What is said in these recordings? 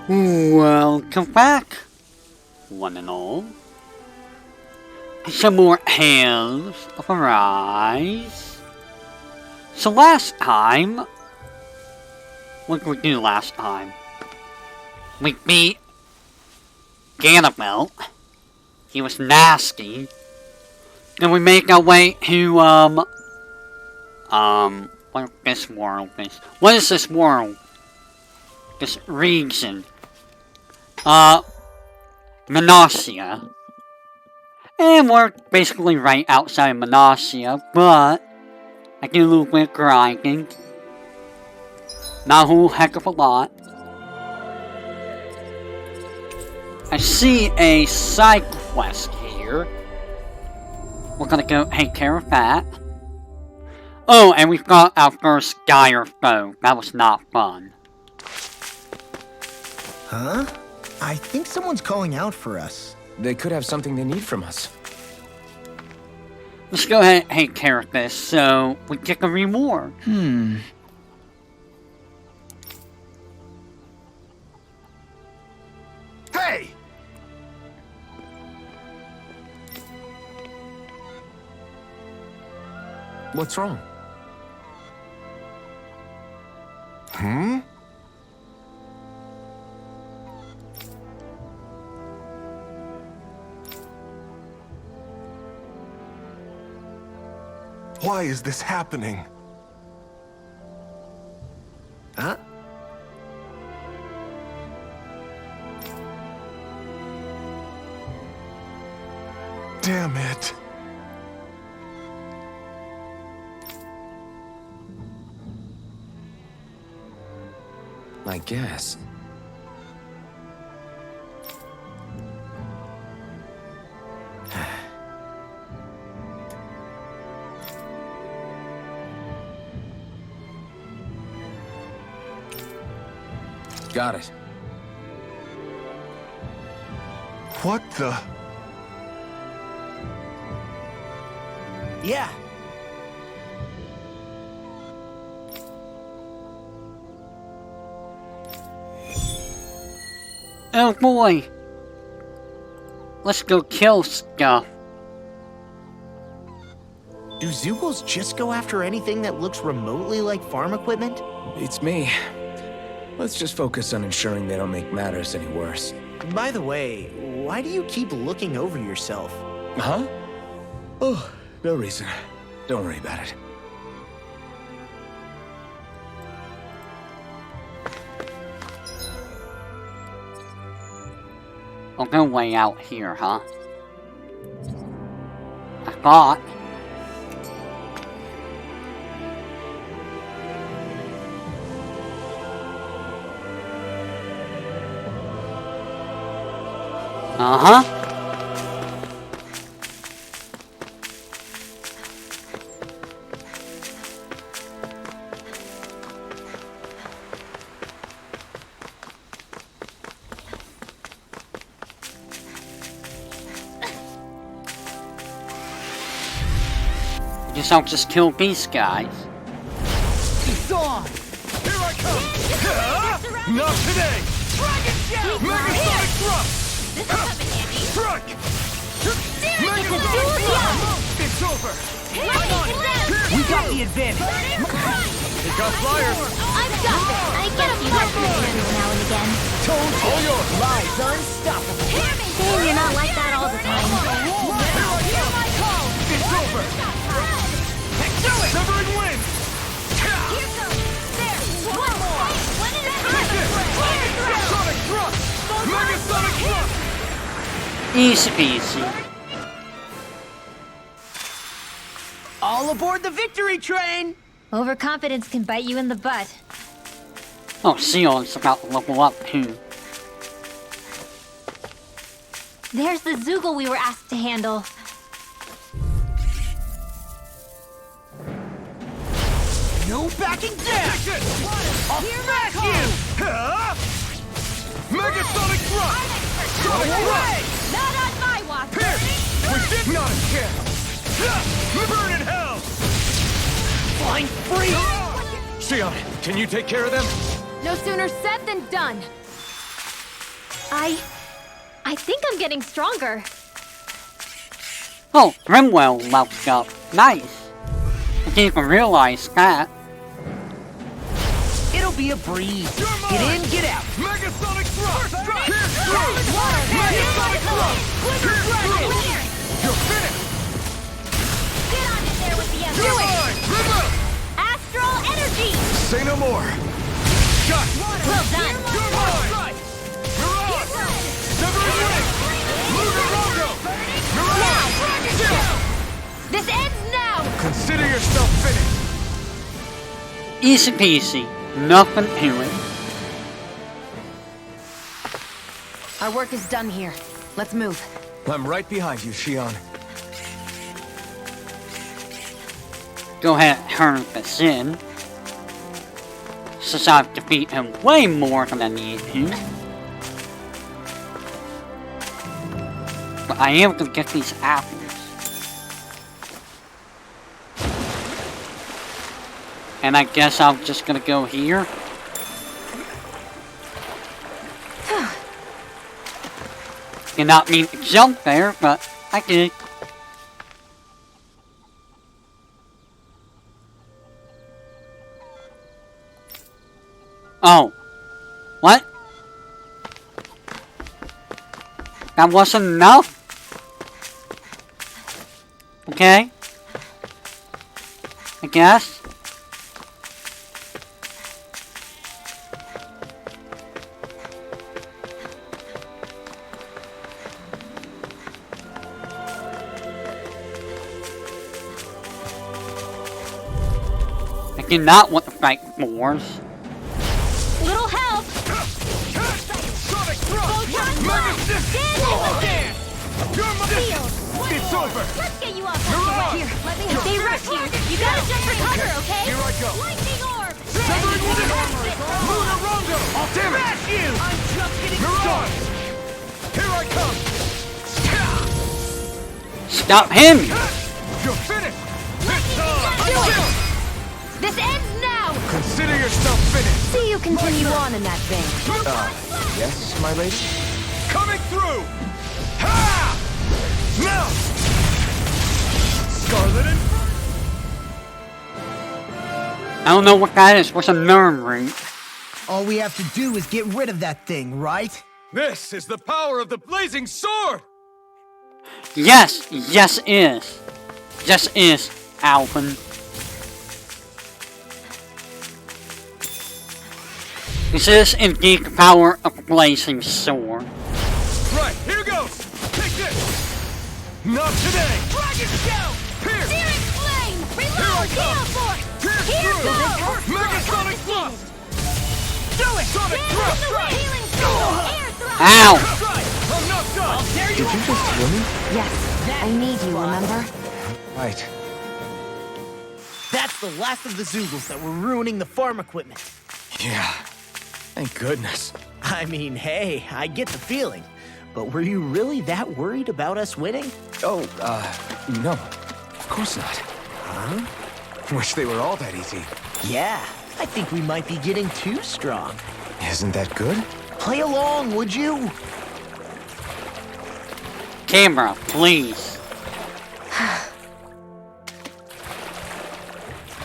Welcome back, one and all. Some more Tales of Arise. So last time, what did we do last time? We beat Ganabelt. He was nasty. Then we make our way to, what this world is. What is this world? This region. Manasia. And we're basically right outside Manasia, but I do a little bit of grinding. Not a whole heck of a lot. I see a side quest here. We're gonna go take care of that. Oh, and we've got our first dire foe. That was not fun. Huh? I think someone's calling out for us. They could have something they need from us. Let's go ahead and take care of this so we get a reward. Hey! What's wrong? Why is this happening? Huh? Damn it. I guess. Got it. What the? Yeah. Oh boy. Let's go kill stuff. Do Zoogles just go after anything that looks remotely like farm equipment? Beats me. Let's just focus on ensuring they don't make matters any worse. By the way, why do you keep looking over yourself? Huh? Oh, no reason. Don't worry about it. Oh, no way out here, huh? I thought. Uh-huh. Guess I'll just kill these guys. It's on! Here I come! Not today! Dragon Jab! Megasonic thrust! This will come in handy. Strike! Megasonic thrust! It's over! Right on it! We got the advantage! It got flyers! I've got this! I guess you have to handle now and again. All yours! Lives are unstoppable! Damn, you're not like that all the time. Hear my call! It's over! Do it! Severing wind! Here goes! There! One more! One at a time! Sonic thrust! Megasonic thrust! Easy peasy. All aboard the victory train! Overconfidence can bite you in the butt. Oh, Sion's about to level up too. There's the Zoogle we were asked to handle. No backing down! I'll smash you! Megasonic thrust! Sonic thrust! Not on my watch! Pierce! Resist not a chance! Burn in hell! Flying free! Sion, can you take care of them? No sooner said than done. I think I'm getting stronger. Oh, Grimwell leveled up. Nice. I didn't even realize that. It'll be a breeze. Get in, get out. Megasonic thrust! Burning! Pierce through! Megasonic thrust! Pierce through! You're finished! Get on in there with the You're mine! Remote! Astral energy! Say no more! Shot! Well done! You're mine! Mirage! Severing wing! Lunar Rondo! Mirage! Dragon! This ends now! Consider yourself finished! Easy peasy. Nothing to it. Our work is done here. Let's move. I'm right behind you, Xion. Go ahead and turn this in. Since I've defeated him way more than I need to. But I am gonna get these apples. And I guess I'm just gonna go here. Did not mean to jump there, but I did. Oh. What? That wasn't enough? Okay. I guess. I do not want to fight Moors. Little help! Sonic thrust! Dance! You're my It's over! Let's get you off your way! Here, let me help. They rush you! You gotta jump for cover, okay? Here I go! Lightning orb! Severing wing! Lunar Rondo! I'll smash you! I'm just getting Mirage! Here I come! Stop him! You're finished! This ends now! Consider yourself finished! See you continue on in that vein. Yes, my lady? Coming through! Ha! Now! Scarlet and... I don't know what that is. What's a nerve root? All we have to do is get rid of that thing, right? This is the power of the blazing sword! Yes! Yes is. Yes is, Alvin. This is indeed the power of the blazing sword. Right, here goes! Take this! Not today! Dragon Shell! Pierce! Searing flame! Here I Reload! come! Heal force! Pierce Here through! goes! Megasonic thrust! Do it! Sonic Stand thrust! in the way! Healing soul! Air thrust! Ow! Right! I'm not done! Did you just heal me? Yes, I need you, remember? Right. That's the last of the Zoogles that were ruining the farm equipment. Yeah. Thank goodness. I mean, hey, I get the feeling. But were you really that worried about us winning? Oh, no. Of course not. Huh? Wish they were all that easy. Yeah, I think we might be getting too strong. Isn't that good? Play along, would you? Camera, please.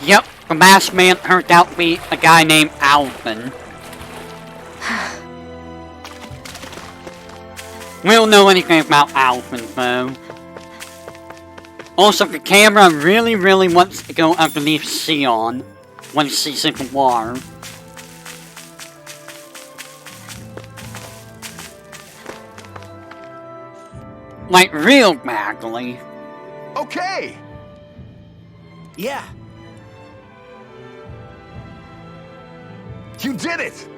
Yep, the masked man turned out to be a guy named Alvin. We don't know anything about Alvin, though. Also, the camera really wants to go underneath Xion when he sees in the water. Like, real badly. Okay! Yeah. You did it!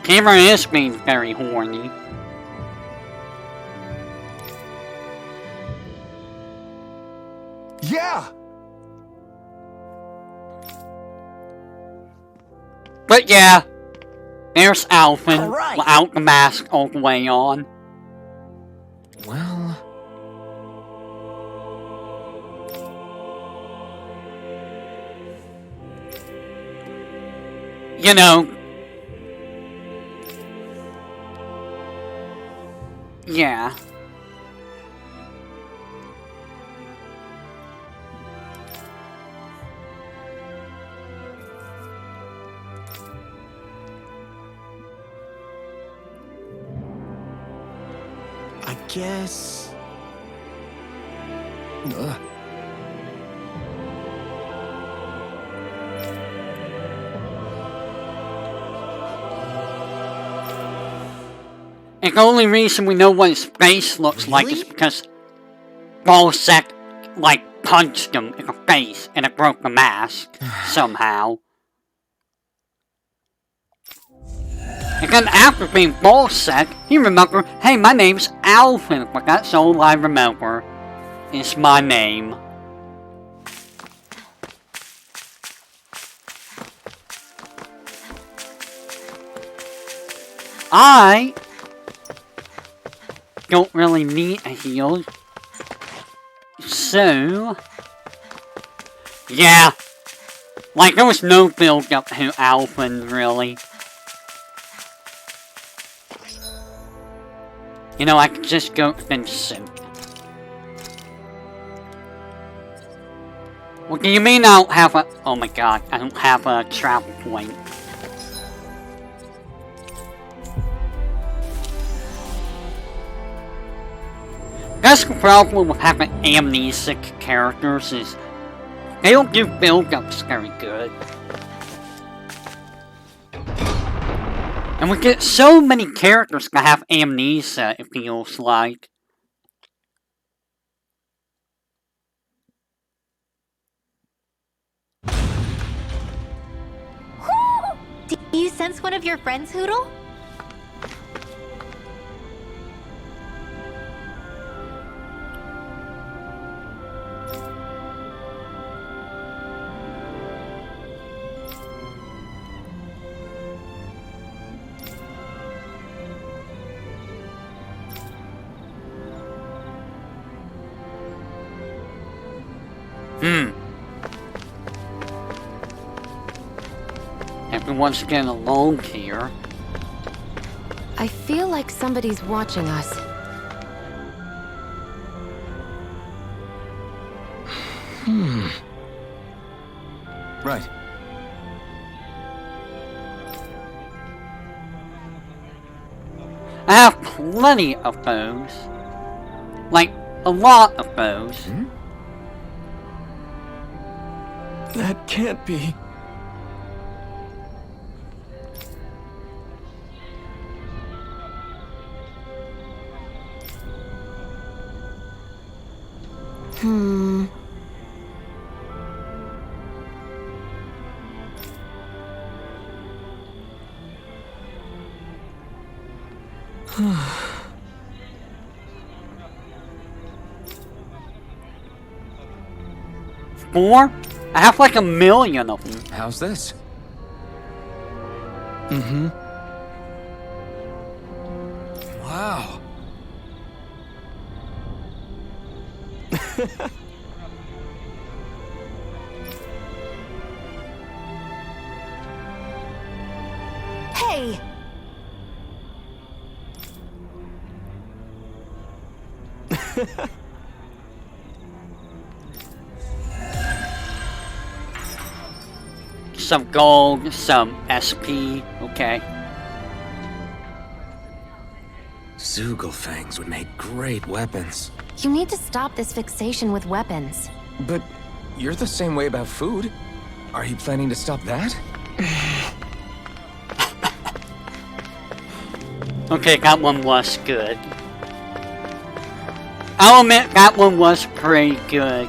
Camera is being very horny. Yeah! But yeah, there's Alvin Alright. without the mask all the way on. Well... You know, Yeah. I guess. Ugh. And the only reason we know what his face looks like is Really? because Balzac, like, punched him in the face and it broke the mask, somehow. And then after being Balzac, he remembered, hey, my name's Alvin, but that's all I remember, is my name. I don't really need a heal. So, yeah, like there was no build up to Alvin, really. You know, I could just go to Viscint. What do you mean I don't have a... Oh my god, I don't have a travel point. That's the problem with having amnesic characters is they don't do build-ups very good. And we get so many characters that have amnesia, it feels like. Do you sense one of your friends, Hoodle? Everyone's getting along here. I feel like somebody's watching us. Right. I have plenty of those. Like, a lot of those. That can't be. Four? I have like 1,000,000 of them. How's this? Wow. Hey! Some gold, some SP, okay. Zugelfangs would make great weapons. You need to stop this fixation with weapons. But you're the same way about food. Are you planning to stop that? Okay, that one was good. I'll admit that one was pretty good.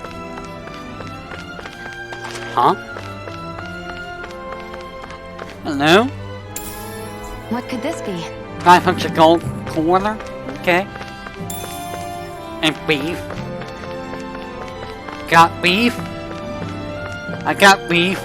Huh? Hello? What could this be? 500 gold corner? Okay. And beef. Got beef? I got beef.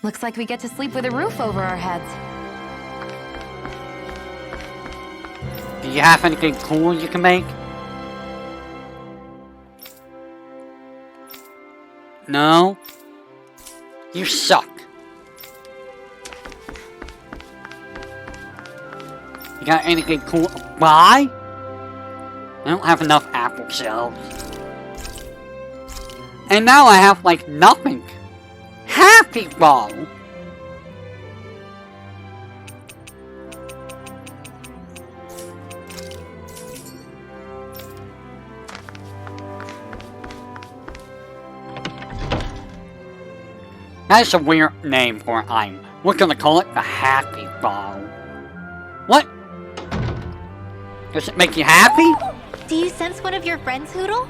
Looks like we get to sleep with a roof over our heads. Do you have anything cool you can make? No. You suck. You got anything cool to buy? I don't have enough apple shells. And now I have, like, nothing. Happy bottle. That's a weird name for an item. We're gonna call it the Happy Bottle. What? Does it make you happy? Do you sense one of your friends, Hoodle?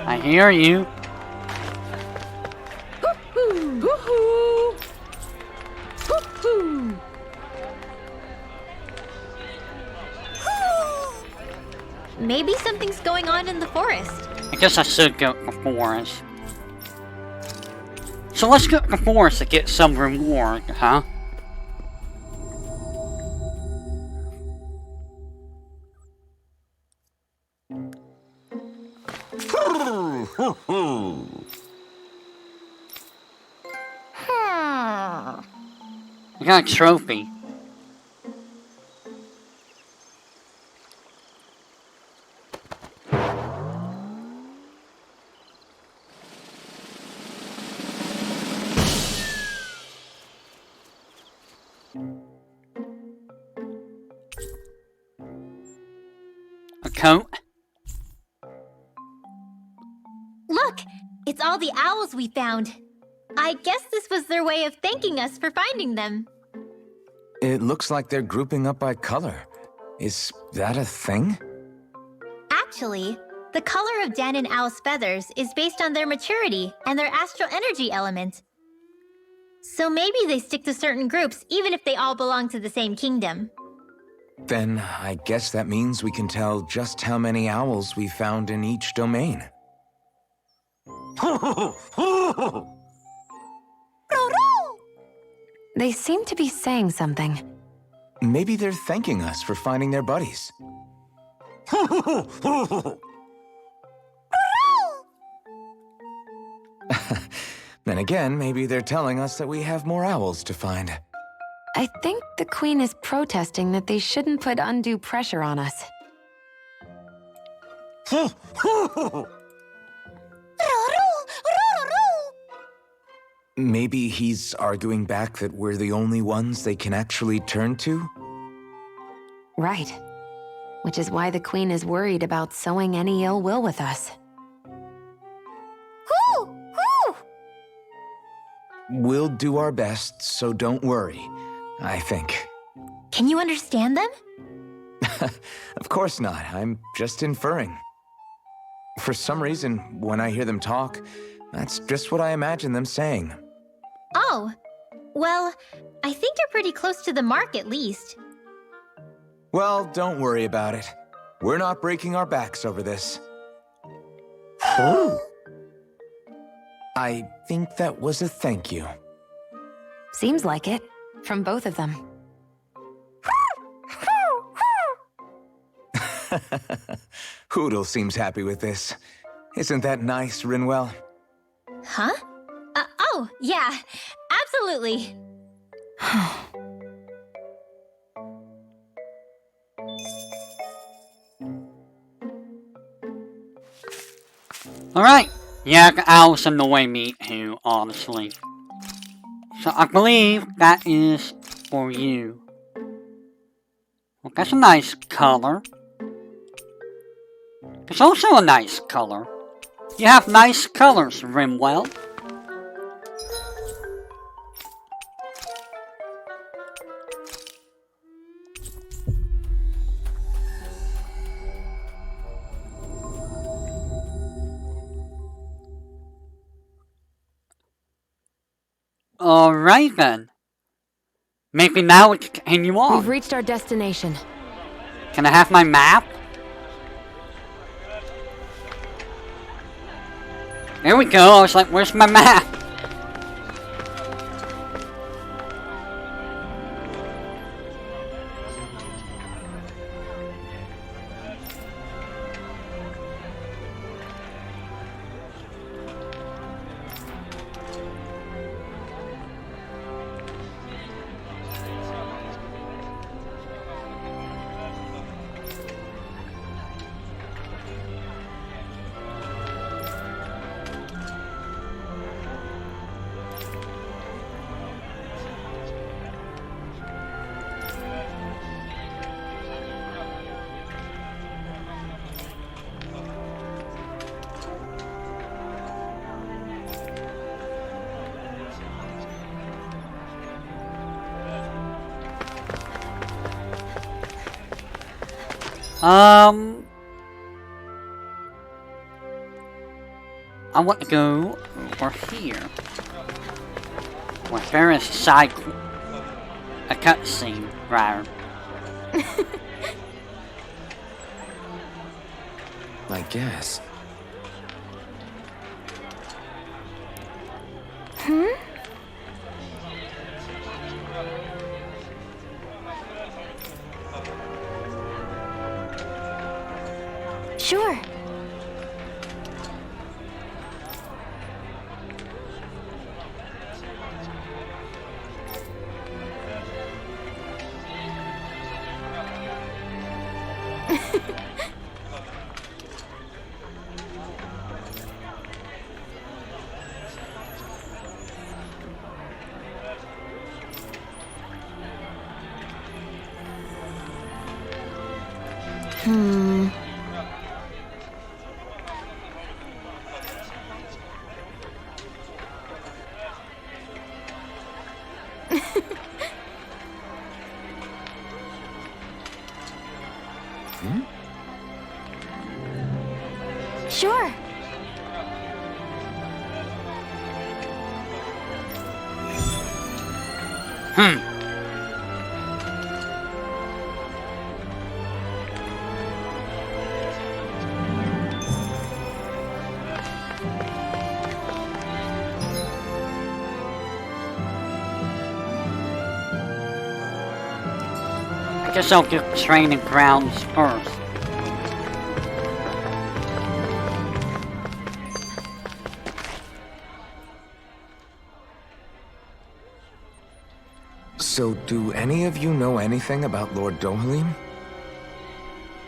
I hear you. Maybe something's going on in the forest. I guess I should go to the forest. So let's go to the forest to get some reward, huh? I got a trophy. A coat? Look, it's all the owls we found. I guess this was their way of thanking us for finding them. It looks like they're grouping up by color. Is that a thing? Actually, the color of Dan and Owl's feathers is based on their maturity and their astral energy element. So maybe they stick to certain groups even if they all belong to the same kingdom. Then I guess that means we can tell just how many owls we found in each domain. They seem to be saying something. Maybe they're thanking us for finding their buddies. Then again, maybe they're telling us that we have more owls to find. I think the Queen is protesting that they shouldn't put undue pressure on us. Maybe he's arguing back that we're the only ones they can actually turn to? Right. Which is why the Queen is worried about sowing any ill will with us. We'll do our best, so don't worry, I think. Can you understand them? Of course not. I'm just inferring. For some reason, when I hear them talk, that's just what I imagine them saying. Oh, well, I think you're pretty close to the mark at least. Well, don't worry about it. We're not breaking our backs over this. I think that was a thank you. Seems like it, from both of them. Hoodle seems happy with this. Isn't that nice, Rinwell? Huh? Oh, yeah, absolutely. Alright. Yeah, owls annoy me too, honestly. So I believe that is for you. Well, that's a nice color. It's also a nice color. You have nice colors, Rimwell. Alright then. Maybe now we can continue on. We've reached our destination. Can I have my map? There we go. I was like, where's my map? I want to go over here. Where there is a cutscene, rather. I guess. Sure. Sure. I guess I'll get training grounds first. So, do any of you know anything about Lord Dohalim?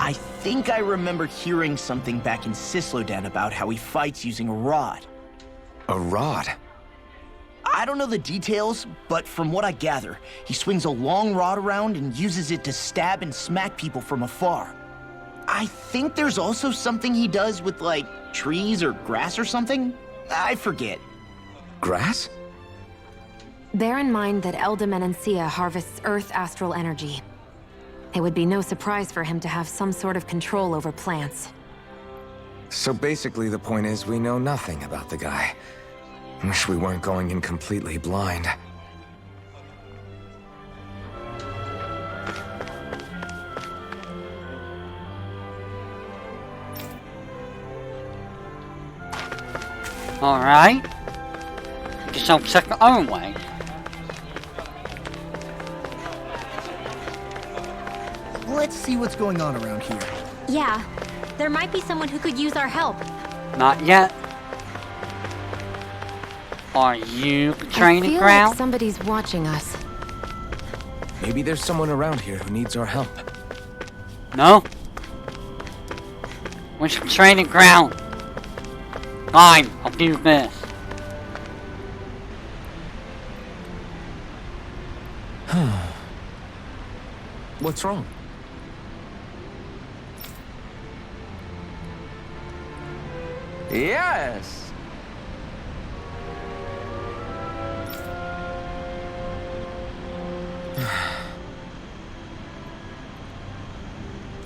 I think I remember hearing something back in Sislodan about how he fights using a rod. A rod? I don't know the details, but from what I gather, he swings a long rod around and uses it to stab and smack people from afar. I think there's also something he does with, like, trees or grass or something? I forget. Grass? Bear in mind that Eldimenencia harvests Earth astral energy. It would be no surprise for him to have some sort of control over plants. So basically the point is we know nothing about the guy. Wish we weren't going in completely blind. Alright. Guess I'll check our own way. Let's see what's going on around here. Yeah, there might be someone who could use our help. Not yet. Are you the training I feel ground? like somebody's watching us. Maybe there's someone around here who needs our help. No. Which training ground? Fine, I'll do this. What's wrong? Yes.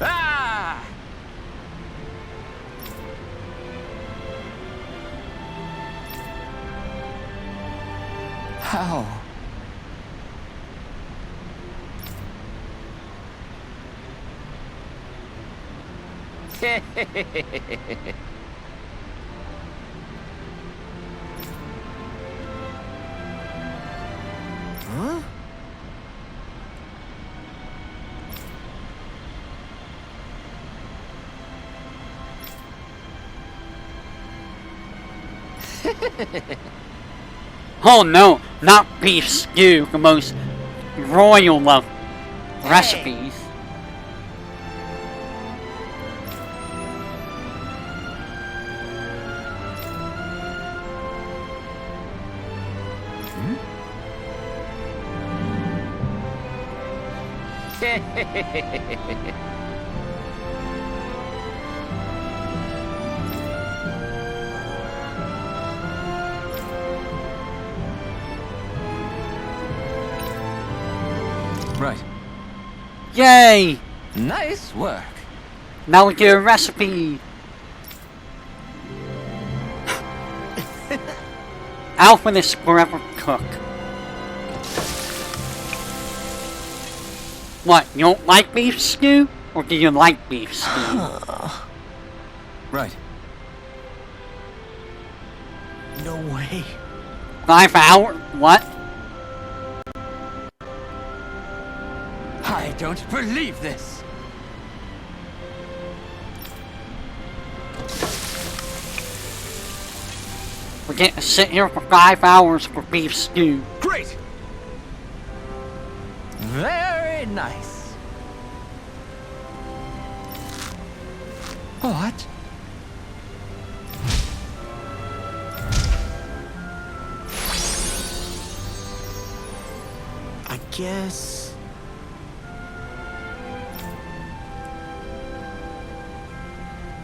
Ah! How? Huh? Oh no, not beef stew, the most royal of recipes. Right. Yay! Nice work. Now we get a recipe. Alpha is forever cook. What, you don't like beef stew? Or do you like beef stew? Right. No way. 5 hours? What? I don't believe this. We're getting to sit here for 5 hours for beef stew. Great. Very nice. What? I guess...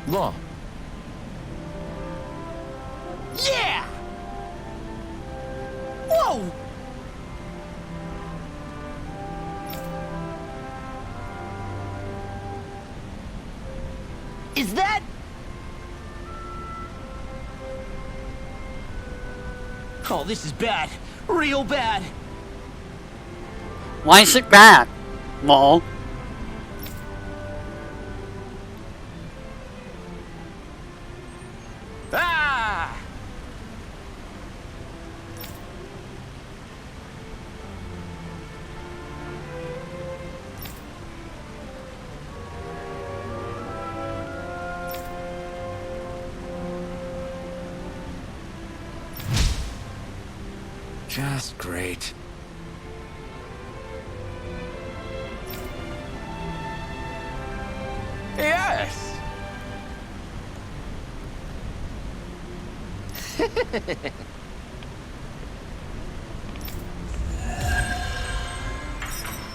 Law. Yeah! Whoa! Is that... Oh, this is bad. Real bad. Why is it bad? Lol. Ah! Just great. Yes.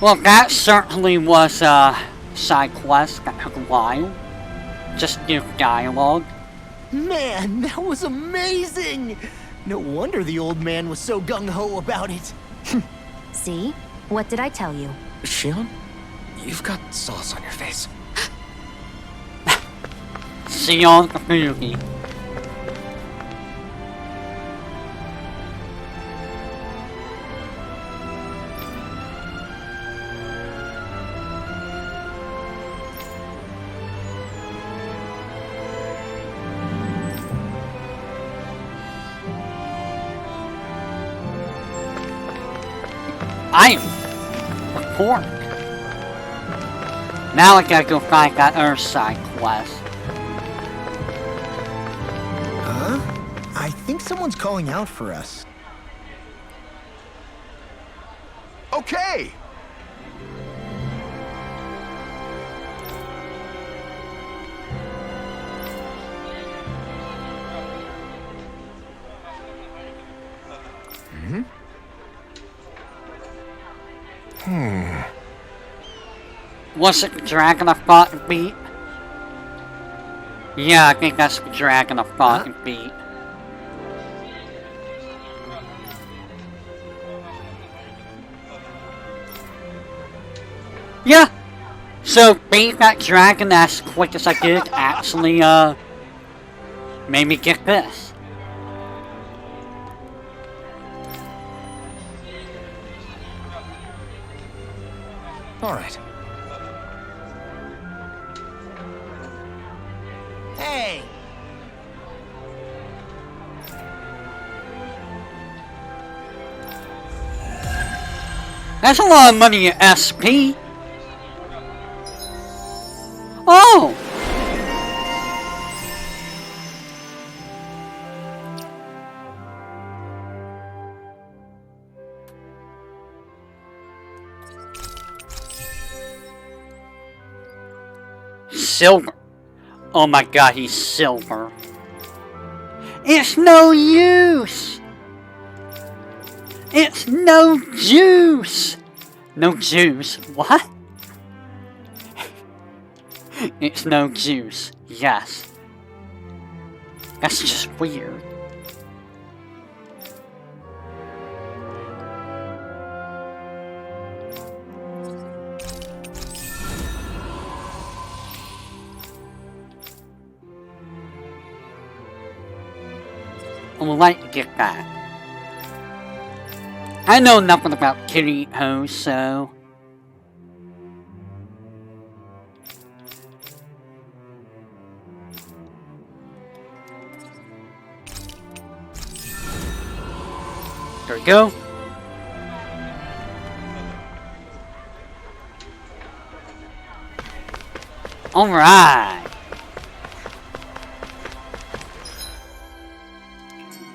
Well, that certainly was a side quest that took a while. Just give dialogue. Man, that was amazing! No wonder the old man was so gung-ho about it. See? What did I tell you? Shion, you've got sauce on your face. See you on the movie. I am report. Now I gotta go find that other side quest. Huh? I think someone's calling out for us. Okay. Was it the dragon I fought and beat? Yeah, I think that's the dragon I fought and beat. Yeah! So, beating that dragon as quick as I did actually, made me get this. All right. Hey! That's a lot of money in SP. Oh! Silver. Oh my god, he's silver. It's no use! It's no juice! No juice? What? It's no juice. Yes. That's just weird. I would like to get that. I know nothing about kitty hose, so... There we go. Alright.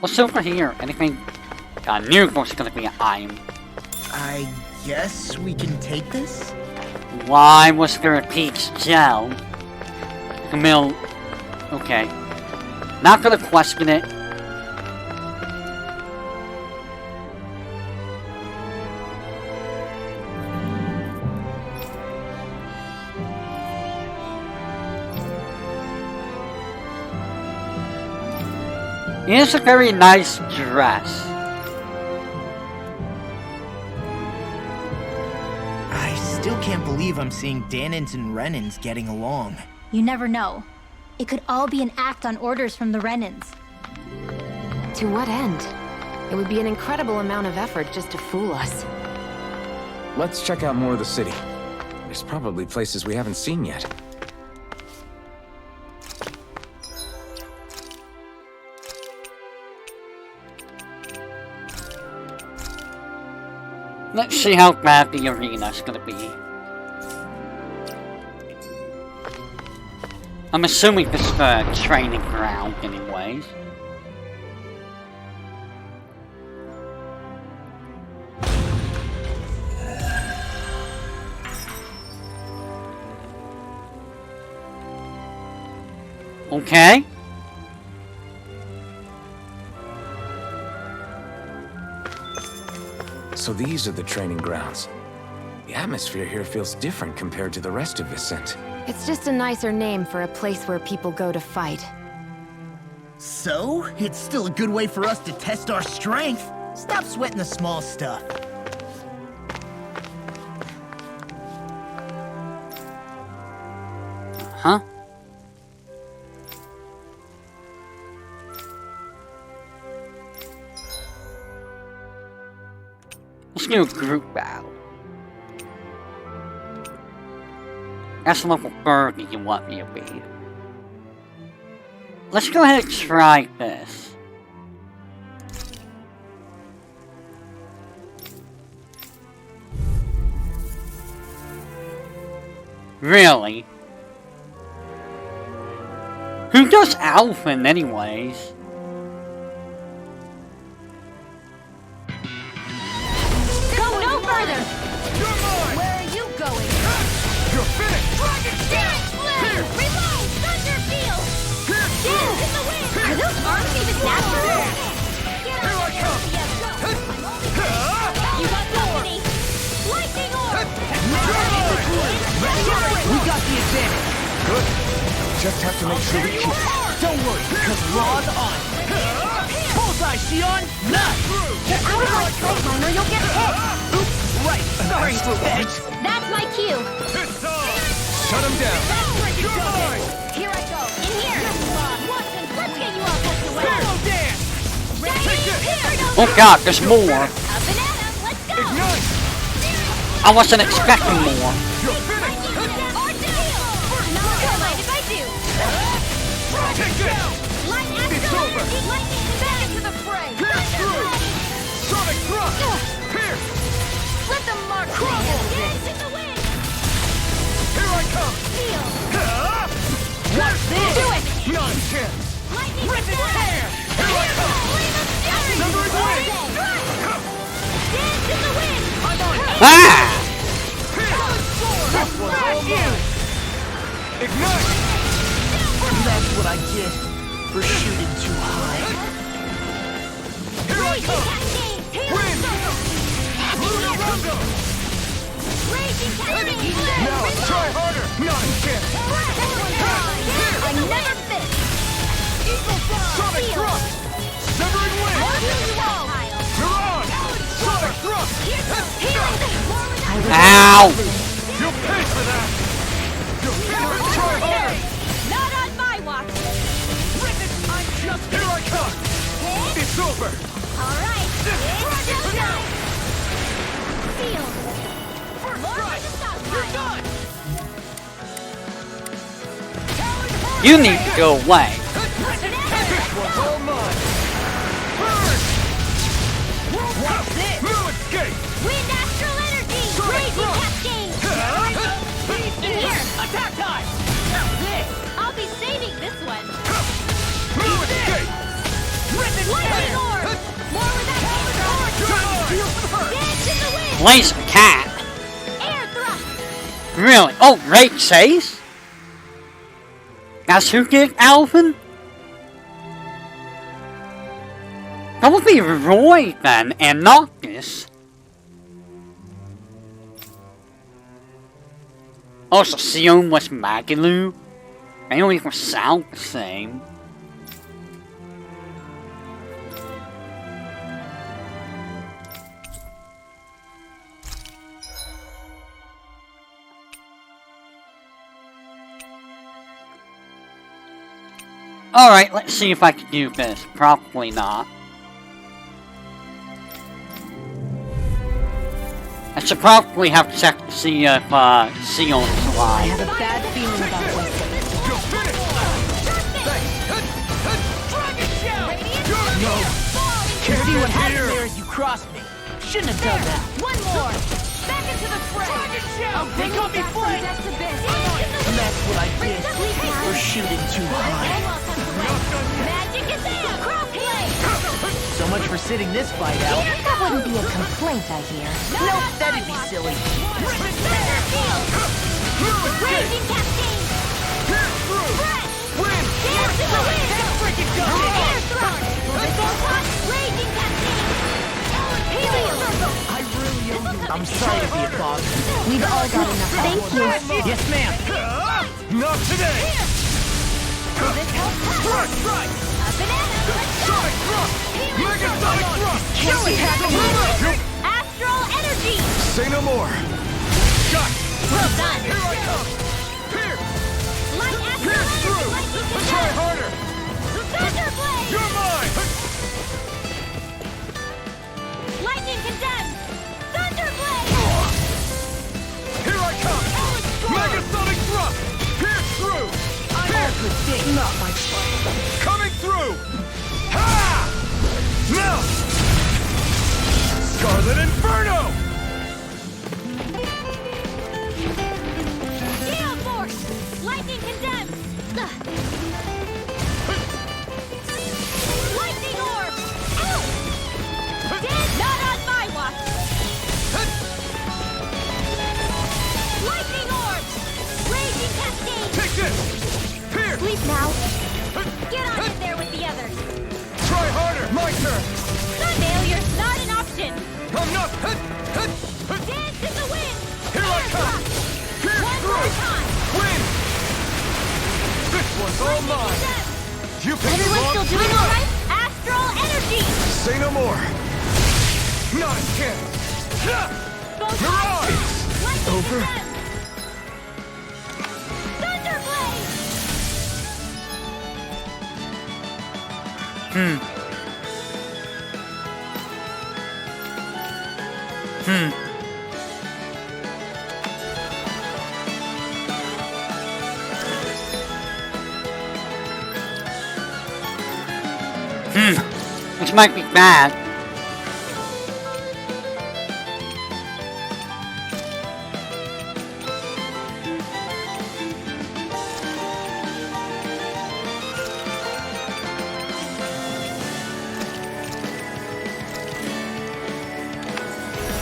What's over here? Anything? I knew it was gonna be an item. I guess we can take this? Why was there a peach gel? Camille. Okay. Not gonna question it. It is a very nice dress. I still can't believe I'm seeing Danins and Renins getting along. You never know. It could all be an act on orders from the Renins. To what end? It would be an incredible amount of effort just to fool us. Let's check out more of the city. There's probably places we haven't seen yet. Let's see how bad the arena's gonna be. I'm assuming this is the training ground anyways. Okay. So these are the training grounds. The atmosphere here feels different compared to the rest of Viscint. It's just a nicer name for a place where people go to fight. So, it's still a good way for us to test our strength. Stop sweating the small stuff. Huh? Let's do a group battle. That's level 30 you want me to be. Let's go ahead and try this. Really? Who does Alphen anyways? Go no further! You're mine! Where are you going? You're finished! Dragon Dance Flare! Reload! Thunder Field! Dance in the wind! Are those arms even natural? Get Here I come! You got company! Lightning Orb! We got the advantage. Good. Just have to make sure we keep... Don't worry, because Raw's on. Bullseye, Xion! Nut! Get out of my sight, Minor! You'll get hit! Oops, right. Sorry, bitch. That's my cue! It's on! Shut him down! You're mine! Here I go! In here! Let's get you all put away! Solo dance! Oh god, there's more! Up and at 'em! Let's go! Ignite! I wasn't expecting more. You're finished! Don't mind if I do! Take this! Light It's Astral over. Energy! Lightning back into the fray! Pierce through! Sonic thrust! Pierce! Let them mark Crumble. Dance in the wind! Here I come! Feel! Watch this! Do it! Nonsense! Lightning Rip its attack! hair! Here I come! Severing wind! Dance in the wind! I'm on it! Ah! This one's all mine! Ignite! That's what I get for shooting too high. Here I come! Wind! Lunar Rondo! Raging Cascade! Now try harder! Nonsense! I never finished! Sonic thrust! Severing wind! You're on! Sonic thrust! Ow! You'll pay for that! You'll try harder! Not on my watch! I'm just... Here I come! It's over! Alright, it's showtime! Sealed! First More strike! for the stockpile. You're done! Talon Hurricane! You need to go away. This one's all mine! Burn! What's this? No escape! Wind astral energy! Sonic Raging thrust. cascade! In here! Attack time! This! I'll be saving this one! No escape! Lightning orb! More with that Charge! Dance in the wind! Laser cat. Air thrust! Really? Oh, great chase? That's who kicked Alvin? That would be Roy then, and not this. Also, Sion was Magalu. They don't even sound the same. Alright, let's see if I can do this. Probably not. I should probably have checked to see if Sion's I alive. have a bad feeling about this. You'll finish! Dragon shell! No. Can't See what get happened here. there as you crossed me. Shouldn't have done that. One more! Back into the fray! Dragon shell! They got me flanked. That's what I did for shooting too high. Magic is in! Crossplay! So much for sitting this fight out. That wouldn't be a complaint, I hear. Nope, that'd be silly. Thunder field! Raging cascade! Pierce through! Breath! Win! Dance in the wind! Freaking go! Air thrust! Voltron! Raging cascade! Helium! I really owe you. I'm sorry to be a bother. We've all got enough. Thank you. Yes, ma'am. Not today! First strike! A banana! Sonic thrust! Mega sonic thrust! Can't be happening. Astral energy! Say no more! Shot! Well done! Here I come! Pierce! Light astral Pierce energy! through! Lightning Let's try condensed! harder! Thunder blade! You're mine! Lightning condensed! Thunder blade! Here I come! Mega sonic thrust! Pierce through! Pierce! Good thing, not my fault. Coming through! Ha! Now! Scarlet Inferno! Gale force! Lightning condensed! Lightning orb! Ow! Dead! Not on my watch! Lightning orb! Raging cascade! Take this! Pierce! Sleep now! Get on in there with the others! Try harder! My turn! Failure's not an option! I'm not... Dance in the wind! Here I come! Pierce One through! more time! Win! This one's all mine! Condensed! You can Everyone belong still to doing me. alright? Astral energy! Say no more! Not a chance! Mirage! Lightning Over. condensed! Thunder blade! This might be bad.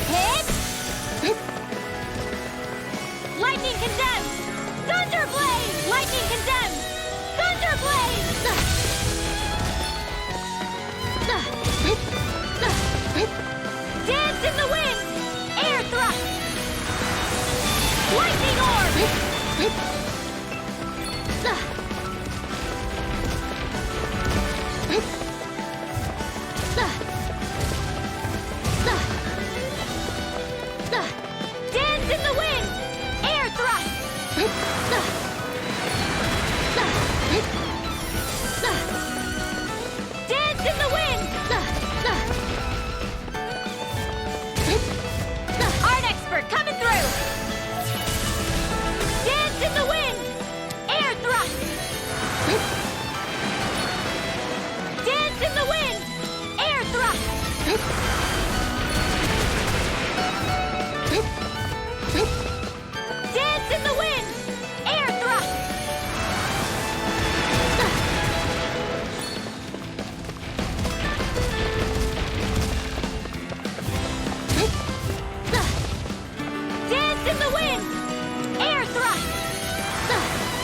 Hit! Lightning condensed! Thunder blade! Lightning condensed! Thunder blade! Dance in the wind! Air thrust! Lightning orb! Dance in the wind! Air thrust! Dance in the wind! in the wind! Air thrust!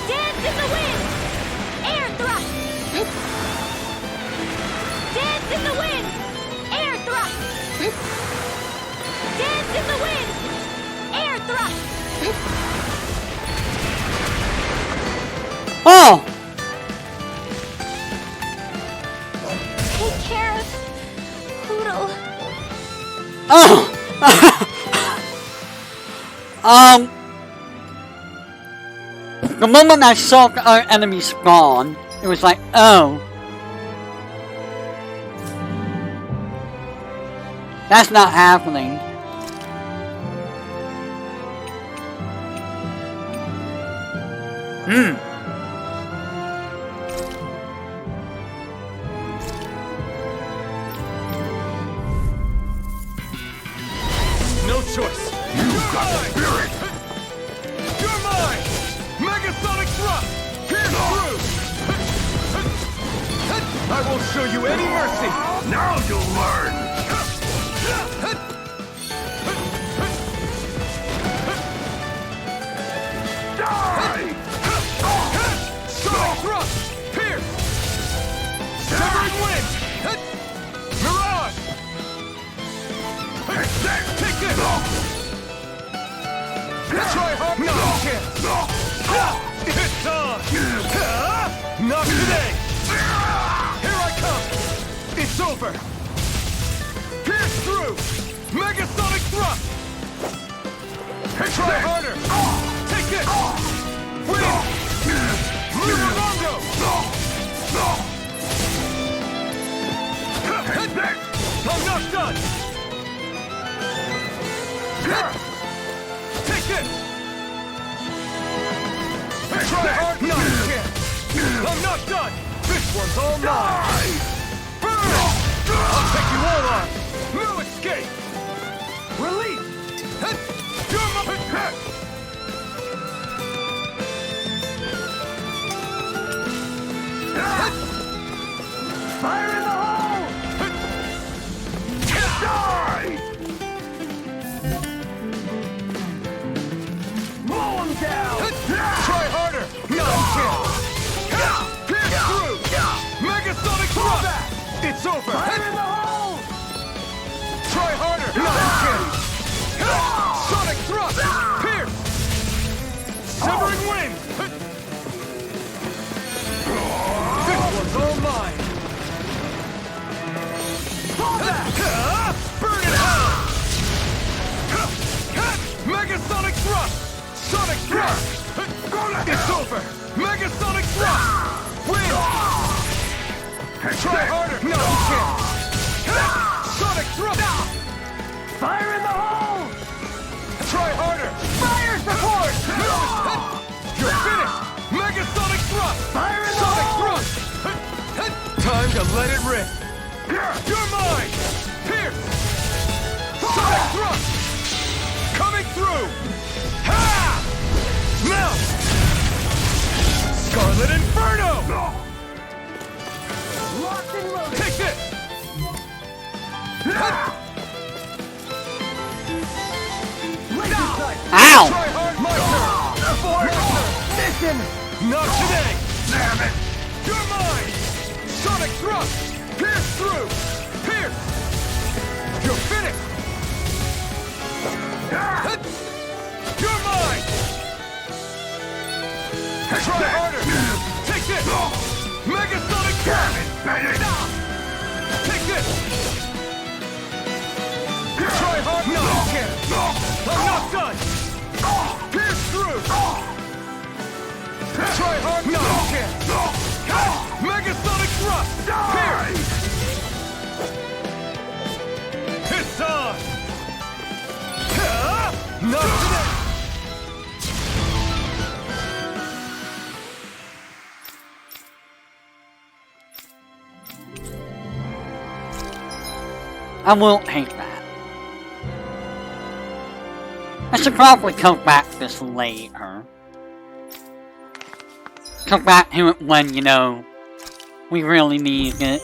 Dance in the wind! Air thrust! Dance in the wind! Air thrust! Dance in the wind! Air thrust! Oh! Take care of Poodle. Oh! The moment I saw our enemy spawn, it was like, oh. That's not happening. No choice. You've got the spirit. You're mine. Megasonic thrust. Pierce through. I won't show you any mercy. Now you'll learn. Die. Sonic thrust. Pierce. Severing wind. Mirage. Take this! Try hard, no chance! It's on! Not today! Here I come! It's over! Pierce through! Megasonic thrust! Try harder! Take this! Win! Lunarongo! I'm not done! Take this! Try hard, no chance! I'm not done! This one's all mine! Burn! I'll take you all on! No escape! Release! You're my... Fire in the hole! Die! Down. Try harder! No chance! Pierce through! Megasonic thrust! It's over! Fire in the hole! Try harder! No chance! Sonic thrust! Pierce! Severing wind! This one's all mine! Burn it out! Megasonic thrust! Sonic thrust! It's over! Megasonic thrust! Win! Try harder! No chance! Sonic thrust! Fire in the hole! Try harder! Fire support! You're finished! Megasonic thrust! Fire in the hole! Sonic thrust! Time to let it rip! You're mine! Pierce! Sonic thrust! Coming through! Ha! Now! Scarlet Inferno! Locked and loaded! Take this! Ow! Try hard, my turn! Listen! Not today! Damn it! You're mine! Sonic thrust! Pierce through! Pierce! You're finished! You're mine! Try harder! Take this! Megasonic thrust! Take this! Try hard! No, you can't! I'm not done! Pierce through! Try hard! No, you can't! Megasonic thrust! Pierce! It's on! Not today! I won't hate that. I should probably come back this later. Come back to it when, you know, we really need it.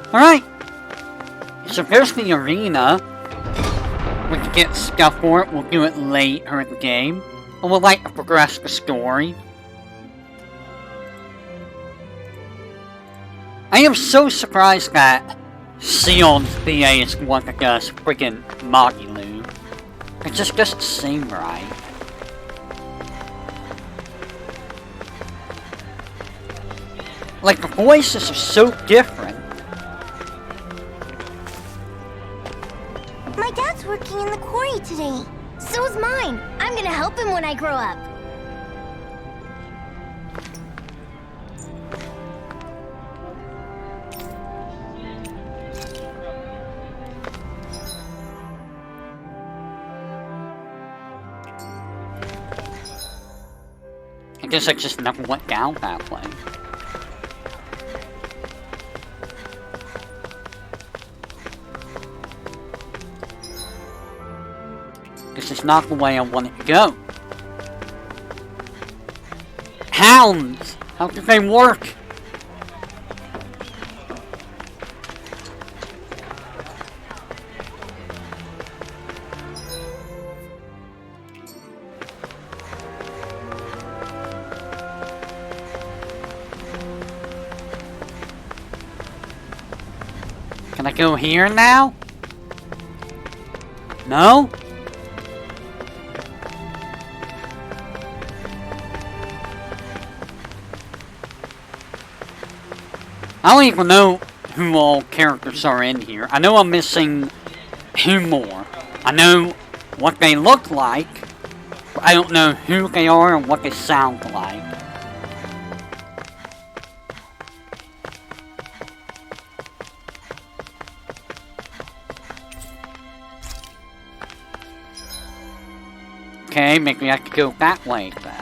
Alright. So here's the arena. we can get stuff for it. We'll do it later in the game. And we'll like to progress the story. I am so surprised that Sion's VA is the one that does friggin' Magilu. It just doesn't seem right. Like, the voices are so different. My dad's working in the quarry today. So is mine. I'm gonna help him when I grow up. I guess I just never went down that way. This is not the way I want it to go. Hounds! How do they work? Can I go here now? No? I don't even know who all characters are in here. I know I'm missing two more. I know what they look like, but I don't know who they are and what they sound like. Okay, maybe I could go that way then.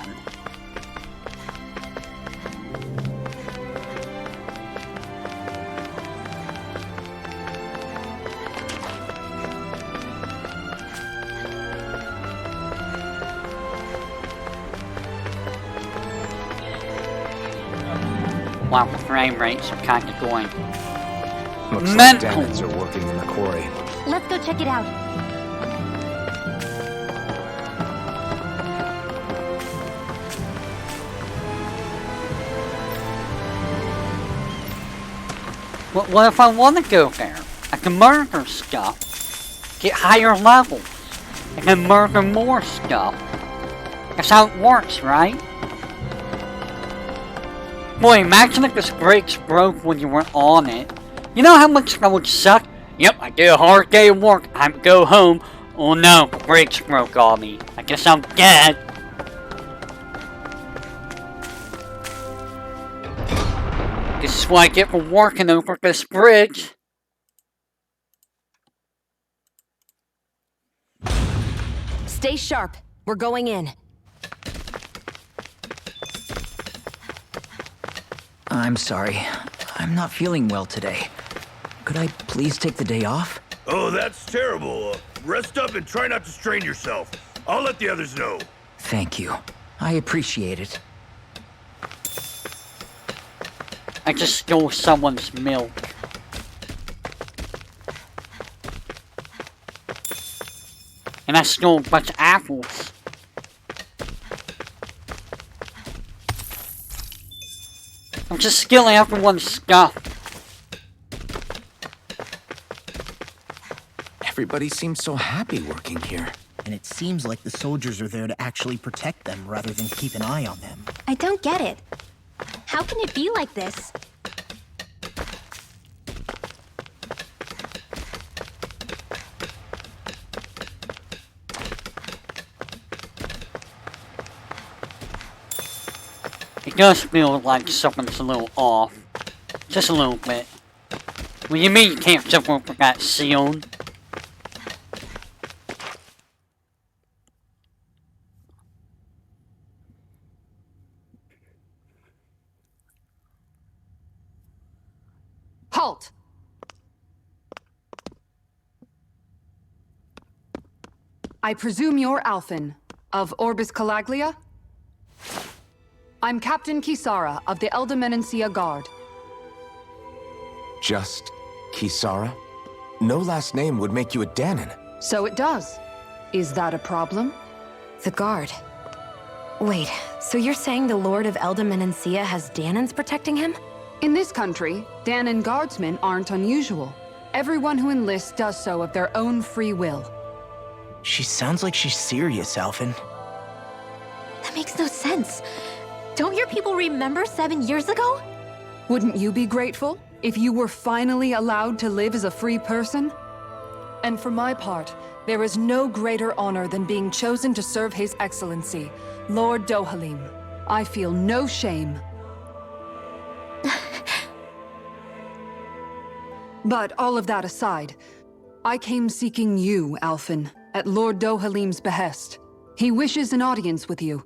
Wow, the frame rates are kind of going Looks like mental. Dammits are working in the quarry. Let's go check it out. What if I want to go there? I can murder stuff, get higher levels, and then murder more stuff. That's how it works, right? Boy, imagine if this brakes broke when you were on it. You know how much that would suck? Yep, I did a hard day of work. I have to go home. Oh no, the brakes broke on me. I guess I'm dead. This is what I get for working over this bridge. Stay sharp. We're going in. I'm sorry. I'm not feeling well today. Could I please take the day off? Oh, that's terrible. Rest up and try not to strain yourself. I'll let the others know. Thank you. I appreciate it. I just stole someone's milk. And I stole a bunch of apples. I'm just stealing everyone's stuff. Everybody seems so happy working here. And it seems like the soldiers are there to actually protect them rather than keep an eye on them. I don't get it. How can it be like this? It does feel like something's a little off. Just a little bit. What do you mean you can't jump over that Sion? Halt! I presume you're Alphen, of Orbis Calaglia? I'm Captain Kisara of the Eldemenencia Guard. Just Kisara? No last name would make you a Danon. So it does. Is that a problem? The guard. Wait, so you're saying the Lord of Elda has Danans protecting him? In this country, Danan guardsmen aren't unusual. Everyone who enlists does so of their own free will. She sounds like she's serious, Alphen. That makes no sense. Don't your people remember 7 years ago? Wouldn't you be grateful if you were finally allowed to live as a free person? And for my part, there is no greater honor than being chosen to serve His Excellency, Lord Dohalim. I feel no shame. But all of that aside, I came seeking you, Alphen, at Lord Dohalim's behest. He wishes an audience with you.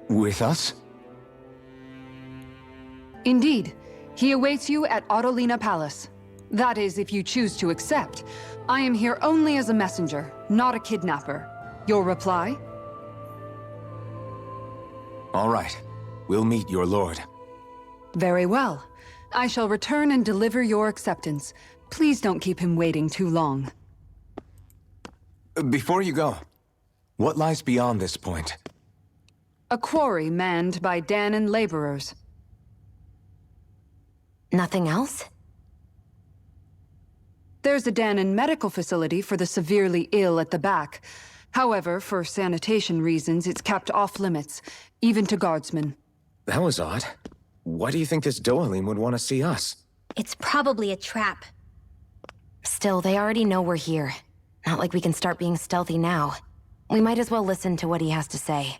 With us? Indeed. He awaits you at Autelina Palace. That is, if you choose to accept. I am here only as a messenger, not a kidnapper. Your reply? All right. We'll meet your lord. Very well. I shall return and deliver your acceptance. Please don't keep him waiting too long. Before you go, what lies beyond this point? A quarry manned by Danan laborers. Nothing else? There's a Danan medical facility for the severely ill at the back. However, for sanitation reasons, it's kept off limits, even to guardsmen. That was odd. Why do you think this Dohalim would want to see us? It's probably a trap. Still, they already know we're here. Not like we can start being stealthy now. We might as well listen to what he has to say.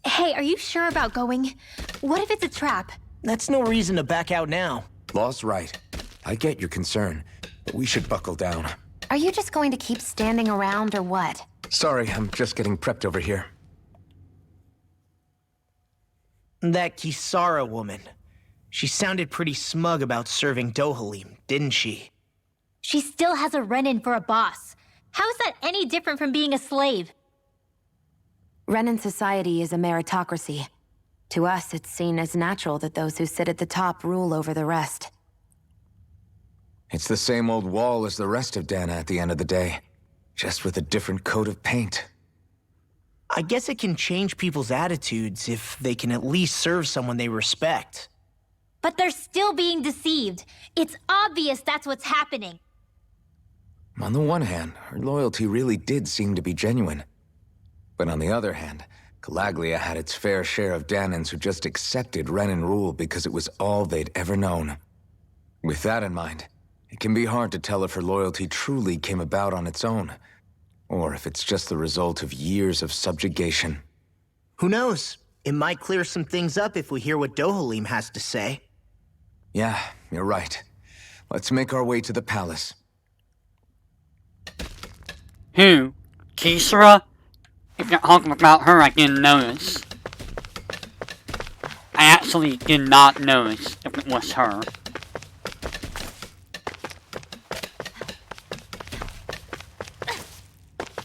Hey, are you sure about going? What if it's a trap? That's no reason to back out now. Law's right. I get your concern, but we should buckle down. Are you just going to keep standing around or what? Sorry, I'm just getting prepped over here. That Kisara woman. She sounded pretty smug about serving Dohalim, didn't she? She still has a Renin for a boss. How is that any different from being a slave? Renan society is a meritocracy. To us, it's seen as natural that those who sit at the top rule over the rest. It's the same old wall as the rest of Dana at the end of the day, just with a different coat of paint. I guess it can change people's attitudes if they can at least serve someone they respect. But they're still being deceived. It's obvious that's what's happening. On the one hand, her loyalty really did seem to be genuine. But on the other hand, Calaglia had its fair share of Danans who just accepted Renan rule because it was all they'd ever known. With that in mind, it can be hard to tell if her loyalty truly came about on its own, or if it's just the result of years of subjugation. Who knows? It might clear some things up if we hear what Dohalim has to say. Yeah, you're right. Let's make our way to the palace. Who? Kisara? If you're talking about her, I didn't notice. I actually did not notice if it was her.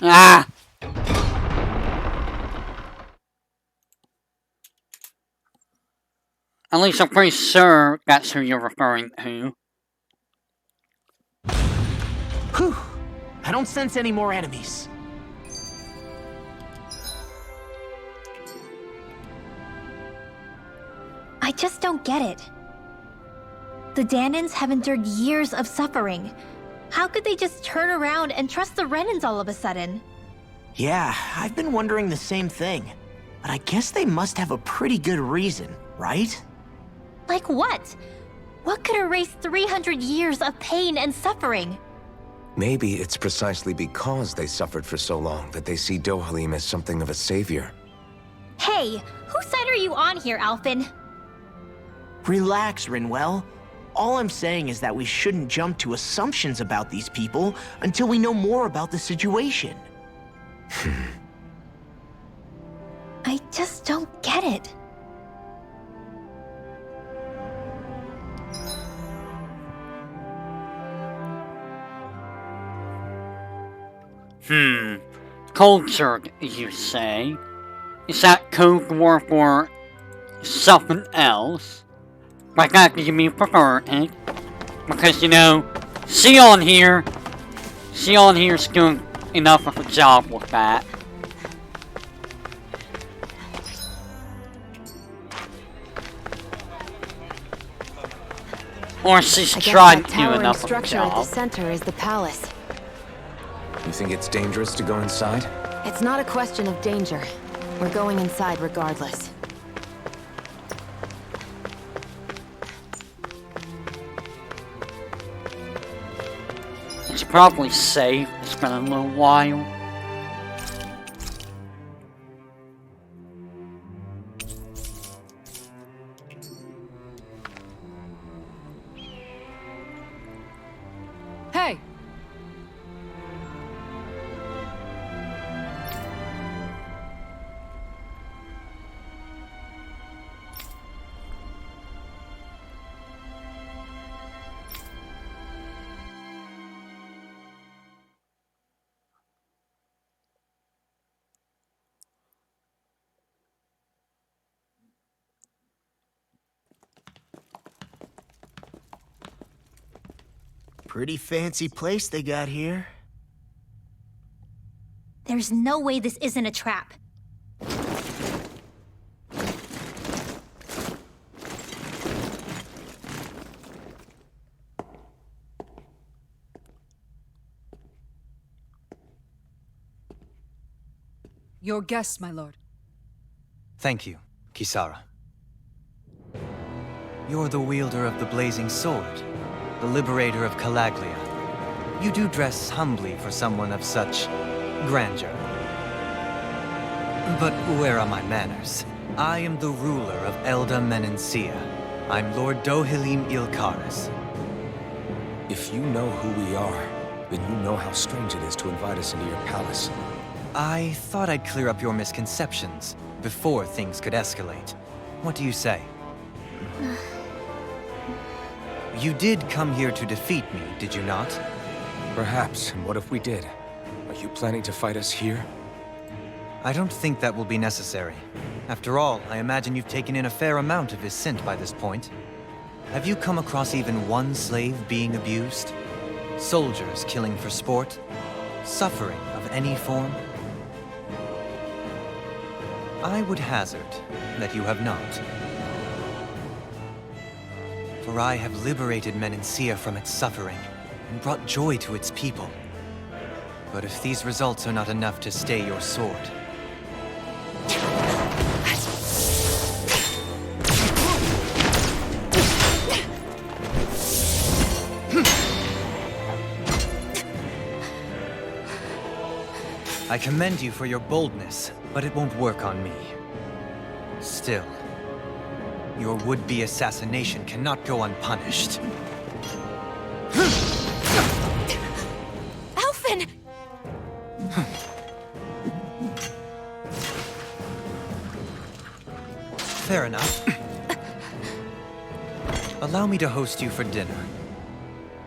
Ah! At least I'm pretty sure that's who you're referring to. Whew. I don't sense any more enemies. I just don't get it. The Danans have endured years of suffering. How could they just turn around and trust the Renans all of a sudden? Yeah, I've been wondering the same thing. But I guess they must have a pretty good reason, right? Like what? What could erase 300 years of pain and suffering? Maybe it's precisely because they suffered for so long that they see Dohalim as something of a savior. Hey, whose side are you on here, Alphen? Relax, Rinwell. All I'm saying is that we shouldn't jump to assumptions about these people until we know more about the situation. I just don't get it. Cultured, you say? Is that code word for something else? Like that you mean perverted? Because, you know, Xion here. Xion here's doing enough of a job with that. Or she's I guess tried that to do towering enough of a structure at the job. center is the palace. You think it's dangerous to go inside? It's not a question of danger. We're going inside regardless. It's probably safe. It's been a little while. Hey! Pretty fancy place they got here. There's no way this isn't a trap. Your guests, my lord. Thank you, Kisara. You're the wielder of the blazing sword, the liberator of Calaglia. You do dress humbly for someone of such grandeur. But where are my manners? I am the ruler of Elda Menencia. I'm Lord Dohalim Ilkaris. If you know who we are, then you know how strange it is to invite us into your palace. I thought I'd clear up your misconceptions before things could escalate. What do you say? You did come here to defeat me, did you not? Perhaps, and what if we did? Are you planning to fight us here? I don't think that will be necessary. After all, I imagine you've taken in a fair amount of Viscint by this point. Have you come across even one slave being abused? Soldiers killing for sport? Suffering of any form? I would hazard that you have not. For I have liberated Menencia from its suffering and brought joy to its people. But if these results are not enough to stay your sword... I commend you for your boldness, but it won't work on me. Still, your would-be assassination cannot go unpunished. Alphen! Fair enough. Allow me to host you for dinner.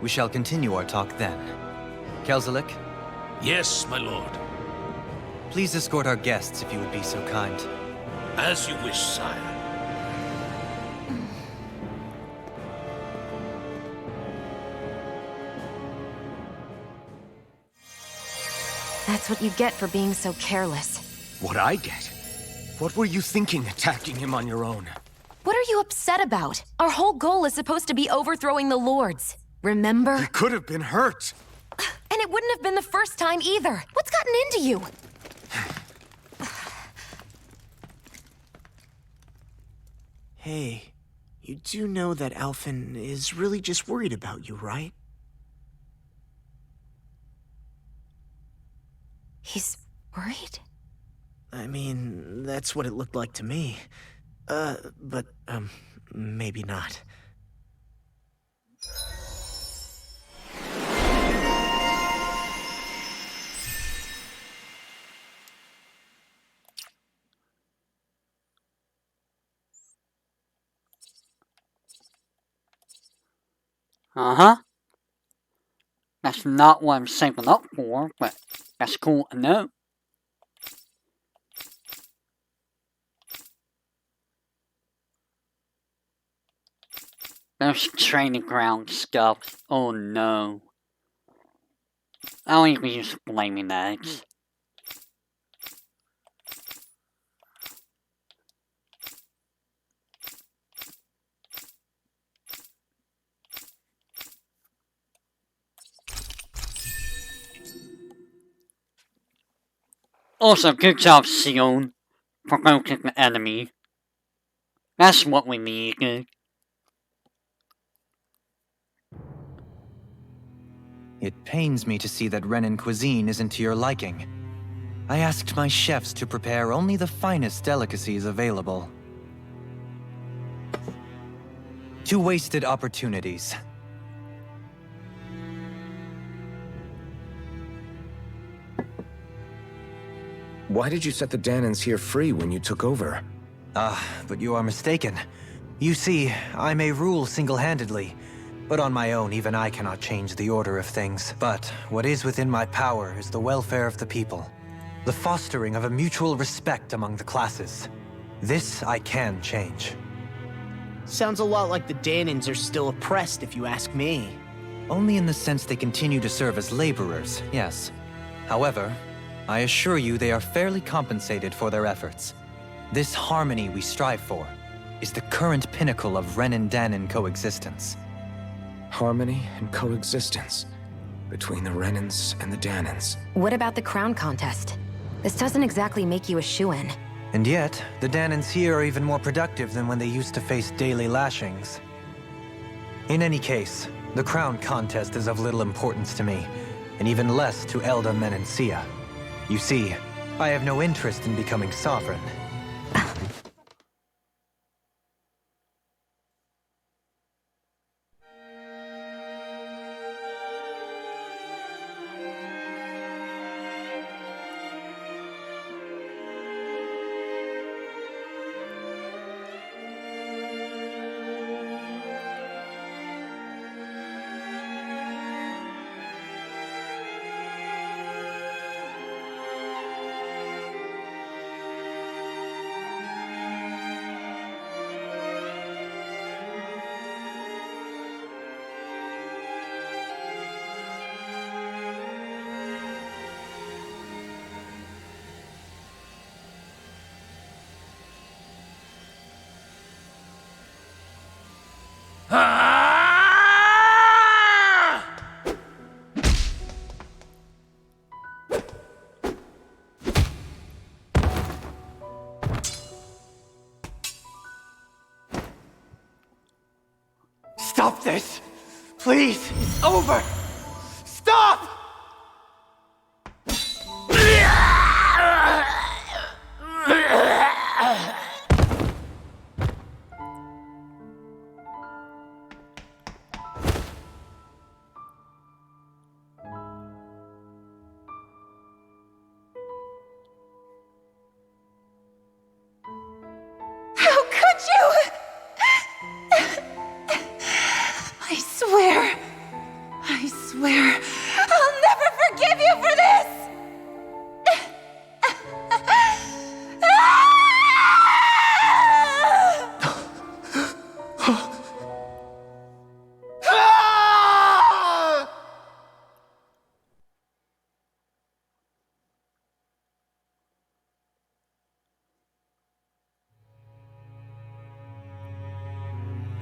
We shall continue our talk then. Kelzelik, Yes, my lord. please escort our guests if you would be so kind. As you wish, sire. That's what you get for being so careless. What I get? What were you thinking attacking him on your own? What are you upset about? Our whole goal is supposed to be overthrowing the lords. Remember? He could have been hurt. And it wouldn't have been the first time either. What's gotten into you? Hey, you do know that Alphen is really just worried about you, right? He's worried? I mean, that's what it looked like to me. But maybe not. Uh-huh. That's not what I'm saving up for, but that's cool to know. There's training ground stuff. Oh no. I'll even use flaming eggs. Also, good job, Sion, provoking the enemy. That's what we needed. It pains me to see that Renan cuisine isn't to your liking. I asked my chefs to prepare only the finest delicacies available. 2 wasted opportunities. Why did you set the Danans here free when you took over? But you are mistaken. You see, I may rule single-handedly, but on my own, even I cannot change the order of things. But what is within my power is the welfare of the people. The fostering of a mutual respect among the classes. This I can change. Sounds a lot like the Danans are still oppressed, if you ask me. Only in the sense they continue to serve as laborers, yes. However, I assure you they are fairly compensated for their efforts. This harmony we strive for is the current pinnacle of Renan-Danan coexistence. Harmony and coexistence between the Renans and the Danans. What about the crown contest? This doesn't exactly make you a shoo-in. And yet, the Danans here are even more productive than when they used to face daily lashings. In any case, the crown contest is of little importance to me, and even less to Elda Menancia. You see, I have no interest in becoming sovereign. Stop this! Please! It's over! Stop! How could you? I swear, I'll never forgive you for this!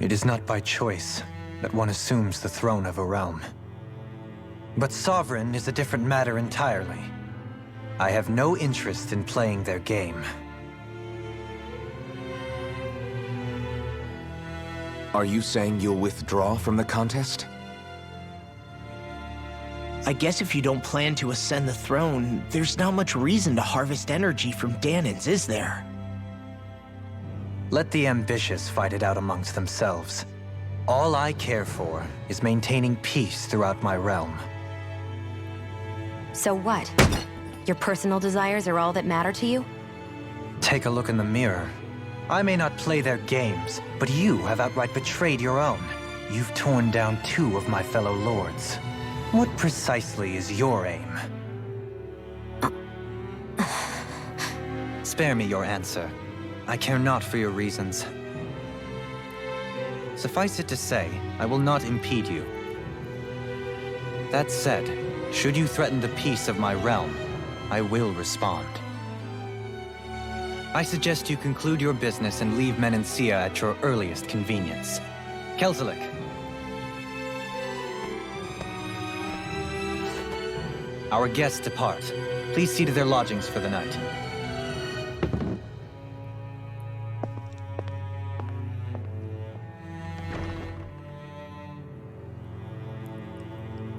It is not by choice that one assumes the throne of a realm. But sovereign is a different matter entirely. I have no interest in playing their game. Are you saying you'll withdraw from the contest? I guess if you don't plan to ascend the throne, there's not much reason to harvest energy from Danans, is there? Let the ambitious fight it out amongst themselves. All I care for is maintaining peace throughout my realm. So what? Your personal desires are all that matter to you? Take a look in the mirror. I may not play their games, but you have outright betrayed your own. You've torn down 2 of my fellow lords. What precisely is your aim? Spare me your answer. I care not for your reasons. Suffice it to say, I will not impede you. That said, Should you threaten the peace of my realm, I will respond. I suggest you conclude your business and leave Menancia at your earliest convenience. Kelzelik. Our guests depart. Please see to their lodgings for the night.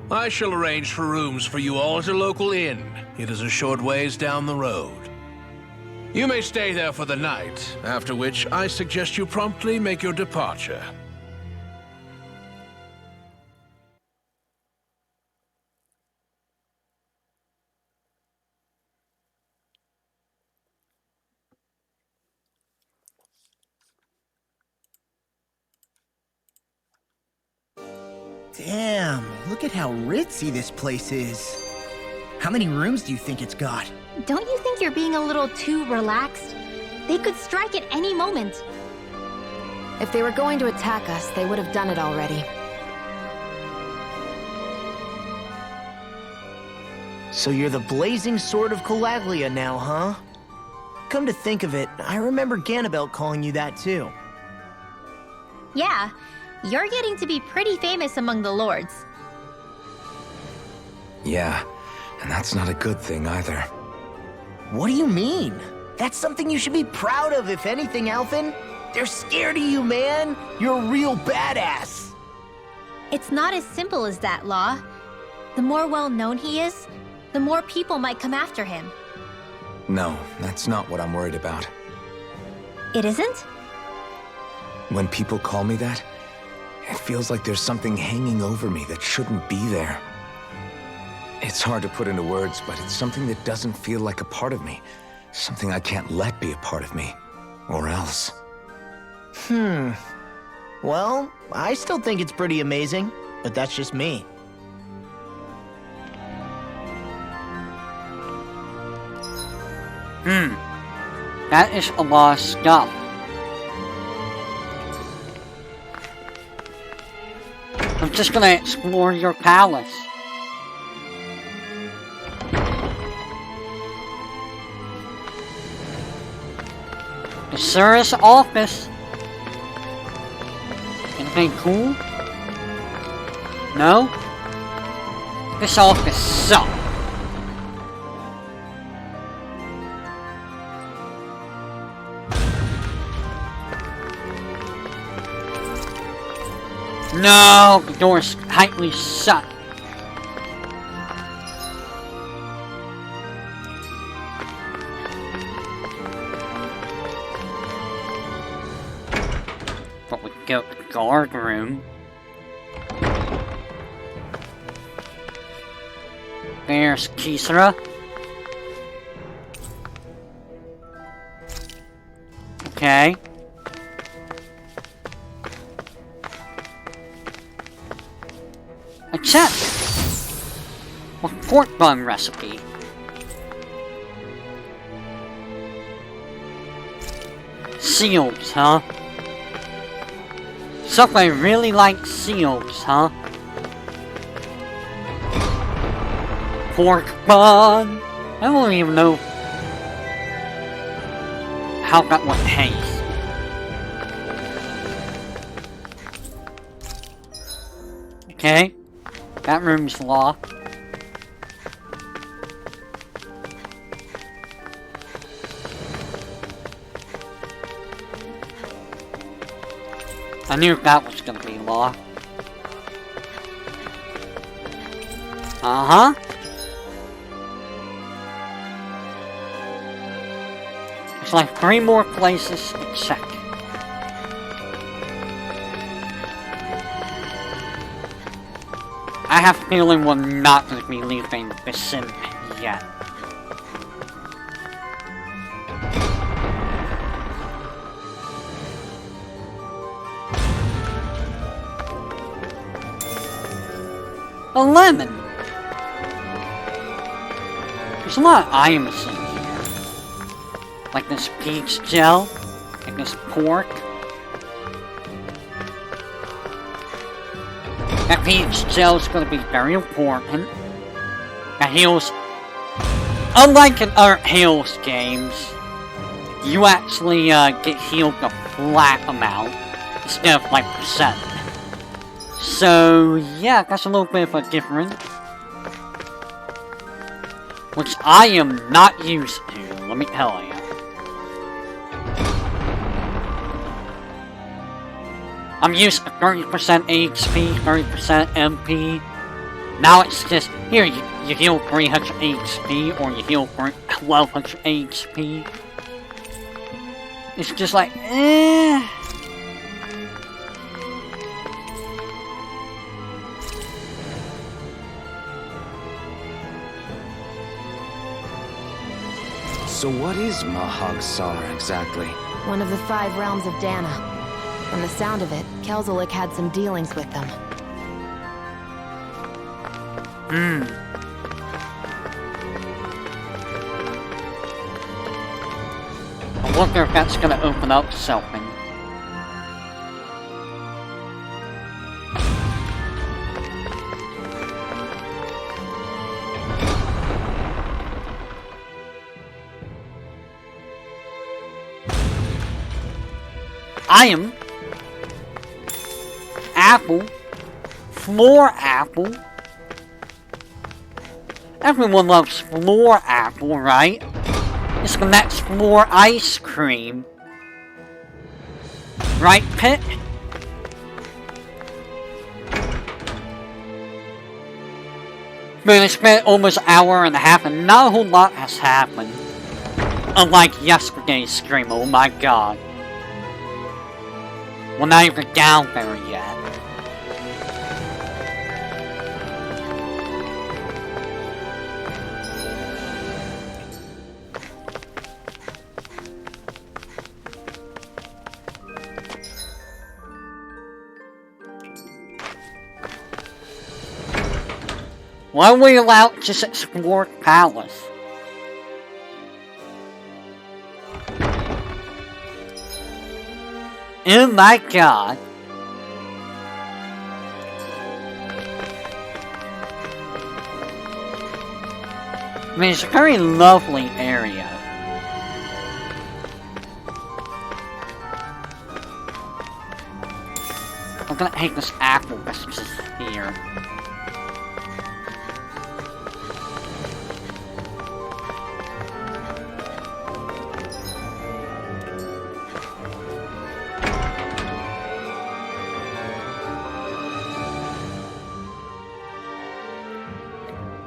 I shall arrange for rooms for you all at a local inn. It is a short ways down the road. You may stay there for the night, after which I suggest you promptly make your departure. Damn, look at how ritzy this place is. How many rooms do you think it's got? Don't you think you're being a little too relaxed? They could strike at any moment. If they were going to attack us, they would have done it already. So you're the blazing sword of Calaglia now, huh? Come to think of it, I remember Ganabelt calling you that too. Yeah, you're getting to be pretty famous among the lords. Yeah, and that's not a good thing either. What do you mean? That's something you should be proud of, if anything, Alphen. They're scared of you, man. You're a real badass. It's not as simple as that, Law. The more well-known he is, the more people might come after him. No, that's not what I'm worried about. It isn't? When people call me that, it feels like there's something hanging over me that shouldn't be there. It's hard to put into words, but it's something that doesn't feel like a part of me. Something I can't let be a part of me. Or else. Well, I still think it's pretty amazing, but that's just me. That is a lot of stuff. I'm just gonna explore your palace. The Sir's office. Anything cool? No? This office sucks. No! The door's tightly shut. But we go to the guard room. There's Kisra. Okay. A chest! A pork bun recipe. Seals, huh? Somebody really likes seals, huh? Pork bun! I don't even know how that one tastes. Okay. That room's locked. I knew that was gonna be locked. Uh-huh. There's like 3 more places to check. I have a feeling we're not going to be leaving Viscint yet. A lemon! There's a lot of items in here. Like this peach gel, like this pork. That peach gel is going to be very important. a heals. Unlike in other heals games, you actually get healed a flat amount instead of like percent. So yeah, that's a little bit of a difference, which I am not used to, let me tell you. I'm used to 30% HP, 30% MP. Now it's just, here, you heal 300 HP, or you heal 1200 HP. It's just like, eh. So what is Mahag Sar exactly? One of the 5 realms of Dana. From the sound of it, Kelzelik had some dealings with them. I wonder if that's gonna open up something. Item. Apple. Floor apple. Everyone loves floor apple, right? It's the next floor ice cream. Right, Pit? Man, it's been almost an hour and a half and not a whole lot has happened. Unlike yesterday's stream, oh my god. We're not even down there yet. Why are we allowed to just explore the palace? Oh my god. I mean, it's a very lovely area. I'm gonna take this apple that's just here.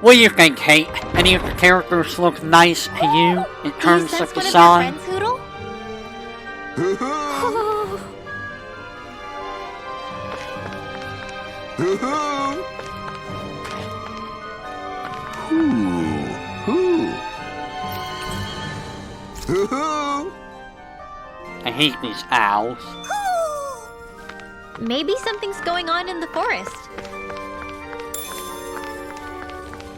What do you think, Kate? Any of the characters look nice to you in terms of design? Is one of your I hate these owls. Maybe something's going on in the forest.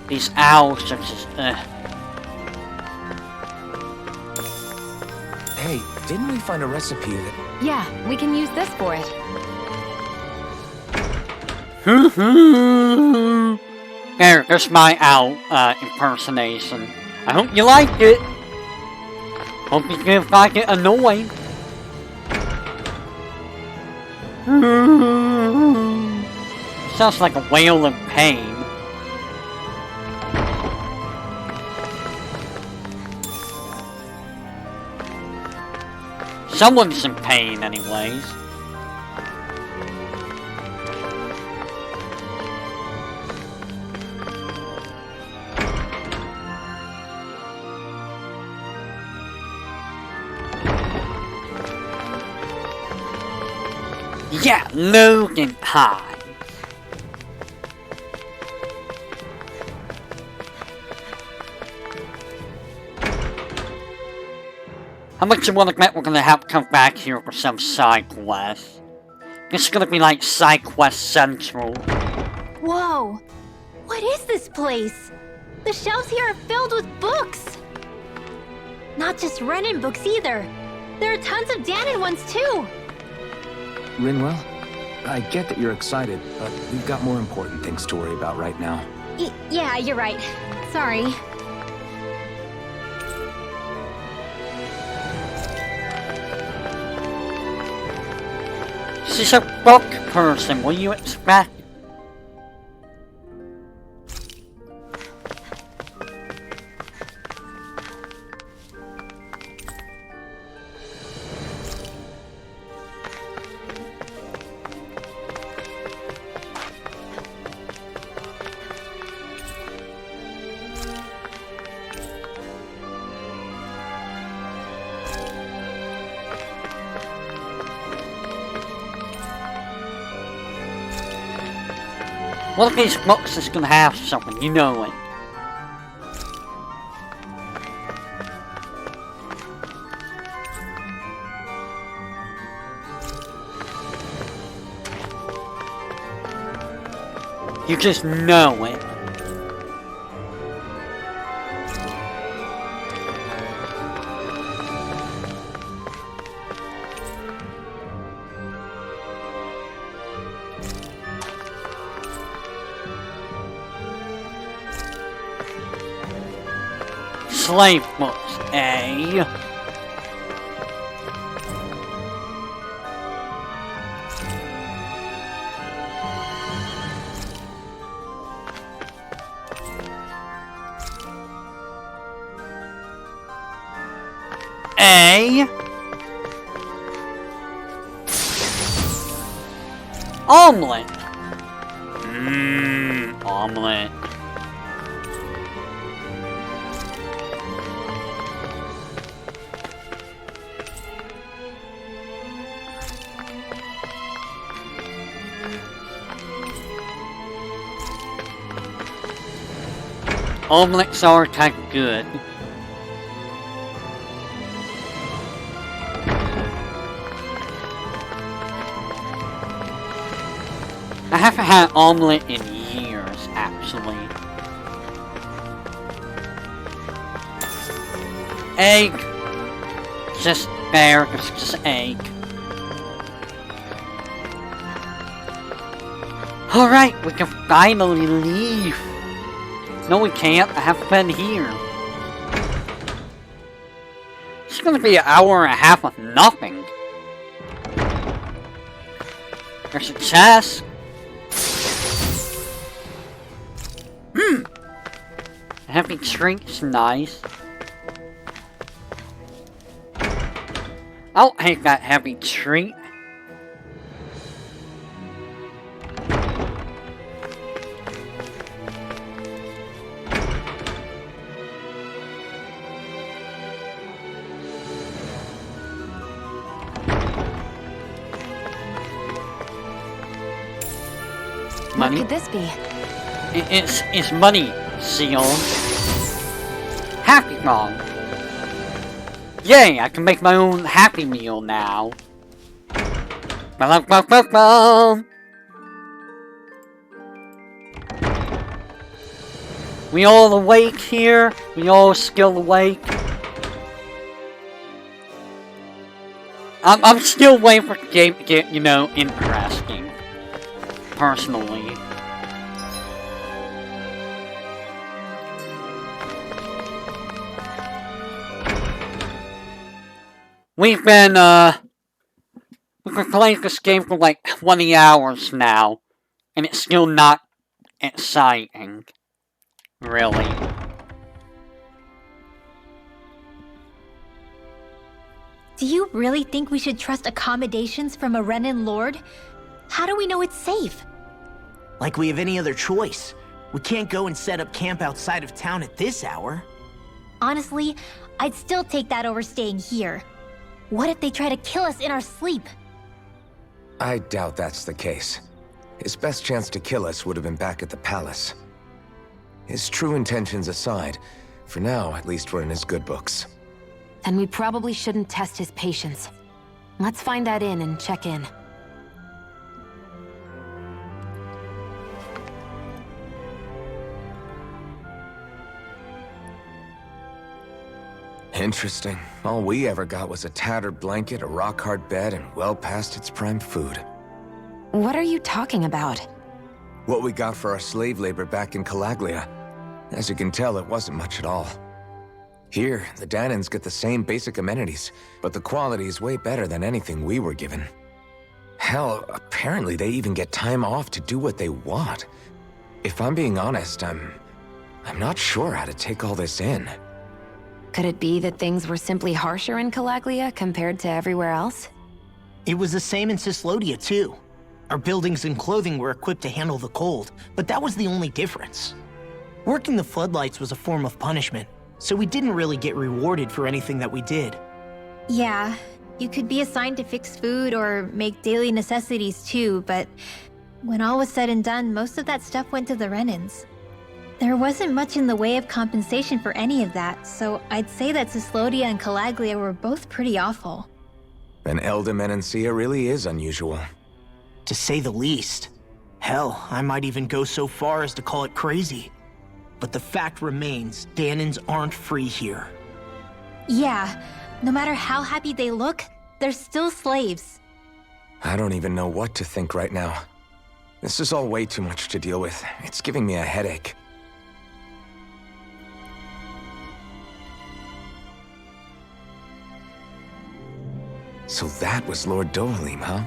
These owls are just, Hey, didn't we find a recipe that... Yeah, we can use this for it. There's my owl, impersonation. I hope you liked it. Hope you didn't find it annoying. Sounds like a wail of pain. Someone's in pain, anyways. Yeah, Logan Pie. How much you want to bet we're gonna have to come back here for some side quest? This is gonna be like side quest central. Whoa! What is this place? The shelves here are filled with books! Not just Renin books either. There are tons of Danon ones too! Rinwell, I get that you're excited, but we've got more important things to worry about right now. Yeah, you're right. Sorry. She's a book person, what do you expect? One of these books is gonna have something, you know it. You just know it. Slave books, eh? Omelet. Omelet. Omelets are kind of good. I haven't had omelet in years, actually. Egg. Just there, it's just egg. Alright, we can finally leave. No, we can't. I haven't been here. It's gonna be an hour and a half of nothing. There's a chest. Heavy drink's nice. I'll take that heavy treat. What could this be? It's money, Seal. Happy Meal. Yay, I can make my own Happy Meal now. We all awake here? We all still awake? I'm still waiting for the game to get, you know, interesting. Personally. We've been playing this game for like 20 hours now, and it's still not exciting. Really. Do you really think we should trust accommodations from a Renan Lord? How do we know it's safe? Like we have any other choice. We can't go and set up camp outside of town at this hour. Honestly, I'd still take that over staying here. What if they try to kill us in our sleep? I doubt that's the case. His best chance to kill us would have been back at the palace. His true intentions aside, for now, at least we're in his good books. Then we probably shouldn't test his patience. Let's find that inn and check in. Interesting. All we ever got was a tattered blanket, a rock-hard bed, and well past its prime food. What are you talking about? What we got for our slave labor back in Calaglia. As you can tell, it wasn't much at all. Here, the Danans get the same basic amenities, but the quality is way better than anything we were given. Hell, apparently they even get time off to do what they want. If I'm being honest, I'm not sure how to take all this in. Could it be that things were simply harsher in Calaglia compared to everywhere else? It was the same in Cislodia, too. Our buildings and clothing were equipped to handle the cold, but that was the only difference. Working the floodlights was a form of punishment, so we didn't really get rewarded for anything that we did. Yeah, you could be assigned to fix food or make daily necessities too, but when all was said and done, most of that stuff went to the Renans. There wasn't much in the way of compensation for any of that, so I'd say that Cislodia and Calaglia were both pretty awful. Then Elda really is unusual. To say the least. Hell, I might even go so far as to call it crazy. But the fact remains, Danans aren't free here. Yeah, no matter how happy they look, they're still slaves. I don't even know what to think right now. This is all way too much to deal with. It's giving me a headache. So that was Lord Dohalim, huh?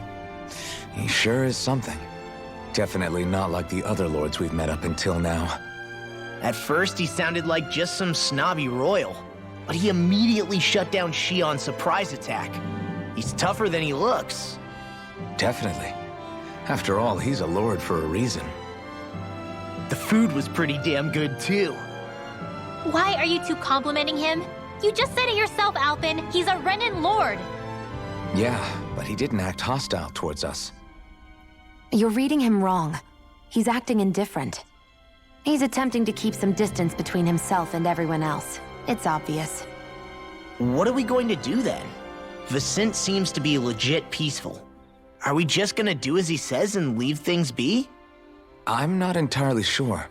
He sure is something. Definitely not like the other lords we've met up until now. At first, he sounded like just some snobby royal, but he immediately shut down Shion's surprise attack. He's tougher than he looks. Definitely. After all, he's a lord for a reason. The food was pretty damn good, too. Why are you two complimenting him? You just said it yourself, Alpin. He's a Renan lord. Yeah, but he didn't act hostile towards us. You're reading him wrong. He's acting indifferent. He's attempting to keep some distance between himself and everyone else. It's obvious. What are we going to do then? Viscint seems to be legit peaceful. Are we just gonna do as he says and leave things be? I'm not entirely sure.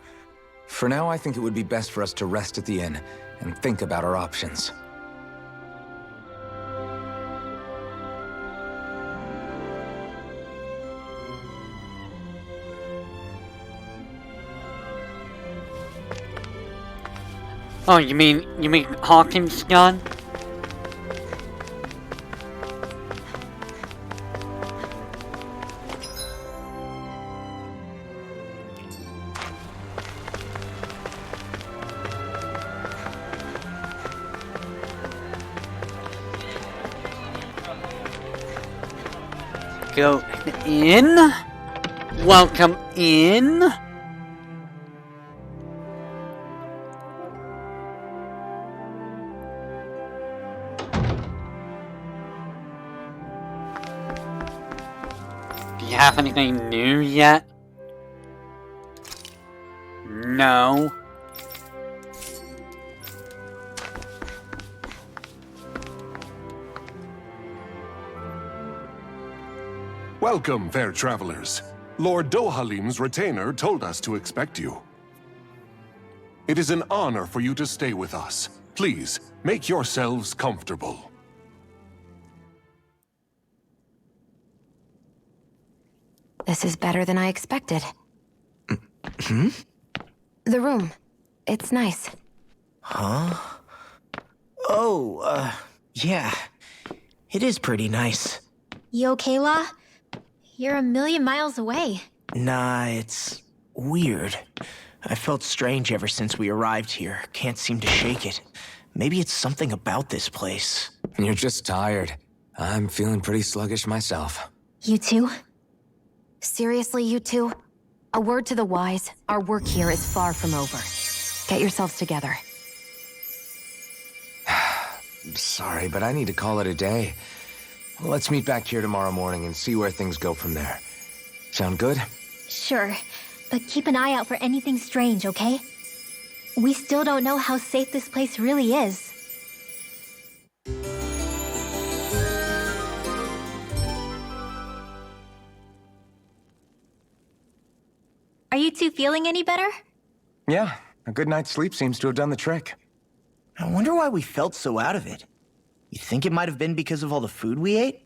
For now, I think it would be best for us to rest at the inn and think about our options. Oh, you mean Hawkins' gun? Go in. Welcome in. Do you have anything new yet? No. Welcome, fair travelers. Lord Dohalim's retainer told us to expect you. It is an honor for you to stay with us. Please, make yourselves comfortable. This is better than I expected. The room. It's nice. Huh? Oh, yeah. It is pretty nice. You okay, La? You're a million miles away. Nah, it's weird. I felt strange ever since we arrived here. Can't seem to shake it. Maybe it's something about this place. You're just tired. I'm feeling pretty sluggish myself. You too? Seriously, you two? A word to the wise, our work here is far from over. Get yourselves together. Sorry, but I need to call it a day. Let's meet back here tomorrow morning and see where things go from there. Sound good? Sure, but keep an eye out for anything strange, okay? We still don't know how safe this place really is. Are you two feeling any better? Yeah, a good night's sleep seems to have done the trick. I wonder why we felt so out of it. You think it might have been because of all the food we ate?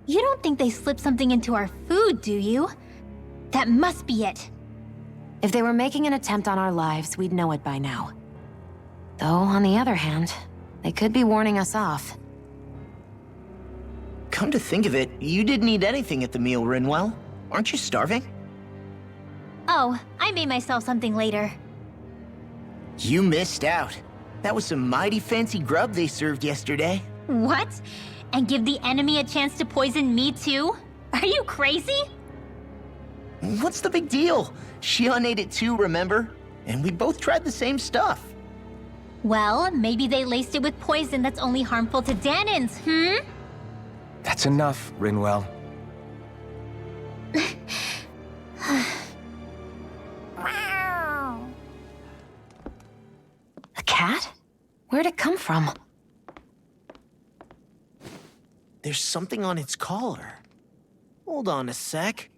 You don't think they slipped something into our food, do you? That must be it. If they were making an attempt on our lives, we'd know it by now. Though, on the other hand, they could be warning us off. Come to think of it, you didn't eat anything at the meal, Rinwell. Aren't you starving? Oh, I made myself something later. You missed out. That was some mighty fancy grub they served yesterday. What? And give the enemy a chance to poison me too? Are you crazy? What's the big deal? Shion ate it too, remember? And we both tried the same stuff. Well, maybe they laced it with poison that's only harmful to Danins, That's enough, Rinwell. A cat? Where'd it come from? There's something on its collar. Hold on a sec.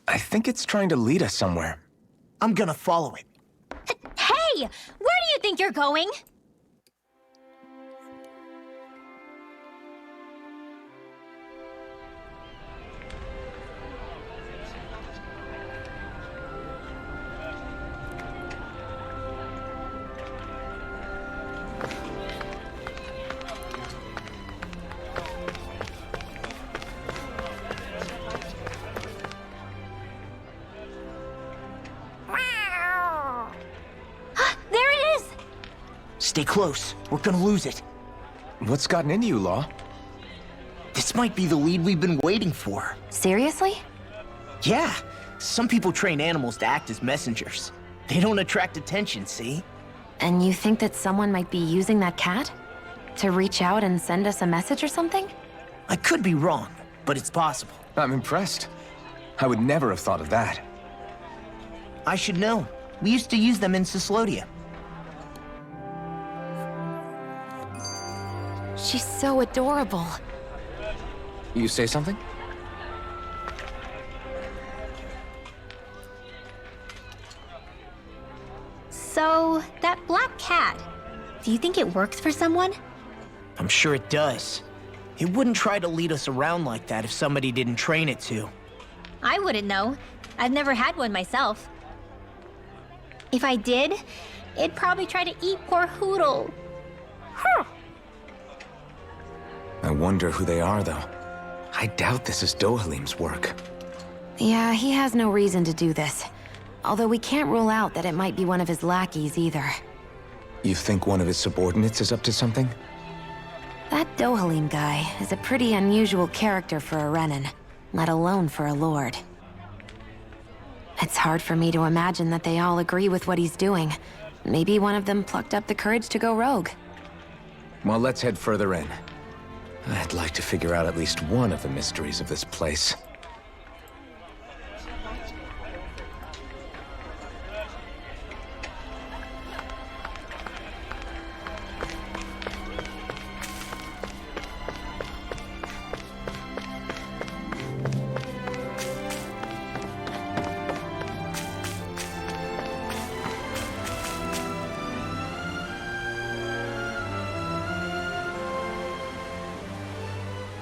I think it's trying to lead us somewhere. I'm gonna follow it. Hey! Where do you think you're going? There it is! Stay close. We're gonna lose it. What's gotten into you, Law? This might be the lead we've been waiting for. Seriously? Yeah. Some people train animals to act as messengers. They don't attract attention, see? And you think that someone might be using that cat? To reach out and send us a message or something? I could be wrong, but it's possible. I'm impressed. I would never have thought of that. I should know. We used to use them in Cyslodia. She's so adorable. You say something? So, that black cat, do you think it works for someone? I'm sure it does. It wouldn't try to lead us around like that if somebody didn't train it to. I wouldn't know. I've never had one myself. If I did, it'd probably try to eat poor Hoodle. I wonder who they are, though. I doubt this is Dohalim's work. Yeah, he has no reason to do this. Although we can't rule out that it might be one of his lackeys either. You think one of his subordinates is up to something? That Dohalim guy is a pretty unusual character for a Renin, let alone for a lord. It's hard for me to imagine that they all agree with what he's doing. Maybe one of them plucked up the courage to go rogue. Well, let's head further in. I'd like to figure out at least one of the mysteries of this place.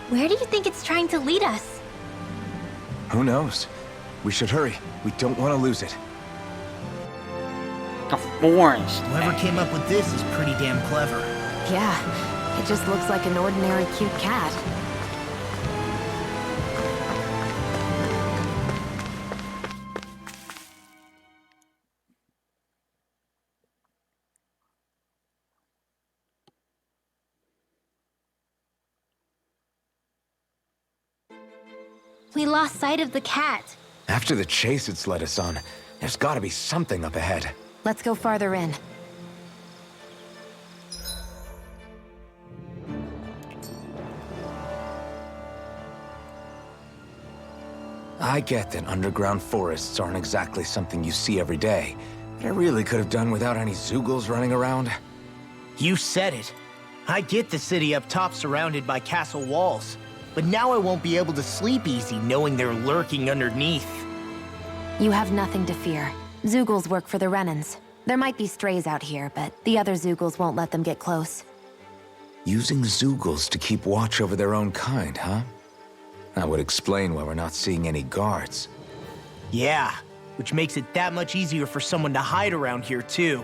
Where do you think it's trying to lead us? Who knows? We should hurry. We don't want to lose it. The forest. Whoever came up with this is pretty damn clever. Yeah, it just looks like an ordinary cute cat. We lost sight of the cat. After the chase it's led us on, there's gotta be something up ahead. Let's go farther in. I get that underground forests aren't exactly something you see every day, but I really could have done without any Zeugles running around. You said it. I get the city up top surrounded by castle walls, but now I won't be able to sleep easy knowing they're lurking underneath. You have nothing to fear. Zeugles work for the Renins. There might be strays out here, but the other Zeugles won't let them get close. Using Zeugles to keep watch over their own kind, huh? That would explain why we're not seeing any guards. Yeah, which makes it that much easier for someone to hide around here, too.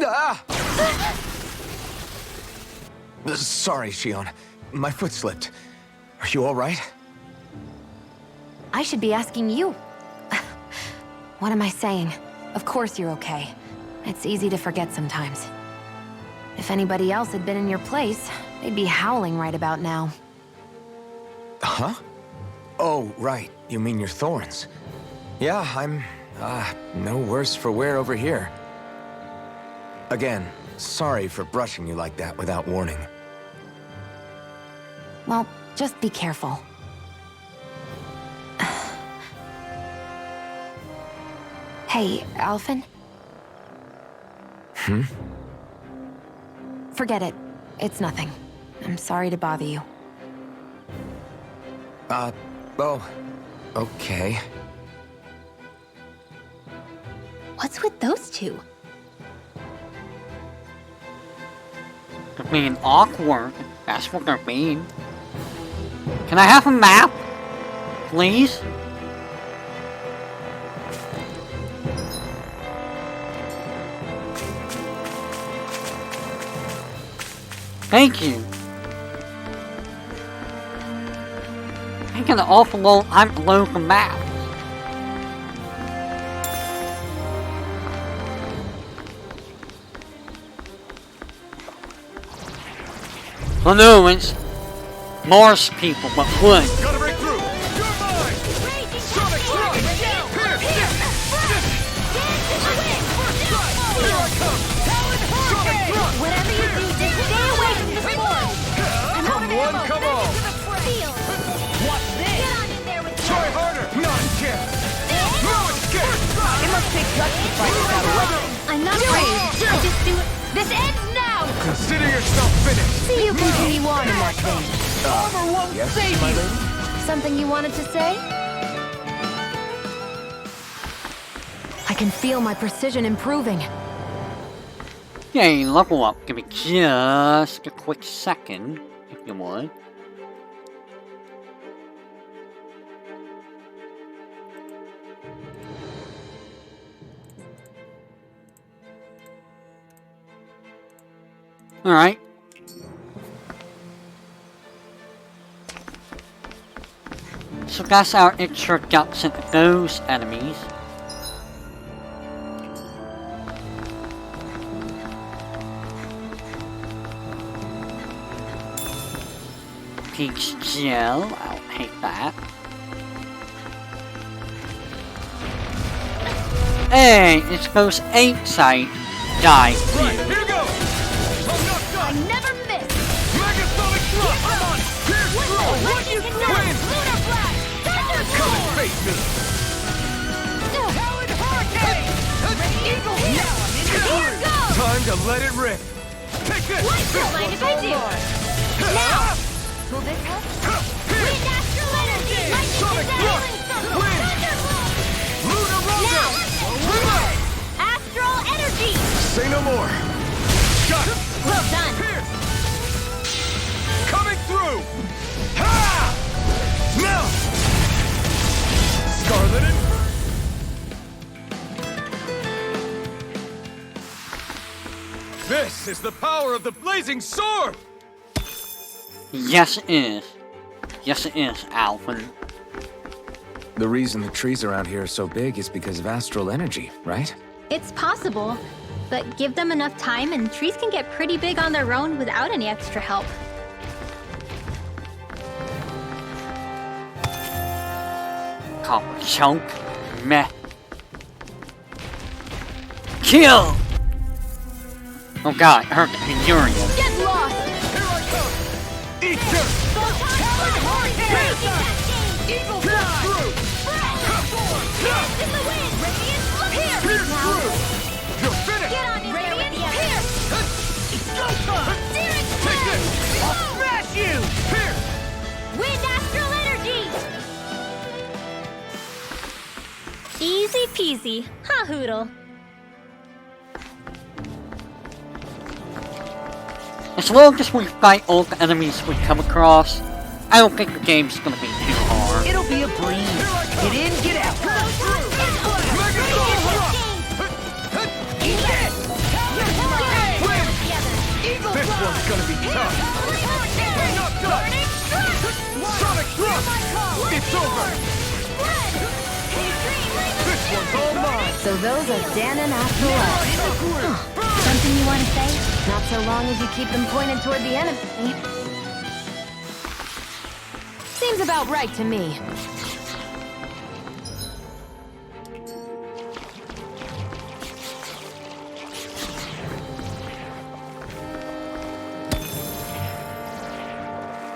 Ah! Sorry, Shion. My foot slipped. Are you all right? I should be asking you. What am I saying? Of course you're okay. It's easy to forget sometimes. If anybody else had been in your place, they'd be howling right about now. Huh? Oh, right. You mean your thorns. Yeah, I'm, no worse for wear over here. Again, sorry for brushing you like that without warning. Well, just be careful. Hey, Alphen? Forget it. It's nothing. I'm sorry to bother you. Oh, okay. What's with those two? They're being awkward. That's what they're being. Can I have a map? Please? Thank you. I got an awful long time to load the map. I know it's Mars people, but wood. Gotta break through! You're mine! Sonic Thrust! Pierce! Here I come! Sonic Thrust! Whatever you do, just stay away from the force. Come one, come all! Watch this. Get on in there with Try harder! Not a chance! No escape! It must take guts to fight without a weapon. I'm not afraid. I just do it. This ends now! Consider yourself finished! See you continue on in that vein. Armor won't Yes, save my you! lady? Something you wanted to say? I can feel my precision improving. Yay, level up. Give me just a quick second, if you would. Alright. So that's our introduction to those enemies. Peach gel, I'll take that. Hey, it's those 8-site guys. Right, here goes! I'm not done! Never miss! Megasonic Thrust! Come on! Pierce through! Lightning cannot! Wind! Lunar blast! Thunder Come and storm! face me! Talon hurricane! Eagle now! Here goes! Time to let it rip! Take this! Don't mind if I do. Now! Will this help? Wind Astral energy! Lightning Sonic cannot! Thrust! Wind! Thunderbolt! Lunar Rondo! Astral energy! Say no more! Got it! Well done! Pierce! Coming through! Ha! Now! Scarlet and... This is the power of the blazing sword! Yes, it is. Yes, it is, Alvin. The reason the trees around here are so big is because of astral energy, right? It's possible, but give them enough time and trees can get pretty big on their own without any extra help. Copper chunk. Meh. Kill! Oh god, I heard the Furious. Get lost! Here I come! Eat dirt! Talon hurricane! Eagle Pierce fly! through! Dance in the wind! Radiant here! Pierce through! You're finished! Get on in there with the Pierce! It's go time! Searing Take this! I'll smash you! Pierce! Wind astral energy! Easy peasy. easy, huh, Hoodle? As long as we fight all the enemies we come across, I don't think the game's gonna be too hard. It'll be a breeze. Get in, get out. This one's gonna be tough. Not done. Sonic thrust. It's over. This one's all mine. So those are Danon after all. Something you want to say? Not so long as you keep them pointed toward the enemy. Seems about right to me.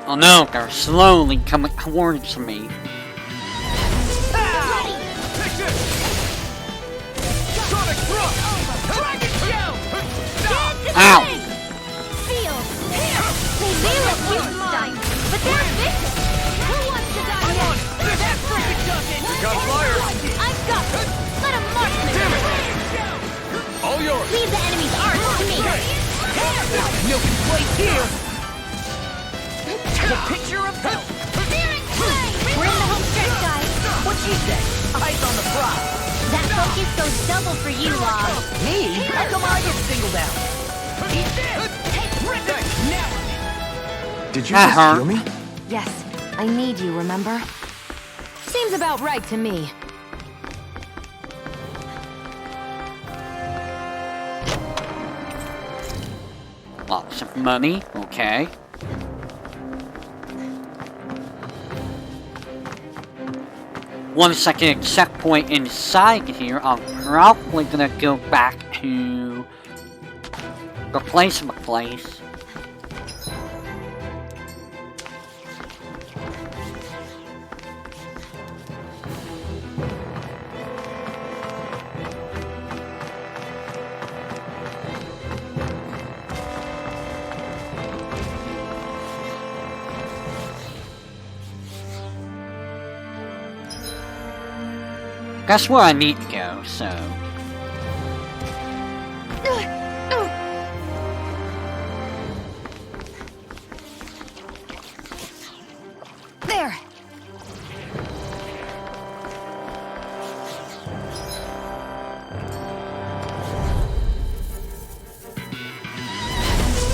Oh no, they're slowly coming towards me. Ow! Feel! They look Viscint, but they're Viscint! Who wants to die next? That's perfect, Justin! We got fire! I've got this! Let him mark me! All yours! Leave the enemy's arms to me! No place here. The picture of hell. We're in the home stretch, guys! What she said? Eyes on the prize. That focus goes double for you, Log. Me? How come I get singled out? Eat this! Now! Did you That just hurt. heal me? Yes, I need you, remember? Seems about right to me. Lots of money, okay. Once I get a checkpoint inside here, I'm probably gonna go back to the placement place. That's where I need to go, so... There!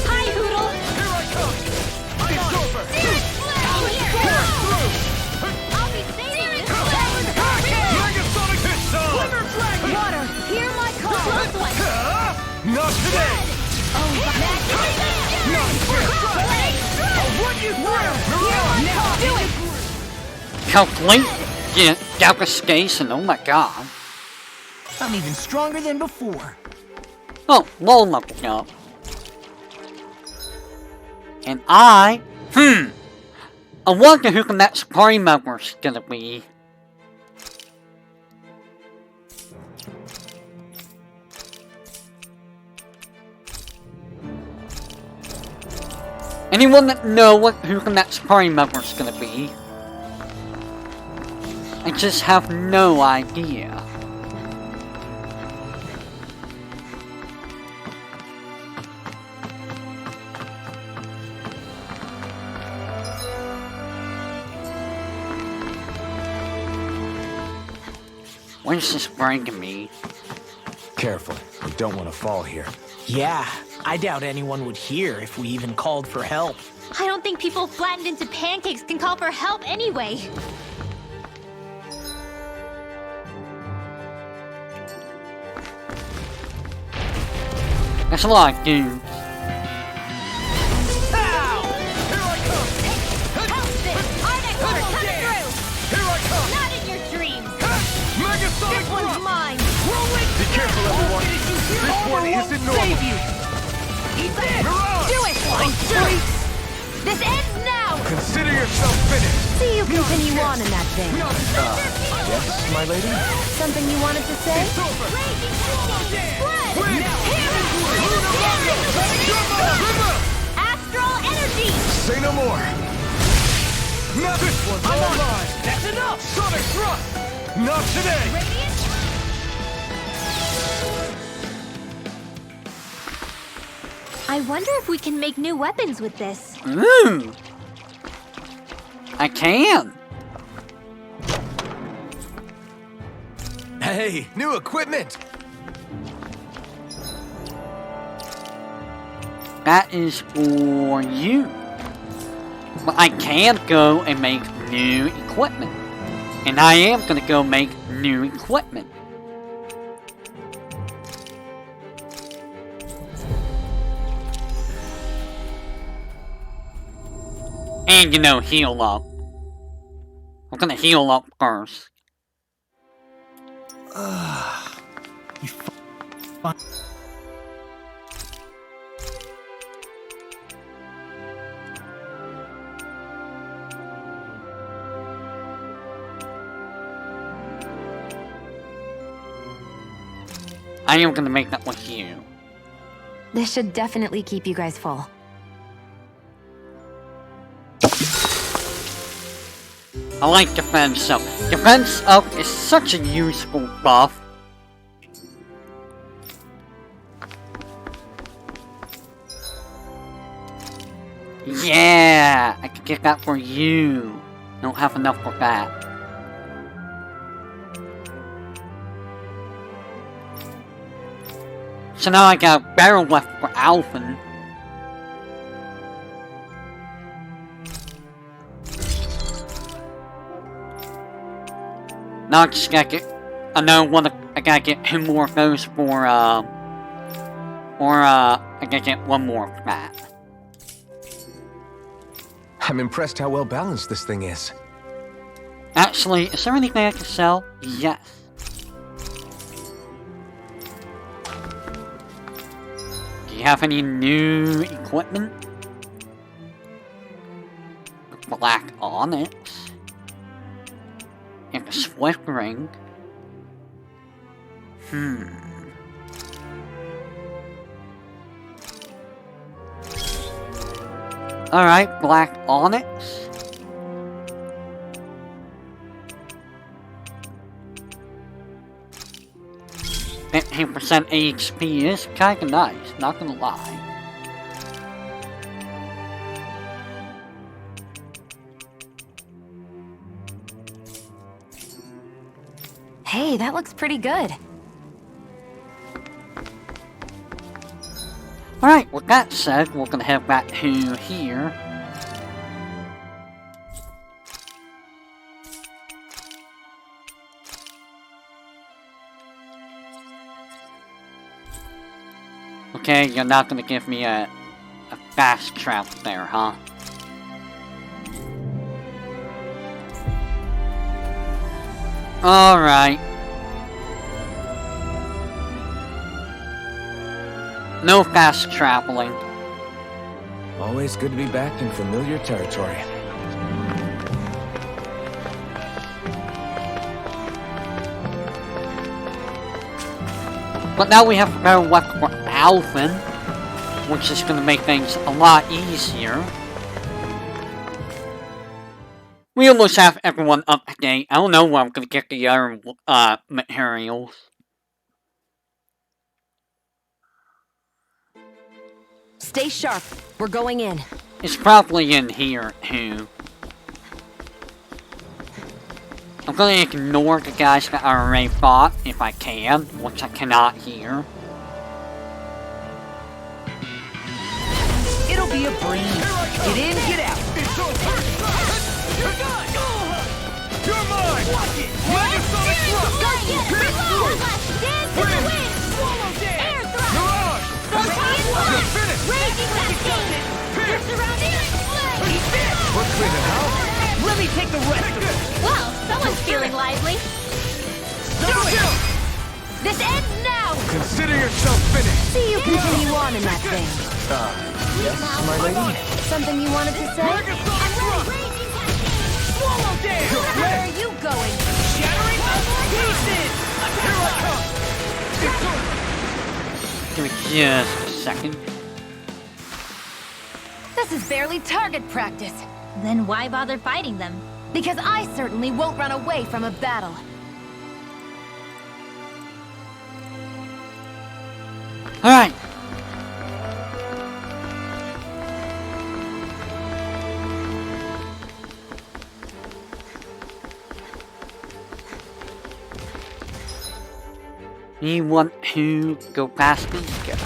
Hi, Hoodle! Here I come! It's over! I'll be saving this Megasonic pistol! Water, hear my call! Close one! Not today! I'll run you through! Do it! Calculate! Yeah, devastation, oh my god. I'm even stronger than before. Oh, low level up. And I wonder who the next party member's gonna be. Anyone that know who the next party member's gonna be? I just have no idea. Where's this bringing me? Careful, we don't want to fall here. Yeah, I doubt anyone would hear if we even called for help. I don't think people flattened into pancakes can call for help anyway. That's a lot of dudes. Not in your dreams! Megasonic This one's mine! Be careful, everyone! This one isn't normal! Eat this! Do it! This ends now! Consider yourself finished! See you continue on in that vein. Yes, my lady? Something you wanted to say? Astral energy! Say no more! Not this one's all mine! That's enough! Sonic thrust! Not today! I wonder if we can make new weapons with this. Ooh! I can! Hey, new equipment! That is for you. But I can go and make new equipment. And I am gonna go make new equipment. And, you know, heal up. I'm gonna heal up first. I am gonna make that with you. This should definitely keep you guys full. I like defense up. Defense up is such a useful buff. Yeah, I can get that for you. Don't have enough for that. So now I got a barrel left for Alphen. Now I just gotta get another one. I gotta get 2 more of those for I gotta get 1 more for that. I'm impressed how well balanced this thing is. Actually, is there anything I can sell? Yes. Do you have any new equipment? Black onyx. And a swift ring. Alright, black onyx. %% HP is kinda nice, not gonna lie. Hey, that looks pretty good. Alright, with that said, we're gonna head back to here. Okay, you're not gonna give me a fast travel there, huh? Alright. No fast traveling. Always good to be back in familiar territory. But now we have to go left for Alphen, which is going to make things a lot easier. We almost have everyone up to date. I don't know where I'm going to get the other materials. Stay sharp. We're going in. It's probably in here, too. I'm going to ignore the guys that I already fought, if I can, which I cannot here. It'll be a breeze. Get in, get out. It's over! You're done! You're mine! Watch it! Megasonic thrust! Pierce through! Wind! Swallow dance! Air thrust! Mirage! You're finished! Raging cascade! Pierce! Surrounding flame! We're cleaning out! Let me take the rest of it. Well, someone's feeling lively. This ends now! Consider yourself finished! See you continue on in that thing. Yes, my lady? Something you wanted to say? Megasonic thrust! Swallow dance! Where are you going? Shattering pieces! Here I come! It's over! Give me just a second. This is barely target practice. Then why bother fighting them? Because I certainly won't run away from a battle. Alright. You want to go past these guys?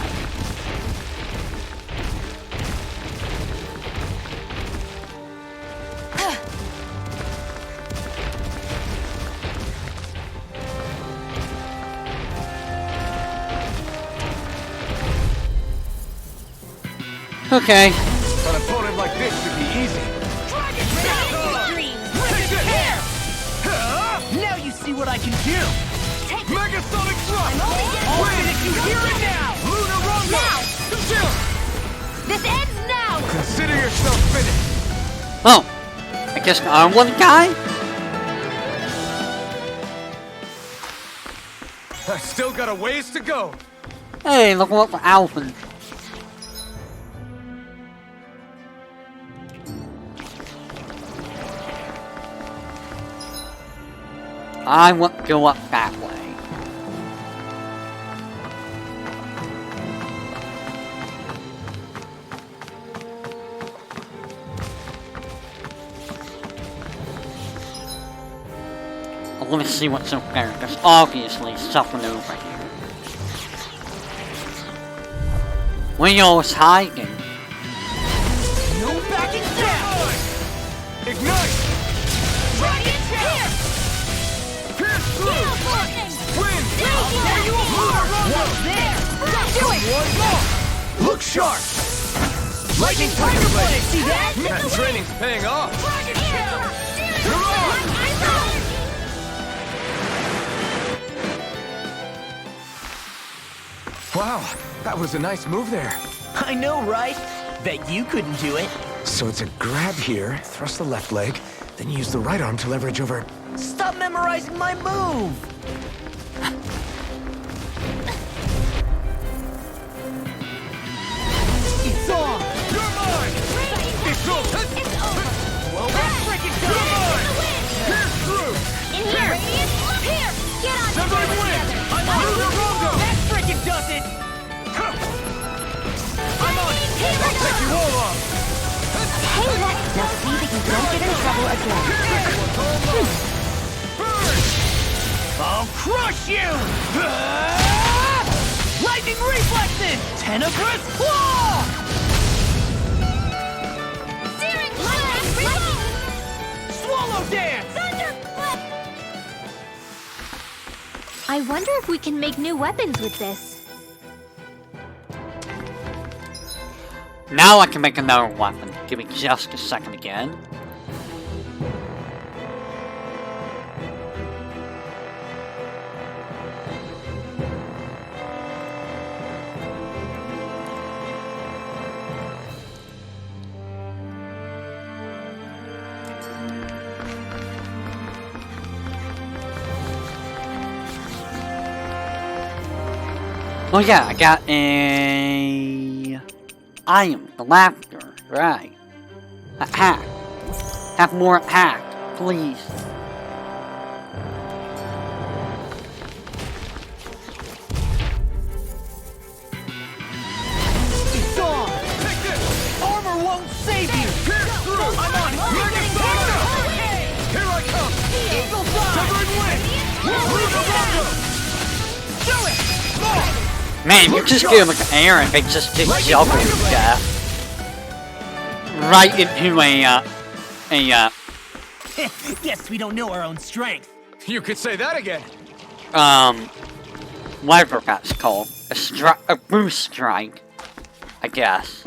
Okay. An opponent like this should be easy. Now you see what I can do! Megasonic thrust! Wait, if you hear it now! Lunar Rondo! Now! This ends now! Consider yourself finished! Oh, I guess I'm one guy? I still got a ways to go. Hey, look what for Alvin. I want to go up that way. I want to see what's up there. There's obviously something over here. Leo's hiding. No backing down! Ignite! Rocket here! Pierce through! Win! There you are! There! Do it! One more! Look sharp! Lightning Tiger Blade! See that? That training's paying off! Rocket here! You're on! Wow, that was a nice move there. I know, right? Bet you couldn't do it. So it's a grab here, thrust the left leg, then use the right arm to leverage over... Stop memorizing my move! It's on! You're mine! It's over! Well, that's freaking You're done! mine! Pierce through! In here! Here! Get on Somebody win! I'm on Lunar Rondo! That freaking does it! I'm on! I'll take you all off! Hey, now see that you don't get in trouble again. Burn! I'll crush you! Lightning reflexes! Tenebrous claw! Searing blast! Swallow dance! Thunderclap! I wonder if we can make new weapons with this. Now I can make another weapon. Give me just a second again. Oh yeah, I got a... I am the laughter, right. A hack. Have more hack, please. It's on! Take this! Armor won't save you! Pierce through! I'm on! Megasonic! Here I come! Eagle fly! Severing wing! Lunar Rondo! Do it! More! Man, you just give them an air and they just get juggled to death. Right into Guess we don't know our own strength. You could say that again! whatever that's called. A boost strike, I guess.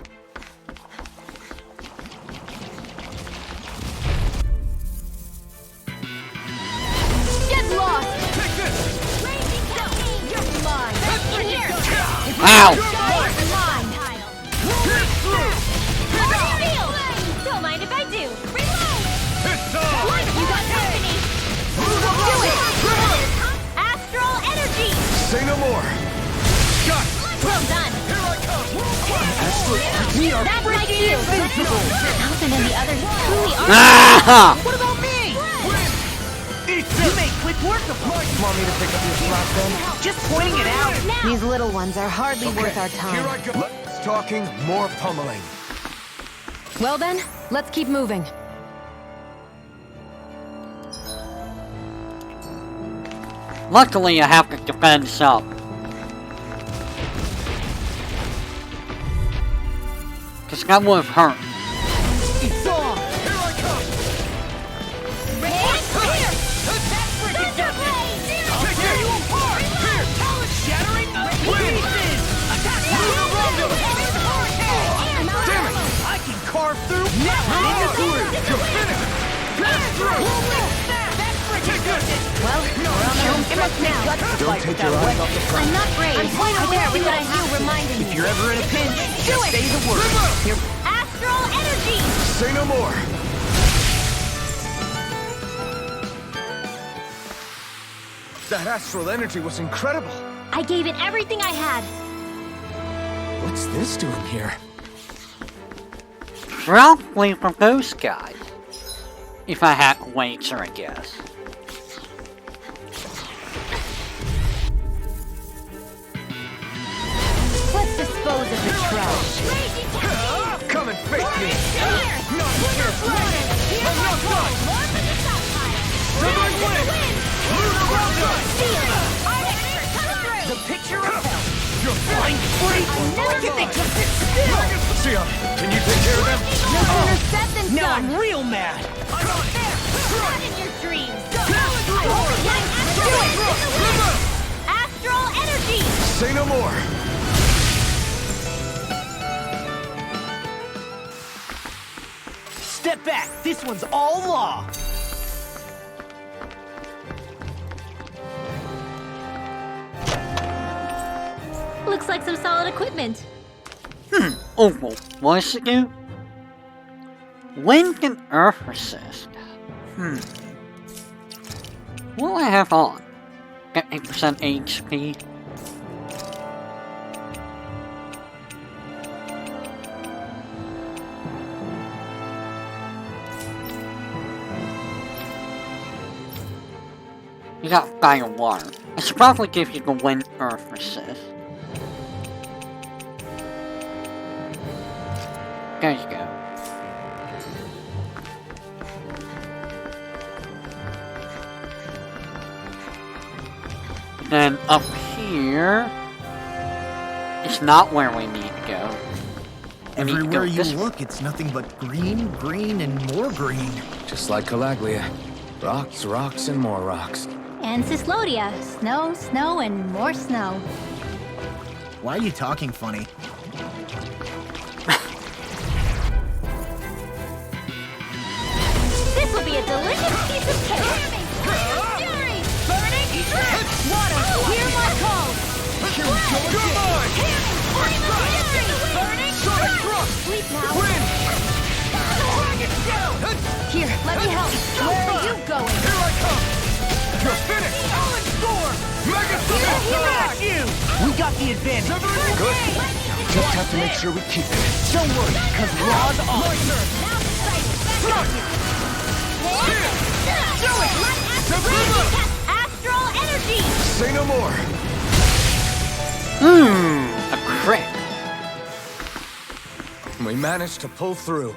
Get lost! Take this! You're mine! In here! Ow! You're mine! Pierce through! Don't mind if I do! Reload! It's on! You got company! Do it! Astral energy! Say no more! Got it! Well done! Here I come! We are That's like freaking you! invincible! Alvin and the others truly are... Ah! What about me? Eat You this! made quick work of it. Want me to pick up your slack then? Just pointing it out. These little ones are hardly worth our Here I time. go. Less talking, more pummeling. Well then, let's keep moving. Luckily, I have to defend some. Because that would have hurt. It's on! Here I come! I'll tear you apart! Here! Shattering the pieces! Attack! Damn it! I can carve through! You're finished! Pass through! Take this! Well, we're on the home stretch now. Don't take your eyes off the prize. I'm not brave. I'm quite aware of what you reminding me. If you're ever in a pinch, Do just it! say the word. Here, Astral energy! Say no more! That astral energy was incredible! I gave it everything I had. What's this doing here? Probably from those guys. If I had to wager, I guess. Let's dispose of the trash. Come and face me! Not here! I'm not done! Sibling win! Well done! the picture of health. You're flying free! Look at they just sit still. Sia, can you take care of them? No sooner said than Now done. I'm real mad. Not in your dreams. Remember! Astral energy! Say no more! Step back. This one's all law. Looks like some solid equipment. Oh, well, what does it do? Wind and earth resist. What do I have on? Got 8% HP. You got fire and water. I should probably give you the wind earth resist. There you go. Then up here, it's not where we need to go. We need to go Everywhere you this way. look, it's nothing but green, green, and more green. Just like Calaglia. Rocks, rocks, and more rocks. And Cyslodia. Snow, snow, and more snow. Why are you talking funny? This will be a delicious piece of cake. Fury! Burning strip! Water, hear my call! Here we go again! Flame of fury! Burning Sonic strike! thrust! Sleep now. Win! Here, let me help. Where are you going? Here I come! You're finished! Allen Storm! Mega Smash you! We got the advantage. Good. Just have to make sure we keep it. Don't worry, because Raw's on. My turn! Do it! Astral energy! Say no more! A crit. We managed to pull through.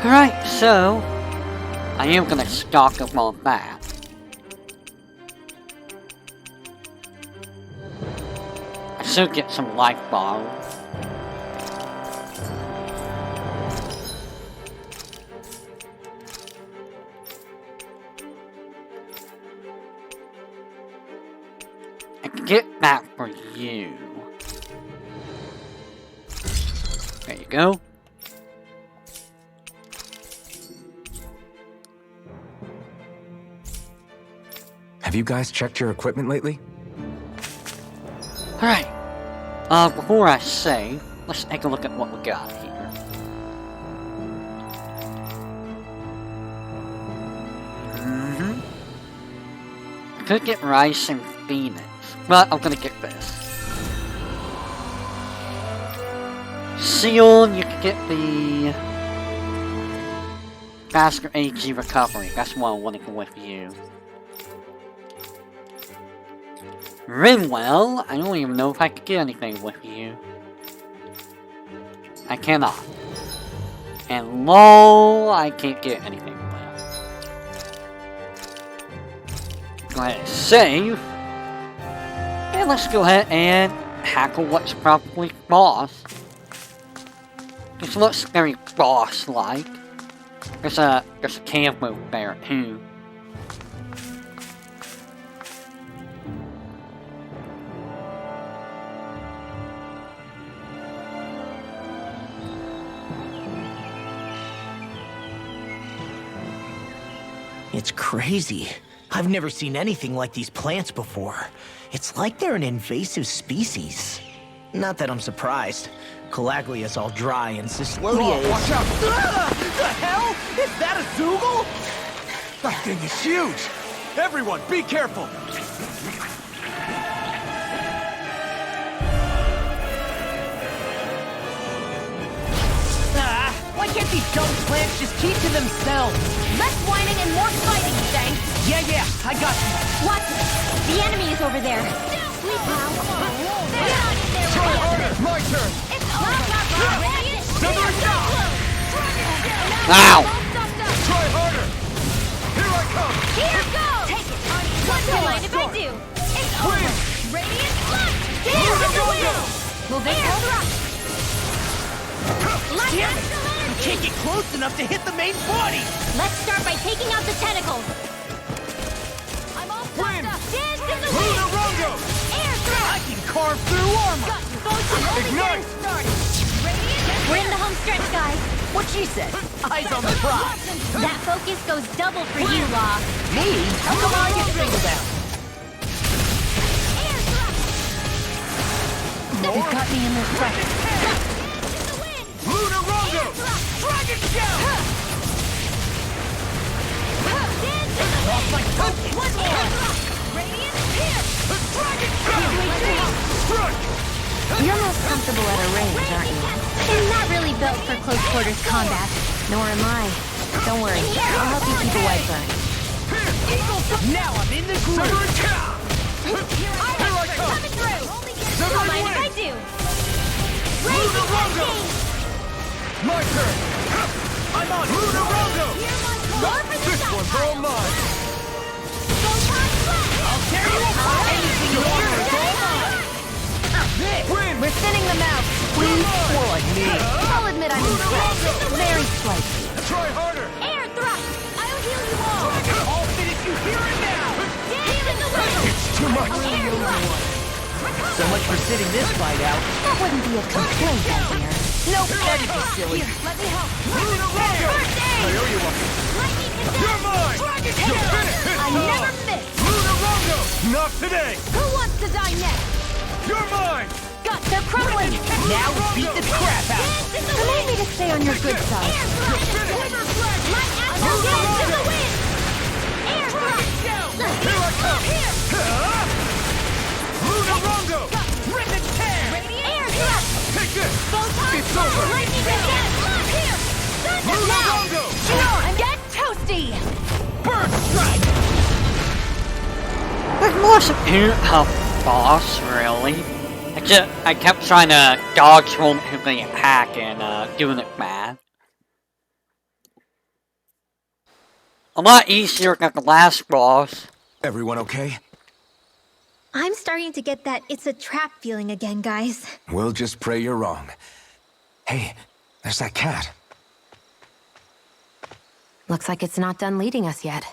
Alright, so I am gonna stock up on that. I should get some life bottles. I can get that for you. There you go. Have you guys checked your equipment lately? Alright. Before I say, let's take a look at what we got here. Could get Rice and Phoenix, but I'm gonna get this. Seal, you can get the faster AG recovery. That's what I want to go with you. Rinwell, I don't even know if I could get anything with you. I cannot. And lol, I can't get anything with. Go ahead and save. And let's go ahead and tackle what's probably boss. This looks very boss-like. There's a camo there too. It's crazy. I've never seen anything like these plants before. It's like they're an invasive species. Not that I'm surprised. Calaglia's all dry and Cyslodia is... Watch out! The hell? Is that a Zoogle? That thing is huge! Everyone, be careful! Why can't these dumb plants just keep to themselves? Less whining and more fighting, thanks. Yeah, I got you. What? The enemy is over there. Sleep now. Try harder! My turn! It's over. Never stop! Ow! Try harder! Here I come! Here goes! Take it! What's the line if I do? It's over! Radiant Flash! Here's the wind! Moving thrust! Damn it! You can't get close enough to hit the main body! Let's start by taking out the tentacles. I'm all Wind! up. Dance in the Luna wind! Rongo! Air thrust! I can carve through armor! Got you both only Ignite! getting started. Radiant! We're in the home stretch, guys. What she said? Eyes on the prize! That focus goes double for you, Law. Me? How come I get singled out? Air thrust! You've got me in this second. Luna Rongo! Dragon Shell! Lost my focus! One more! Radiant here! Dragon Shell! Strike! You're most comfortable at a range, aren't you? I'm not really built for close quarters combat. Nor am I. Don't worry, I'll help you keep a white burn. Now I'm in the Sever groove! and cow! Here I come! Coming through! Sever Don't and mind if I wing! do! Luna Rongo! My turn! I'm on Luna Rongo! Roll for the This shot one's all pile. mine! Photon blast! I'll tear you apart! Anything you want is all mine! Win! We're thinning them out. Please? More like me. I'll admit I'm impressed. Very slightly. Try harder! Air thrust! I'll heal you all! I'll finish you here and now! Dance in the wind! It's too much! Air thrust! So much for sitting this fight out. That wouldn't be a complaint, I hear. Nope, that'd be silly. Let me help! Luna Rongo! First I aid! owe you one! Lightning You're mine! You're finished! I never miss! Luna Rongo! Not today! Who wants to die next? You're mine! Guts, they're crumbling! Now beat the crap out! Dance in the Remind wind! me to stay on your good side. Air thrust! Light astral dance in the wind! Air thrust! Here I come! Luna Rongo! Rip and tear! Air thrust! Take this! Photon It's blast! over! Lightning again! Here! Luna Rongo! Get toasty! Bird strike! It wasn't here a boss, really. I kept trying to dodge roll to the attack and doing it bad. A lot easier than the last boss. Everyone okay? I'm starting to get that it's a trap feeling again, guys. We'll just pray you're wrong. Hey, there's that cat. Looks like it's not done leading us yet.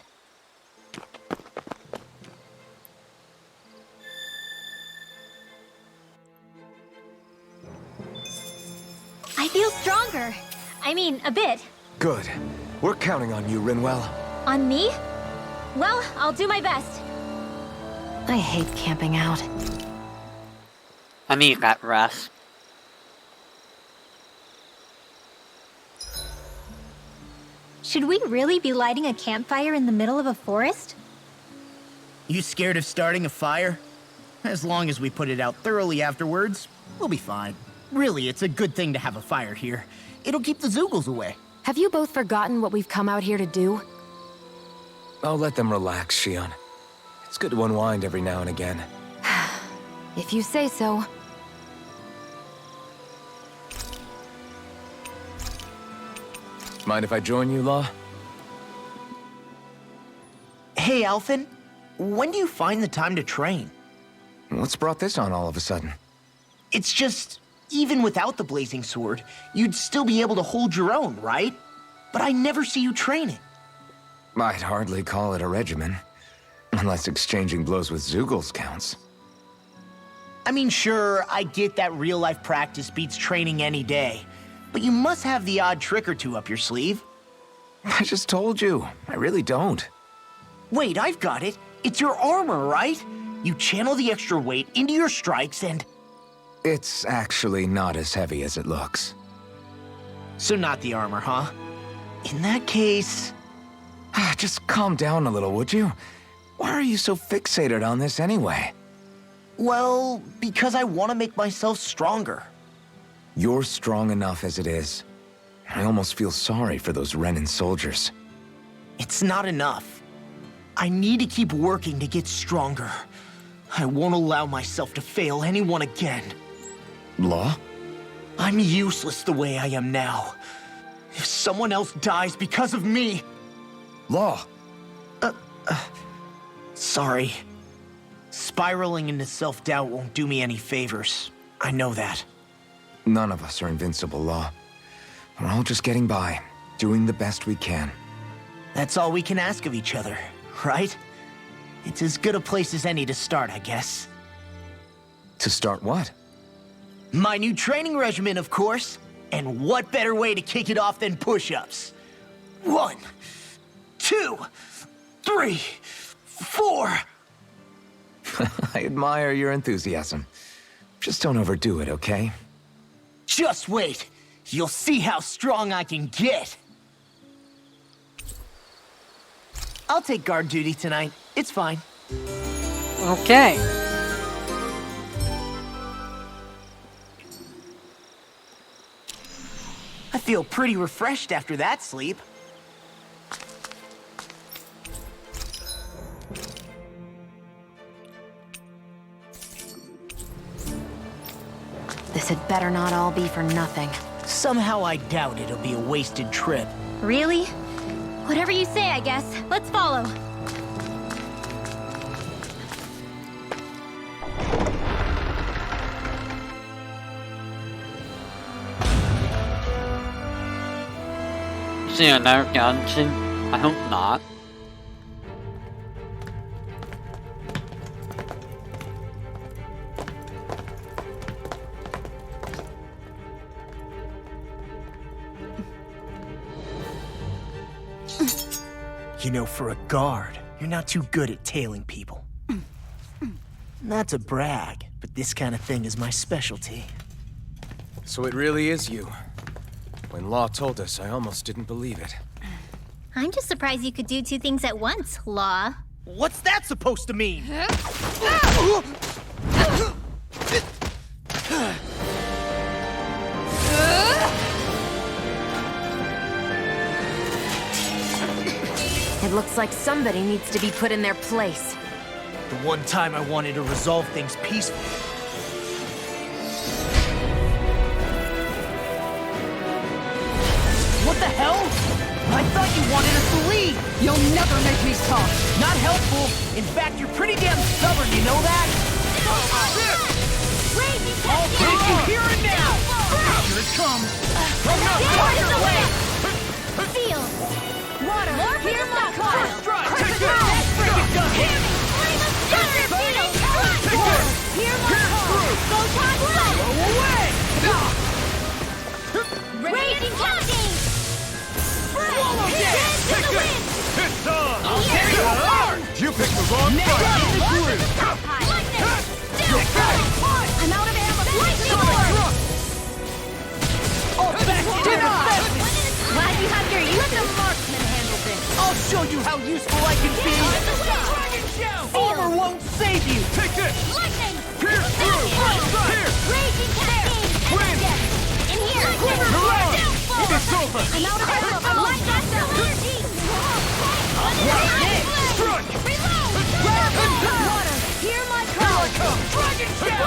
I feel stronger. I mean, a bit. Good. We're counting on you, Rinwell. On me? Well, I'll do my best. I hate camping out. I need that rest. Should we really be lighting a campfire in the middle of a forest? You scared of starting a fire? As long as we put it out thoroughly afterwards, we'll be fine. Really, it's a good thing to have a fire here. It'll keep the Zoogles away. Have you both forgotten what we've come out here to do? I'll let them relax, Shion. It's good to unwind every now and again. If you say so. Mind if I join you, Law? Hey, Alphen. When do you find the time to train? What's brought this on all of a sudden? It's just, even without the blazing sword, you'd still be able to hold your own, right? But I never see you training. I'd hardly call it a regimen. Unless exchanging blows with Zeugles counts. I mean, sure, I get that real-life practice beats training any day. But you must have the odd trick or two up your sleeve. I just told you, I really don't. Wait, I've got it. It's your armor, right? You channel the extra weight into your strikes and... It's actually not as heavy as it looks. So not the armor, huh? In that case... Just calm down a little, would you? Why are you so fixated on this anyway? Well, because I want to make myself stronger. You're strong enough as it is. I almost feel sorry for those Renin soldiers. It's not enough. I need to keep working to get stronger. I won't allow myself to fail anyone again. Law? I'm useless the way I am now. If someone else dies because of me... Law! Sorry. Spiraling into self-doubt won't do me any favors. I know that. None of us are invincible, Law. We're all just getting by, doing the best we can. That's all we can ask of each other, right? It's as good a place as any to start, I guess. To start what? My new training regimen, of course. And what better way to kick it off than push-ups? 1, 2, 3, 4... I admire your enthusiasm. Just don't overdo it, okay? Just wait. You'll see how strong I can get. I'll take guard duty tonight. It's fine. Okay. I feel pretty refreshed after that sleep. This had better not all be for nothing. Somehow I doubt it'll be a wasted trip. Really? Whatever you say, I guess. Let's follow. See another dungeon? I hope not. You know, for a guard, you're not too good at tailing people. Not to brag, but this kind of thing is my specialty. So it really is you. When Law told us, I almost didn't believe it. I'm just surprised you could do two things at once, Law. What's that supposed to mean? It looks like somebody needs to be put in their place. The one time I wanted to resolve things peacefully. What the hell? I thought you wanted us to leave! You'll never make me stop! Not helpful. In fact, you're pretty damn stubborn, you know that? I'll take you here and now! Here it comes! Fire away! Feel! Water! More here's my First strike! Take this! Break it down! Hear me! Water! Hear my call! Go time slow! Go away! Raging Cascade! Swallow Dance in the wind! It's on! I'll tear you apart! You picked the wrong fight! Lightning! I'm out of ammo! Lightning Storm! All back to defense! Glad you have your use of marksman handle this. I'll show you how useful I can be! Dragon Show! Armor won't save you! Take this! Lightning! Pierce through! Here! Raging Cascade! Wind! In here! You're on! It's over! I'm out of ammo! Light that down! Strike! Reload! Water! Hear my call! Dragon Show!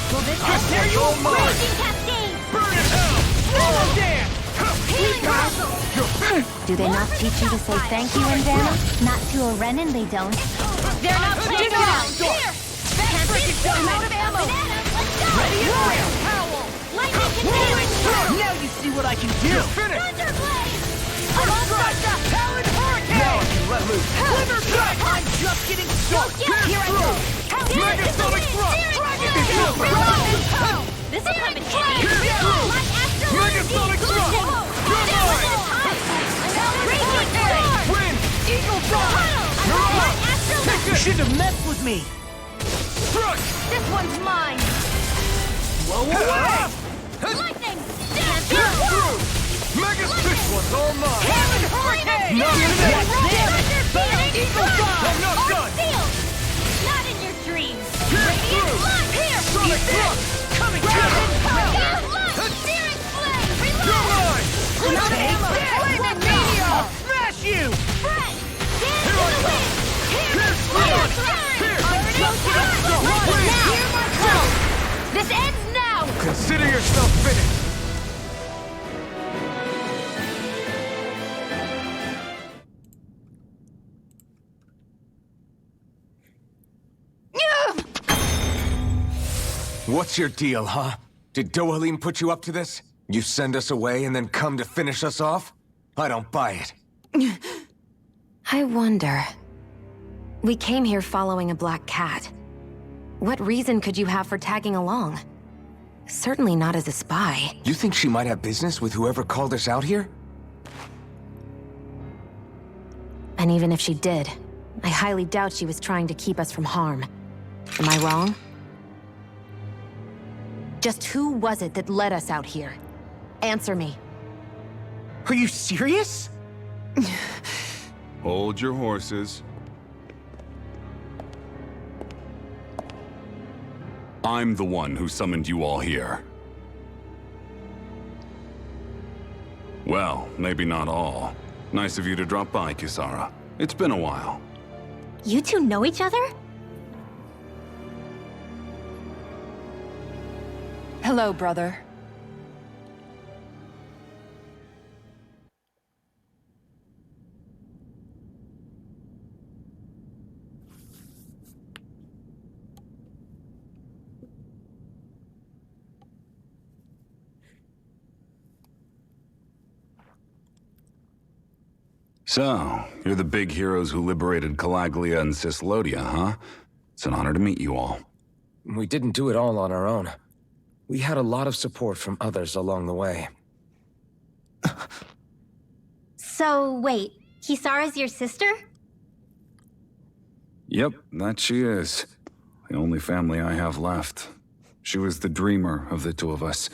Will this test your raging cascade? Burn in hell! Slow dance! Do they not teach you to say thank you in Dana? Not to a Renin, they don't. They're not playing around! Here! I'm out of ammo! Ready and rail! Lightning containment! Now you see what I can do! Finish! Thunderblade! Talon Hurricane! Now I can let loose! Slither Strike! I'm just getting started! Here I go! Megasonic Thrust! This is coming in handy! My astral Megasonic Thrust! Wind! Eagle You shouldn't have messed with me! Crush! This one's mine! Blow away! Lightning! This one's all mine! Talon Hurricane! Not Eagle I'm not done! Not in your dreams! Radiant Light! Here! Sonic Thrust! Coming Radiant down! Light! Searing Flame! You're Reload! mine! Another ammo! Flaming Meteor! Smash you! Friend! Dance in the wind! Here! Hear my call! This ends now! Consider yourself finished! What's your deal, huh? Did Dohalim put you up to this? You send us away and then come to finish us off? I don't buy it. I wonder. We came here following a black cat. What reason could you have for tagging along? Certainly not as a spy. You think she might have business with whoever called us out here? And even if she did, I highly doubt she was trying to keep us from harm. Am I wrong? Just who was it that led us out here? Answer me. Are you serious? Hold your horses. I'm the one who summoned you all here. Well, maybe not all. Nice of you to drop by, Kisara. It's been a while. You two know each other? Hello, brother. So, you're the big heroes who liberated Calaglia and Cislodia, huh? It's an honor to meet you all. We didn't do it all on our own. We had a lot of support from others along the way. So, wait, Kisara's your sister? Yep, that she is. The only family I have left. She was the dreamer of the two of us,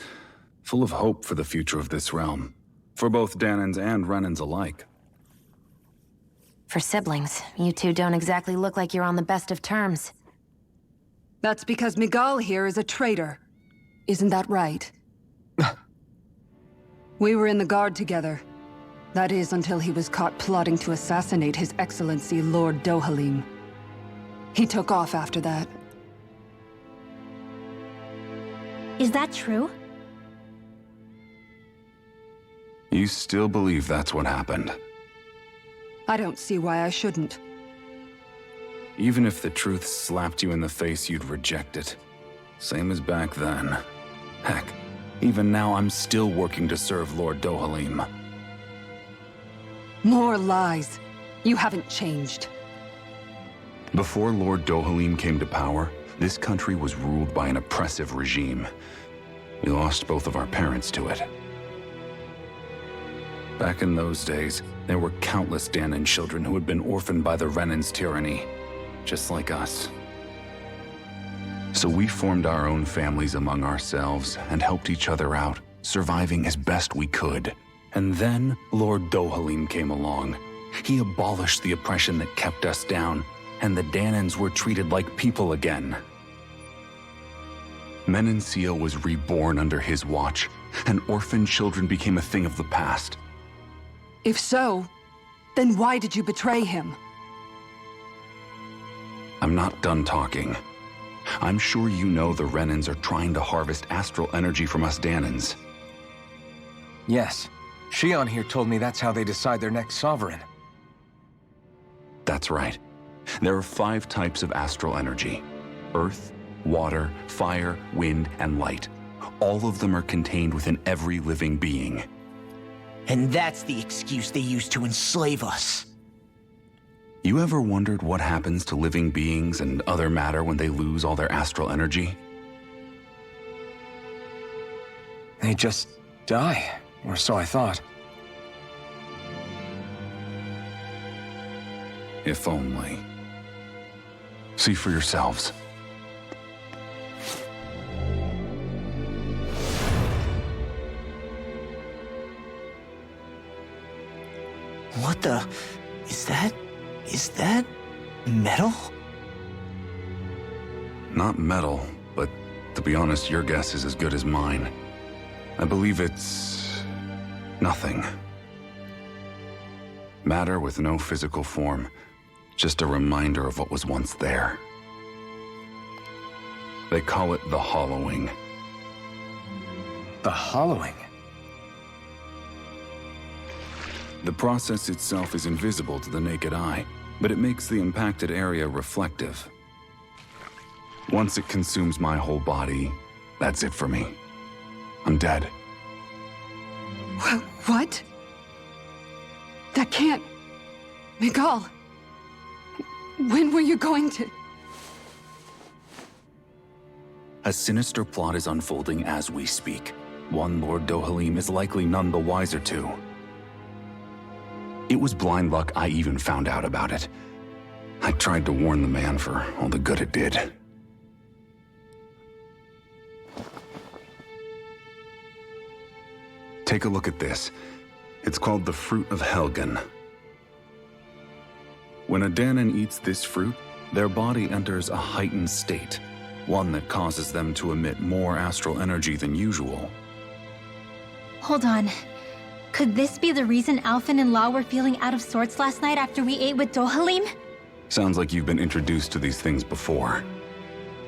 full of hope for the future of this realm, for both Danans and Renans alike. For siblings, you two don't exactly look like you're on the best of terms. That's because Miguel here is a traitor. Isn't that right? We were in the Guard together. That is, until he was caught plotting to assassinate His Excellency Lord Dohalim. He took off after that. Is that true? You still believe that's what happened? I don't see why I shouldn't. Even if the truth slapped you in the face, you'd reject it. Same as back then. Heck, even now I'm still working to serve Lord Dohalim. More lies. You haven't changed. Before Lord Dohalim came to power, this country was ruled by an oppressive regime. We lost both of our parents to it. Back in those days, there were countless Danan children who had been orphaned by the Renan's tyranny, just like us. So we formed our own families among ourselves and helped each other out, surviving as best we could. And then Lord Dohalim came along. He abolished the oppression that kept us down, and the Danans were treated like people again. Menencia was reborn under his watch, and orphaned children became a thing of the past. If so, then why did you betray him? I'm not done talking. I'm sure you know the Renans are trying to harvest astral energy from us Danans. Yes. Shion here told me that's how they decide their next sovereign. That's right. There are 5 types of astral energy: earth, water, fire, wind, and light. All of them are contained within every living being. And that's the excuse they use to enslave us. You ever wondered what happens to living beings and other matter when they lose all their astral energy? They just die, or so I thought. If only. See for yourselves. What the... Is that metal? Not metal, but to be honest, your guess is as good as mine. I believe it's... nothing. Matter with no physical form. Just a reminder of what was once there. They call it the hollowing. The hollowing? The process itself is invisible to the naked eye, but it makes the impacted area reflective. Once it consumes my whole body, that's it for me. I'm dead. What? That can't... Miguel, when were you going to... A sinister plot is unfolding as we speak. One Lord Dohalim is likely none the wiser to. It was blind luck I even found out about it. I tried to warn the man for all the good it did. Take a look at this. It's called the Fruit of Helgen. When a Danan eats this fruit, their body enters a heightened state, one that causes them to emit more astral energy than usual. Hold on. Could this be the reason Alphen and Law were feeling out of sorts last night after we ate with Dohalim? Sounds like you've been introduced to these things before.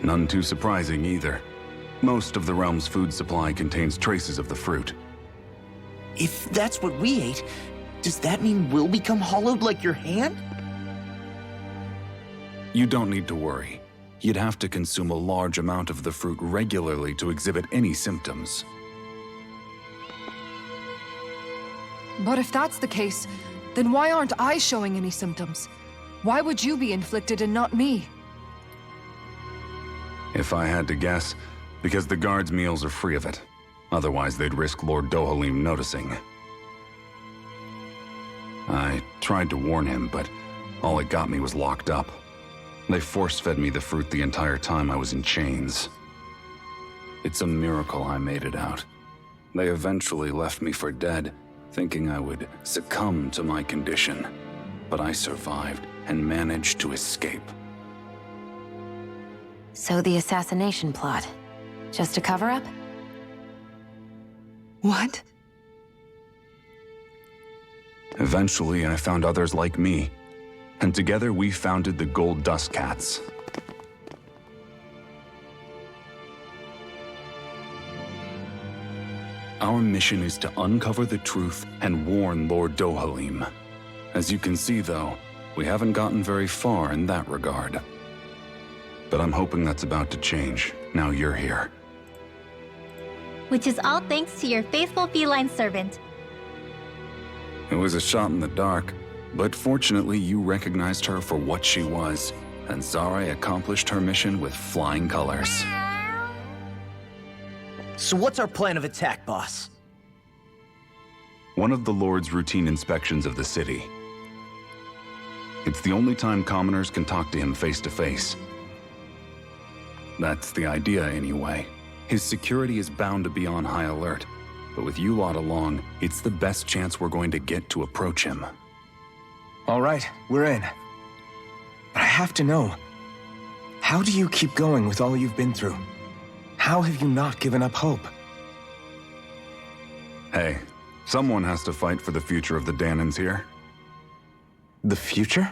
None too surprising either. Most of the realm's food supply contains traces of the fruit. If that's what we ate, does that mean we'll become hollowed like your hand? You don't need to worry. You'd have to consume a large amount of the fruit regularly to exhibit any symptoms. But if that's the case, then why aren't I showing any symptoms? Why would you be inflicted and not me? If I had to guess, because the guards' meals are free of it. Otherwise, they'd risk Lord Dohalim noticing. I tried to warn him, but all it got me was locked up. They force-fed me the fruit the entire time I was in chains. It's a miracle I made it out. They eventually left me for dead, thinking I would succumb to my condition. But I survived and managed to escape. So the assassination plot, just a cover-up? What? Eventually, I found others like me, and together we founded the Gold Dust Cats. Our mission is to uncover the truth and warn Lord Dohalim. As you can see, though, we haven't gotten very far in that regard. But I'm hoping that's about to change, now you're here. Which is all thanks to your faithful feline servant. It was a shot in the dark, but fortunately you recognized her for what she was, and Zare accomplished her mission with flying colors. So what's our plan of attack, boss? One of the Lord's routine inspections of the city. It's the only time commoners can talk to him face to face. That's the idea, anyway. His security is bound to be on high alert, but with you lot along, it's the best chance we're going to get to approach him. All right, we're in. But I have to know, how do you keep going with all you've been through? how have you not given up hope? Hey, someone has to fight for the future of the Danans here. The future?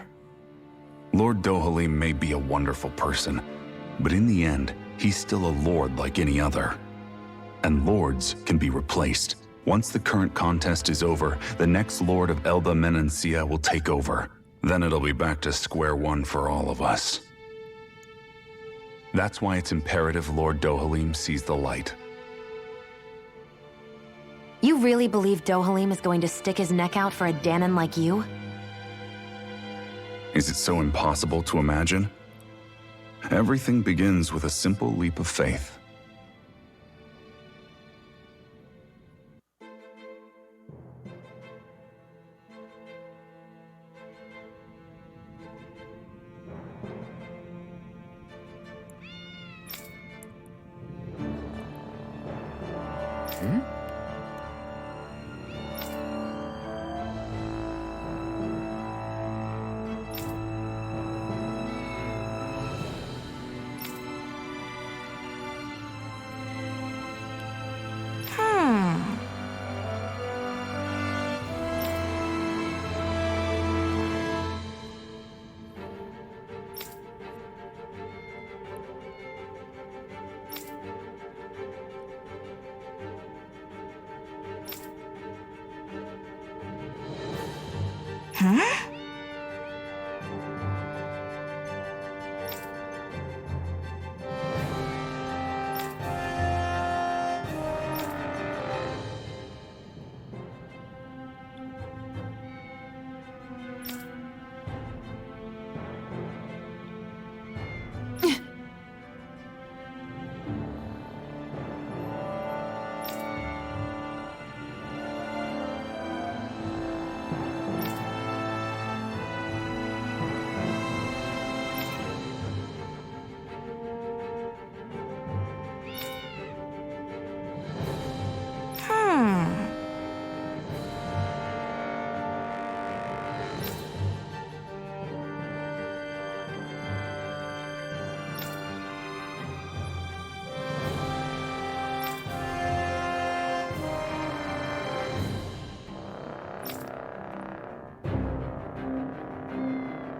Lord Dohalim may be a wonderful person, but in the end, he's still a lord like any other. And lords can be replaced. Once the current contest is over, the next lord of Elba Menancia will take over. Then it'll be back to square one for all of us. That's why it's imperative Lord Dohalim sees the light. You really believe Dohalim is going to stick his neck out for a Danan like you? Is it so impossible to imagine? Everything begins with a simple leap of faith.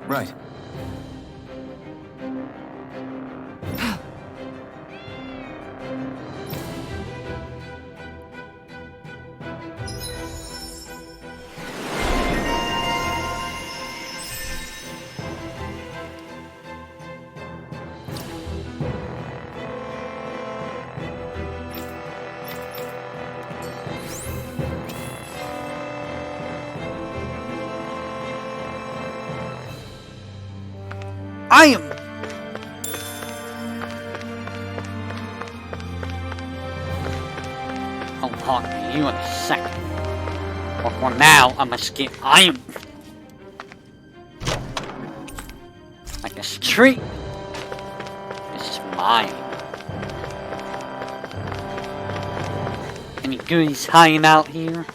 Right. I am... I'll talk to you in a second. But for now, I must get iron. Like a street. This is mine. Any goodies hiding out here?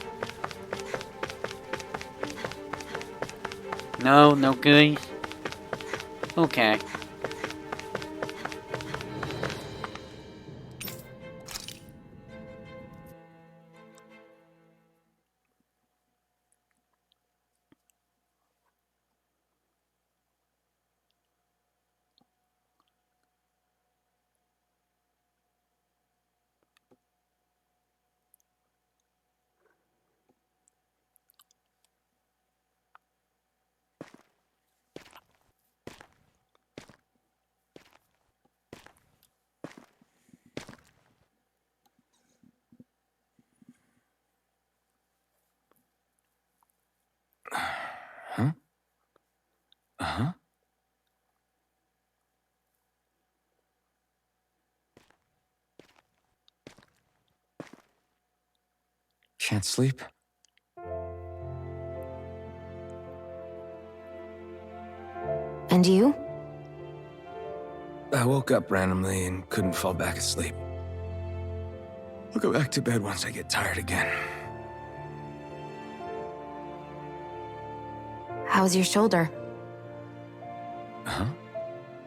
No, no goodies? Okay. Huh? Uh-huh. Can't sleep? And you? I woke up randomly and couldn't fall back asleep. I'll go back to bed once I get tired again. How's your shoulder? Huh?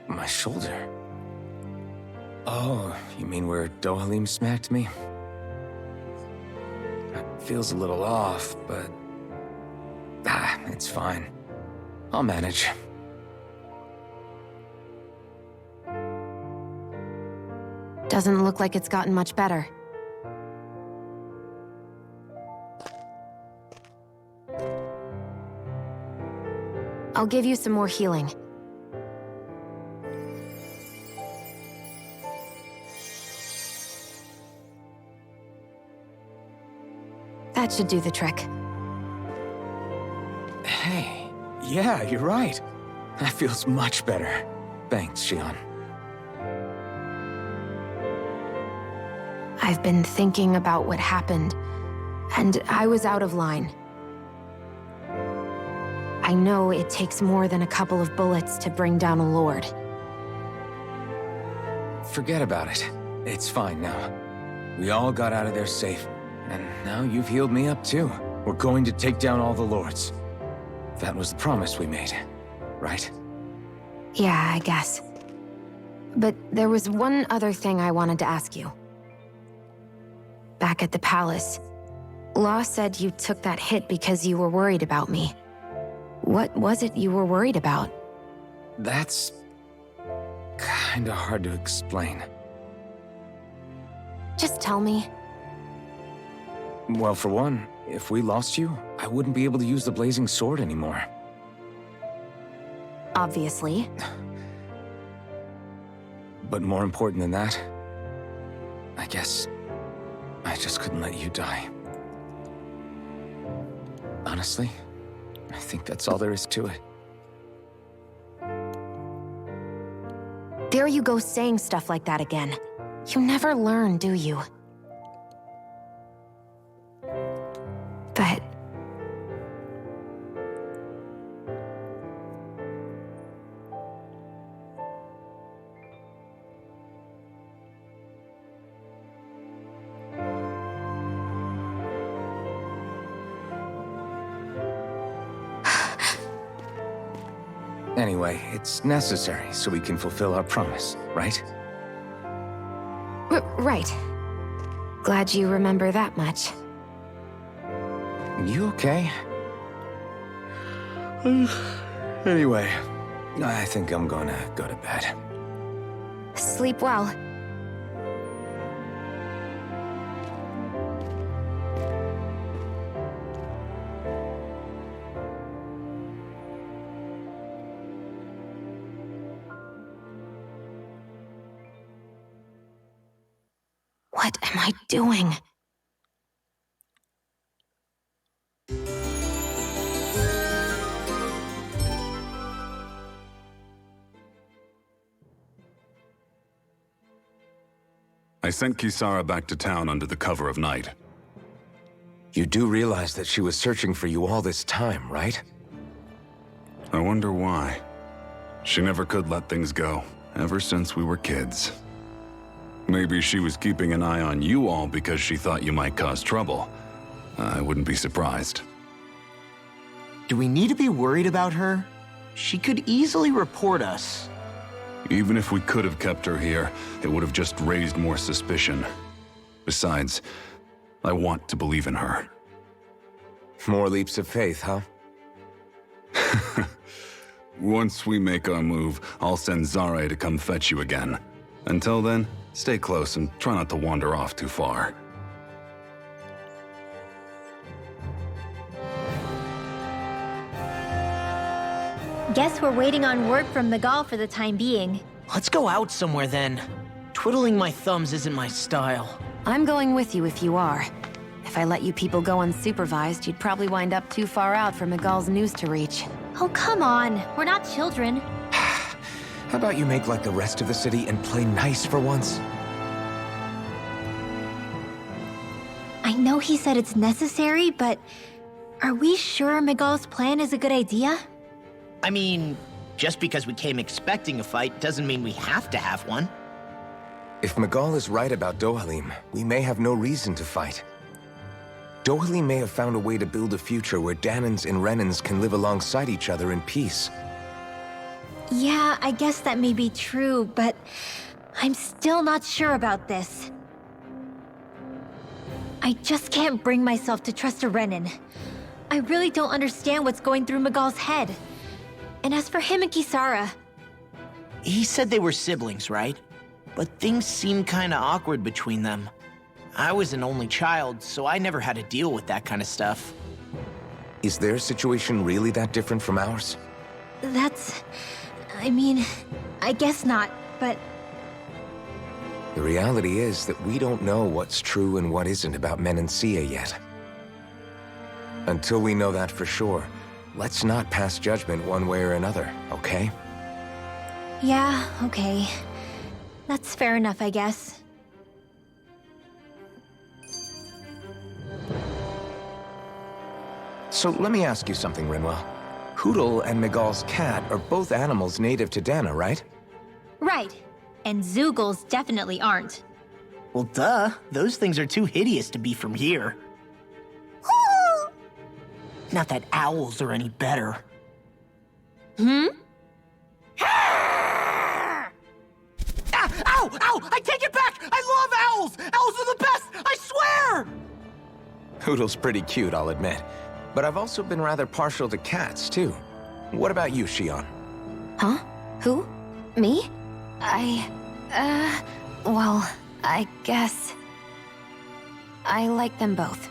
My shoulder? Oh, you mean where Dohalim smacked me? Feels a little off, but... it's fine. I'll manage. Doesn't look like it's gotten much better. I'll give you some more healing. That should do the trick. Hey, yeah, you're right. That feels much better. Thanks, Gillane. I've been thinking about what happened, and I was out of line. I know it takes more than a couple of bullets to bring down a lord. Forget about it. It's fine now. We all got out of there safe, and now you've healed me up too. We're going to take down all the lords. That was the promise we made, right? Yeah, I guess. But there was one other thing I wanted to ask you. Back at the palace, Law said you took that hit because you were worried about me. What was it you were worried about? That's... kinda hard to explain. Just tell me. Well, for one, if we lost you, I wouldn't be able to use the blazing sword anymore. Obviously. But more important than that, I guess I just couldn't let you die. Honestly, I think that's all there is to it. There you go saying stuff like that again. You never learn, do you? But... Anyway, it's necessary so we can fulfill our promise, right? Right. Glad you remember that much. You okay? Anyway, I think I'm gonna go to bed. Sleep well. What am I doing? I sent Kisara back to town under the cover of night. You do realize that she was searching for you all this time, right? I wonder why. She never could let things go, ever since we were kids. Maybe she was keeping an eye on you all because she thought you might cause trouble. I wouldn't be surprised. Do we need to be worried about her? She could easily report us. Even if we could have kept her here, it would have just raised more suspicion. Besides, I want to believe in her. More leaps of faith, huh? Once we make our move, I'll send Zare to come fetch you again. Until then, stay close and try not to wander off too far. Guess we're waiting on word from Miguel for the time being. Let's go out somewhere then. Twiddling my thumbs isn't my style. I'm going with you if you are. If I let you people go unsupervised, you'd probably wind up too far out for Miguel's news to reach. Oh, come on. We're not children. How about you make like the rest of the city and play nice for once? I know he said it's necessary, but are we sure Miguel's plan is a good idea? I mean, just because we came expecting a fight doesn't mean we have to have one. If Miguel is right about Dohalim, we may have no reason to fight. Dohalim may have found a way to build a future where Danans and Renans can live alongside each other in peace. Yeah, I guess that may be true, but I'm still not sure about this. I just can't bring myself to trust a Renin. I really don't understand what's going through Miguel's head. And as for him and Kisara... He said they were siblings, right? But things seemed kinda awkward between them. I was an only child, so I never had to deal with that kind of stuff. Is their situation really that different from ours? That's... I mean, I guess not, but... The reality is that we don't know what's true and what isn't about Menancia yet. Until we know that for sure, let's not pass judgment one way or another, okay? Yeah, okay. That's fair enough, I guess. So let me ask you something, Rinwell. Hootle and Miguel's cat are both animals native to Dana, right? Right. And Zoogles definitely aren't. Well, duh. Those things are too hideous to be from here. Not that owls are any better. Hmm? Ow! Ow! I take it back! I love owls! Owls are the best! I swear! Hootle's pretty cute, I'll admit. But I've also been rather partial to cats, too. What about you, Shion? Huh? Who? Me? Well, I guess... I like them both.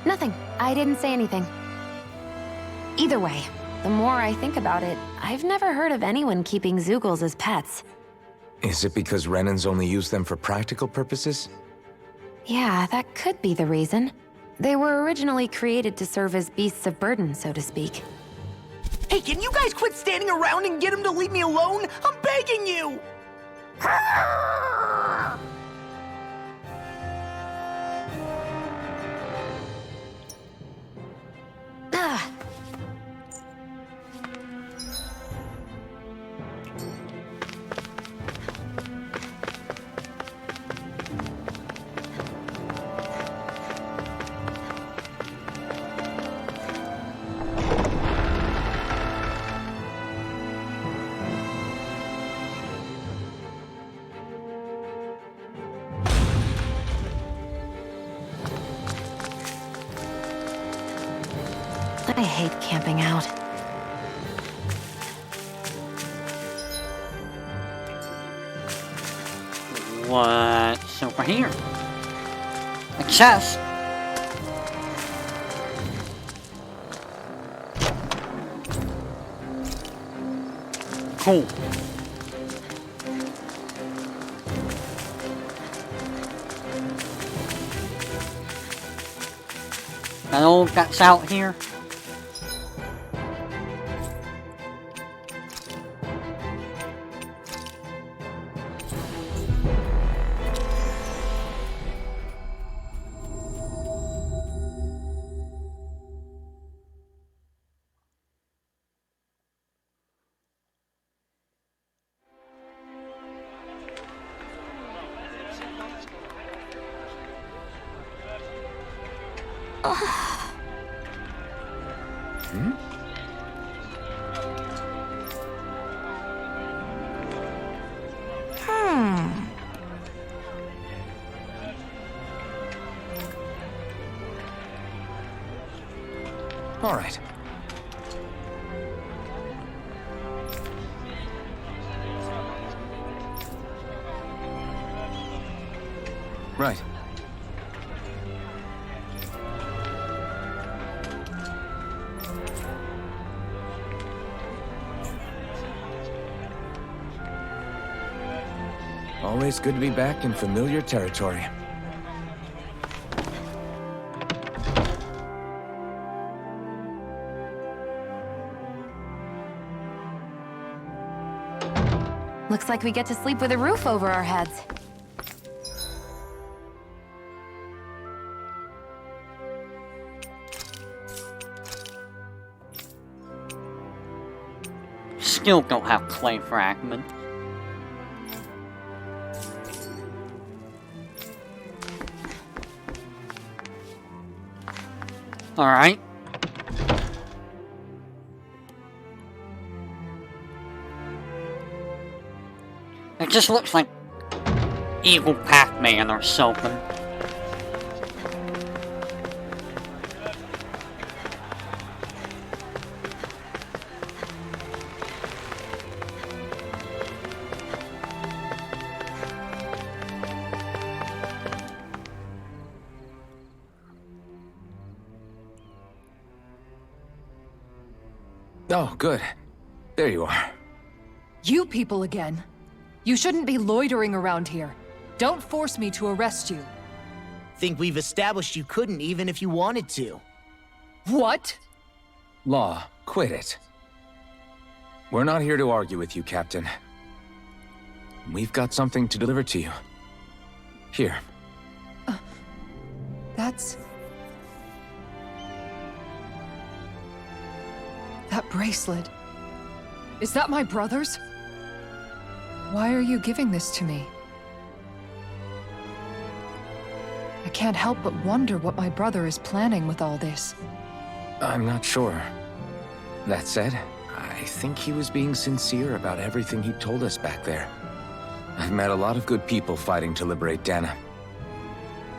Nothing. I didn't say anything. Either way, the more I think about it, I've never heard of anyone keeping Zoogles as pets. Is it because Renins only use them for practical purposes? Yeah, that could be the reason. They were originally created to serve as beasts of burden, so to speak. Hey, can you guys quit standing around and get him to leave me alone? I'm begging you! Ah. I hate camping out. What's over here? A chest. Cool. That all that's out here? All right. Right. Always good to be back in familiar territory. Looks like we get to sleep with a roof over our heads. Still don't have clay fragment. Alright. just looks like evil Pac-Man or something. Oh, good. There you are. You people again. You shouldn't be loitering around here. Don't force me to arrest you. Think we've established you couldn't even if you wanted to. What? Law, quit it. We're not here to argue with you, Captain. We've got something to deliver to you. Here. That's... That bracelet. Is that my brother's? Why are you giving this to me? I can't help but wonder what my brother is planning with all this. I'm not sure. That said, I think he was being sincere about everything he told us back there. I've met a lot of good people fighting to liberate Dana.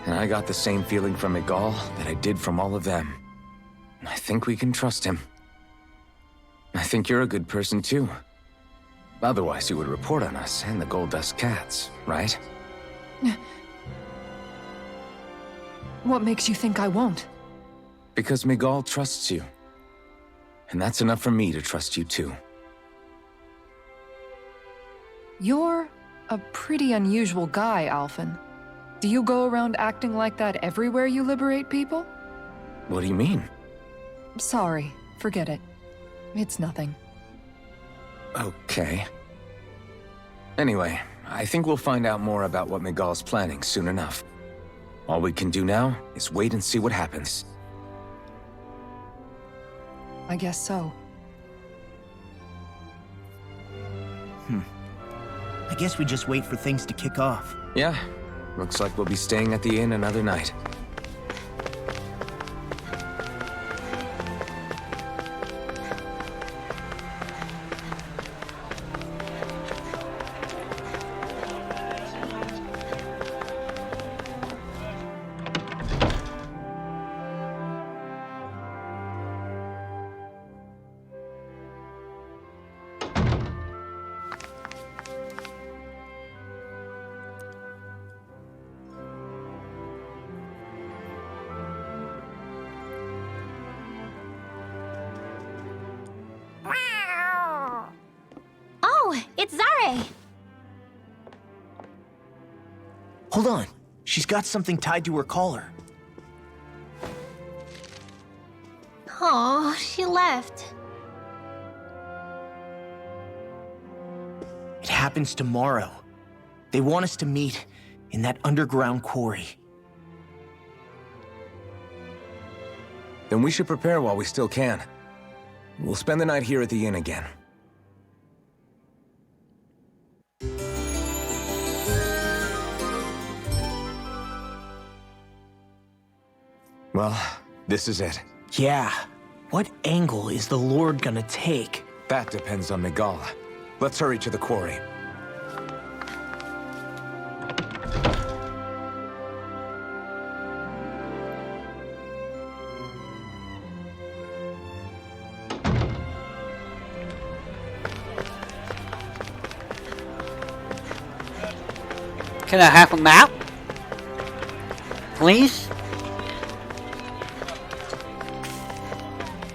And I got the same feeling from Miguel that I did from all of them. I think we can trust him. I think you're a good person too. Otherwise you would report on us and the Gold Dust Cats, right? What makes you think I won't? Because Miguel trusts you. And that's enough for me to trust you too. You're a pretty unusual guy, Alphen. Do you go around acting like that everywhere you liberate people? What do you mean? Sorry, forget it. It's nothing. Okay. Anyway, I think we'll find out more about what Miguel's planning soon enough. All we can do now is wait and see what happens. I guess so. I guess we just wait for things to kick off. Yeah, looks like we'll be staying at the inn another night. Oh, it's Zare! Hold on. She's got something tied to her collar. Oh, she left. It happens tomorrow. They want us to meet in that underground quarry. Then we should prepare while we still can. We'll spend the night here at the inn again. Well, this is it. Yeah. What angle is the Lord gonna take? That depends on Miguel. Let's hurry to the quarry. Can I have a map? Please?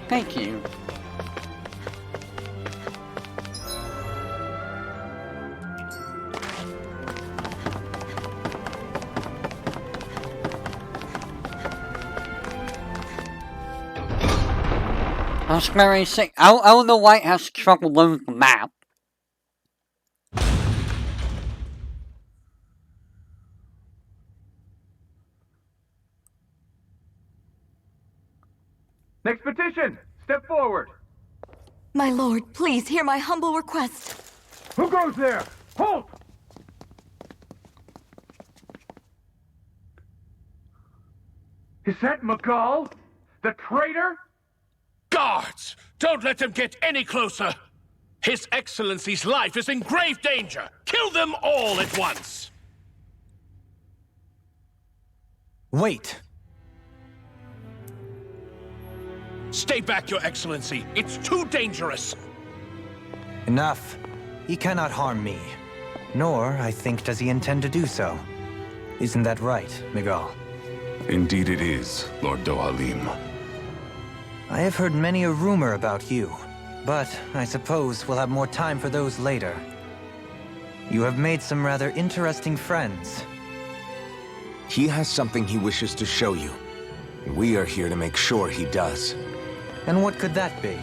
Thank you. I was very sick. I don't know why it has trouble loading the map. Next petition! Step forward! My lord, please hear my humble request. Who goes there? Halt! Is that Miguel? The traitor? Guards! Don't let them get any closer! His Excellency's life is in grave danger! Kill them all at once! Wait! Stay back, Your Excellency. It's too dangerous. Enough. He cannot harm me. Nor, I think, does he intend to do so. Isn't that right, Miguel? Indeed it is, Lord Dohalim. I have heard many a rumor about you, but I suppose we'll have more time for those later. You have made some rather interesting friends. He has something he wishes to show you. We are here to make sure he does. And what could that be?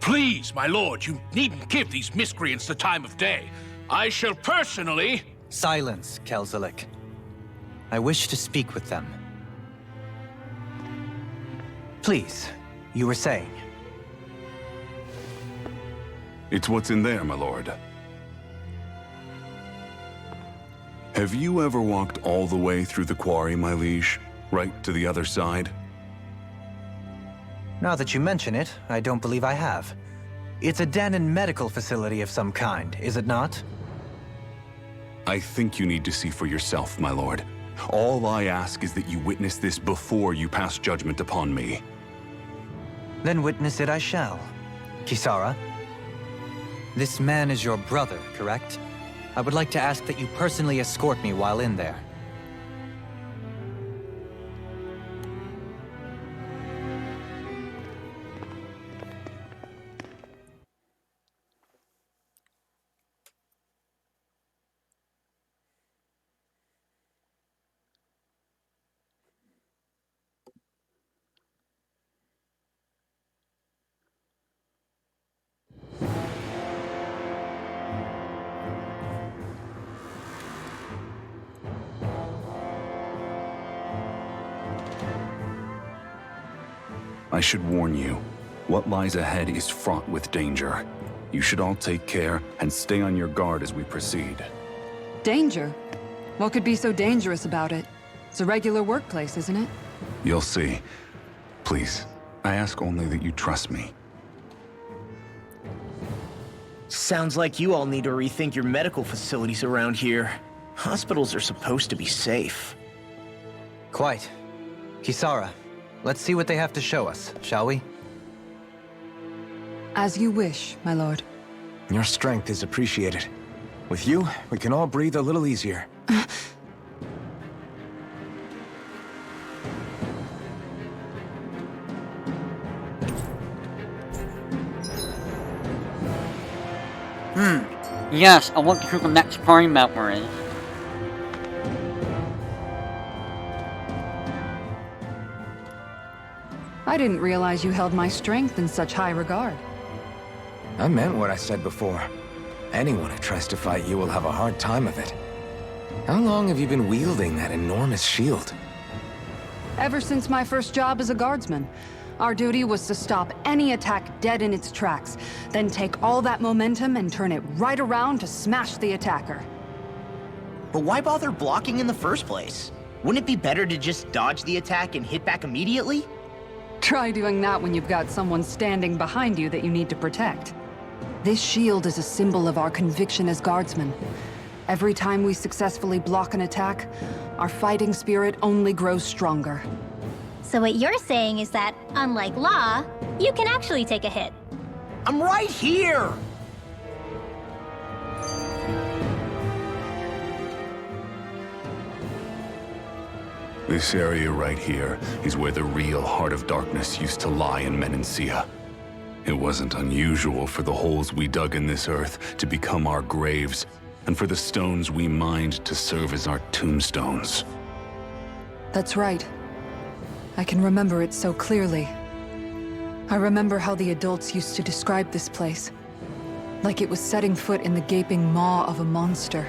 Please, my lord, you needn't give these miscreants the time of day. I shall personally... Silence, Kelzelik. I wish to speak with them. Please, you were saying. It's what's in there, my lord. Have you ever walked all the way through the quarry, my liege? Right to the other side? Now that you mention it, I don't believe I have. It's a Danon medical facility of some kind, is it not? I think you need to see for yourself, my lord. All I ask is that you witness this before you pass judgment upon me. Then witness it I shall. Kisara, this man is your brother, correct? I would like to ask that you personally escort me while in there. I should warn you, what lies ahead is fraught with danger. You should all take care and stay on your guard as we proceed. Danger? What could be so dangerous about it? It's a regular workplace, isn't it? You'll see. Please, I ask only that you trust me. Sounds like you all need to rethink your medical facilities around here. Hospitals are supposed to be safe. Quite. Kisara, let's see what they have to show us, shall we? As you wish, my lord. Your strength is appreciated. With you, we can all breathe a little easier. Yes, I wonder who the next party member is. I didn't realize you held my strength in such high regard. I meant what I said before. Anyone who tries to fight you will have a hard time of it. How long have you been wielding that enormous shield? Ever since my first job as a guardsman. Our duty was to stop any attack dead in its tracks, then take all that momentum and turn it right around to smash the attacker. But why bother blocking in the first place? Wouldn't it be better to just dodge the attack and hit back immediately? Try doing that when you've got someone standing behind you that you need to protect. This shield is a symbol of our conviction as guardsmen. Every time we successfully block an attack, our fighting spirit only grows stronger. So what you're saying is that, unlike Law, you can actually take a hit. I'm right here! This area right here is where the real Heart of Darkness used to lie in Menancia. It wasn't unusual for the holes we dug in this earth to become our graves, and for the stones we mined to serve as our tombstones. That's right. I can remember it so clearly. I remember how the adults used to describe this place. Like it was setting foot in the gaping maw of a monster.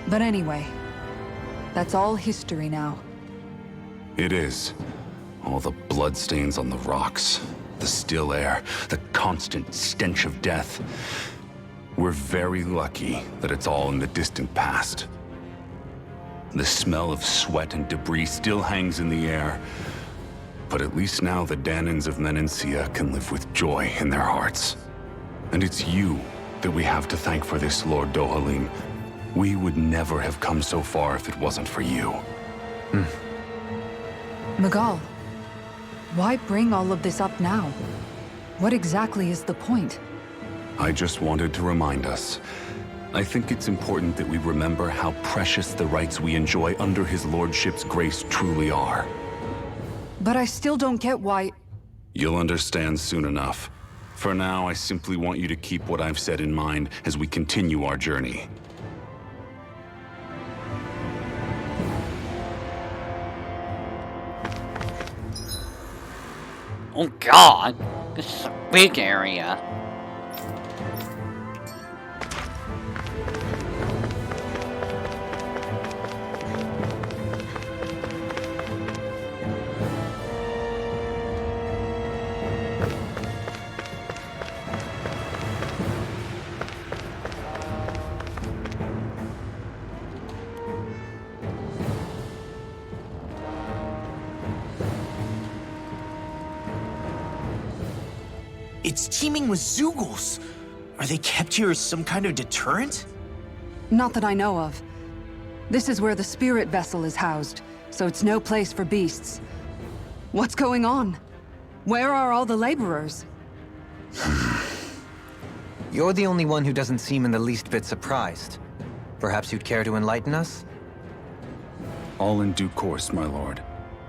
But anyway, that's all history now. It is. All the bloodstains on the rocks, the still air, the constant stench of death. We're very lucky that it's all in the distant past. The smell of sweat and debris still hangs in the air. But at least now the Danons of Menancia can live with joy in their hearts. And it's you, that we have to thank for this, Lord Dohalim. We would never have come so far if it wasn't for you. Miguel, why bring all of this up now? What exactly is the point? I just wanted to remind us. I think it's important that we remember how precious the rights we enjoy under his lordship's grace truly are. But I still don't get why... You'll understand soon enough. For now, I simply want you to keep what I've said in mind as we continue our journey. Oh god, this is a big area. It's teeming with Zeugles. Are they kept here as some kind of deterrent? Not that I know of. This is where the spirit vessel is housed, so it's no place for beasts. What's going on? Where are all the laborers? You're the only one who doesn't seem in the least bit surprised. Perhaps you'd care to enlighten us? All in due course, my lord.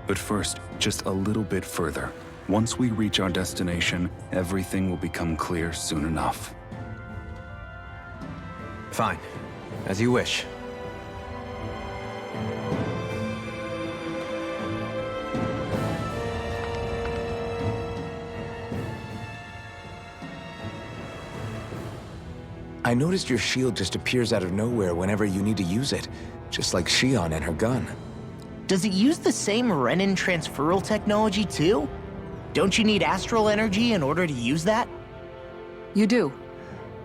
But first, just a little bit further. Once we reach our destination, everything will become clear soon enough. Fine. As you wish. I noticed your shield just appears out of nowhere whenever you need to use it, just like Shion and her gun. Does it use the same Renin transferal technology too? Don't you need astral energy in order to use that? You do.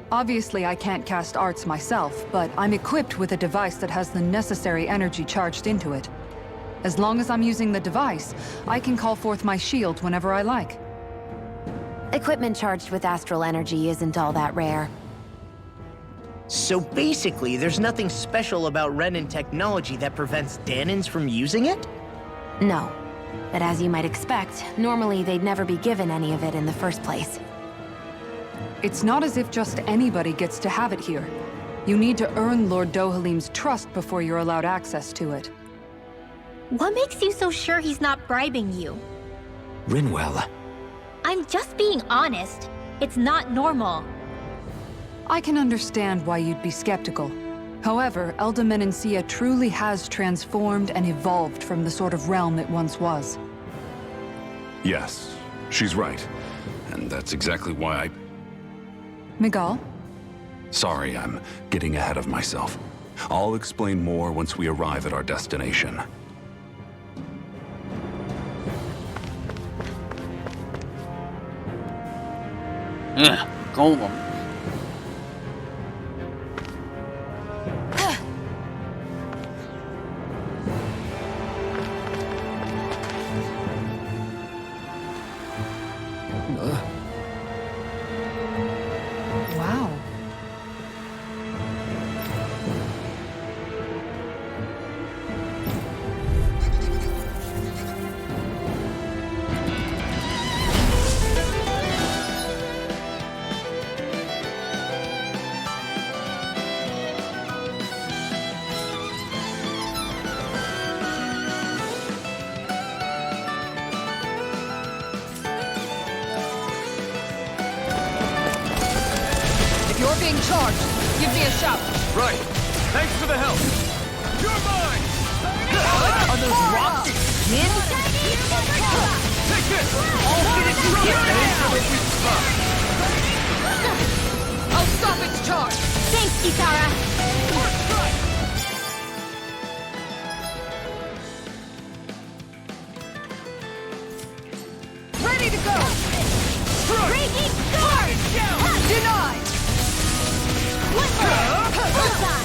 Obviously, I can't cast arts myself, but I'm equipped with a device that has the necessary energy charged into it. As long as I'm using the device, I can call forth my shield whenever I like. Equipment charged with astral energy isn't all that rare. So basically, there's nothing special about Renin technology that prevents Danins from using it? No. But as you might expect, normally they'd never be given any of it in the first place. It's not as if just anybody gets to have it here. You need to earn Lord Dohalim's trust before you're allowed access to it. What makes you so sure he's not bribing you? Rinwell. I'm just being honest. It's not normal. I can understand why you'd be skeptical. However, Elda Menancia truly has transformed and evolved from the sort of realm it once was. Yes, she's right. And that's exactly why I... Miguel? Sorry, I'm getting ahead of myself. I'll explain more once we arrive at our destination. Ugh, Golem. Wow. If you're being charged, give me a shout. Right. Thanks for the help. You're mine! Are those rocks skin? Take this! All fitted to get I'll stop its charge. Thanks, Kitara. Ready to go. Raging Sword! Denied. One more! Bullseye!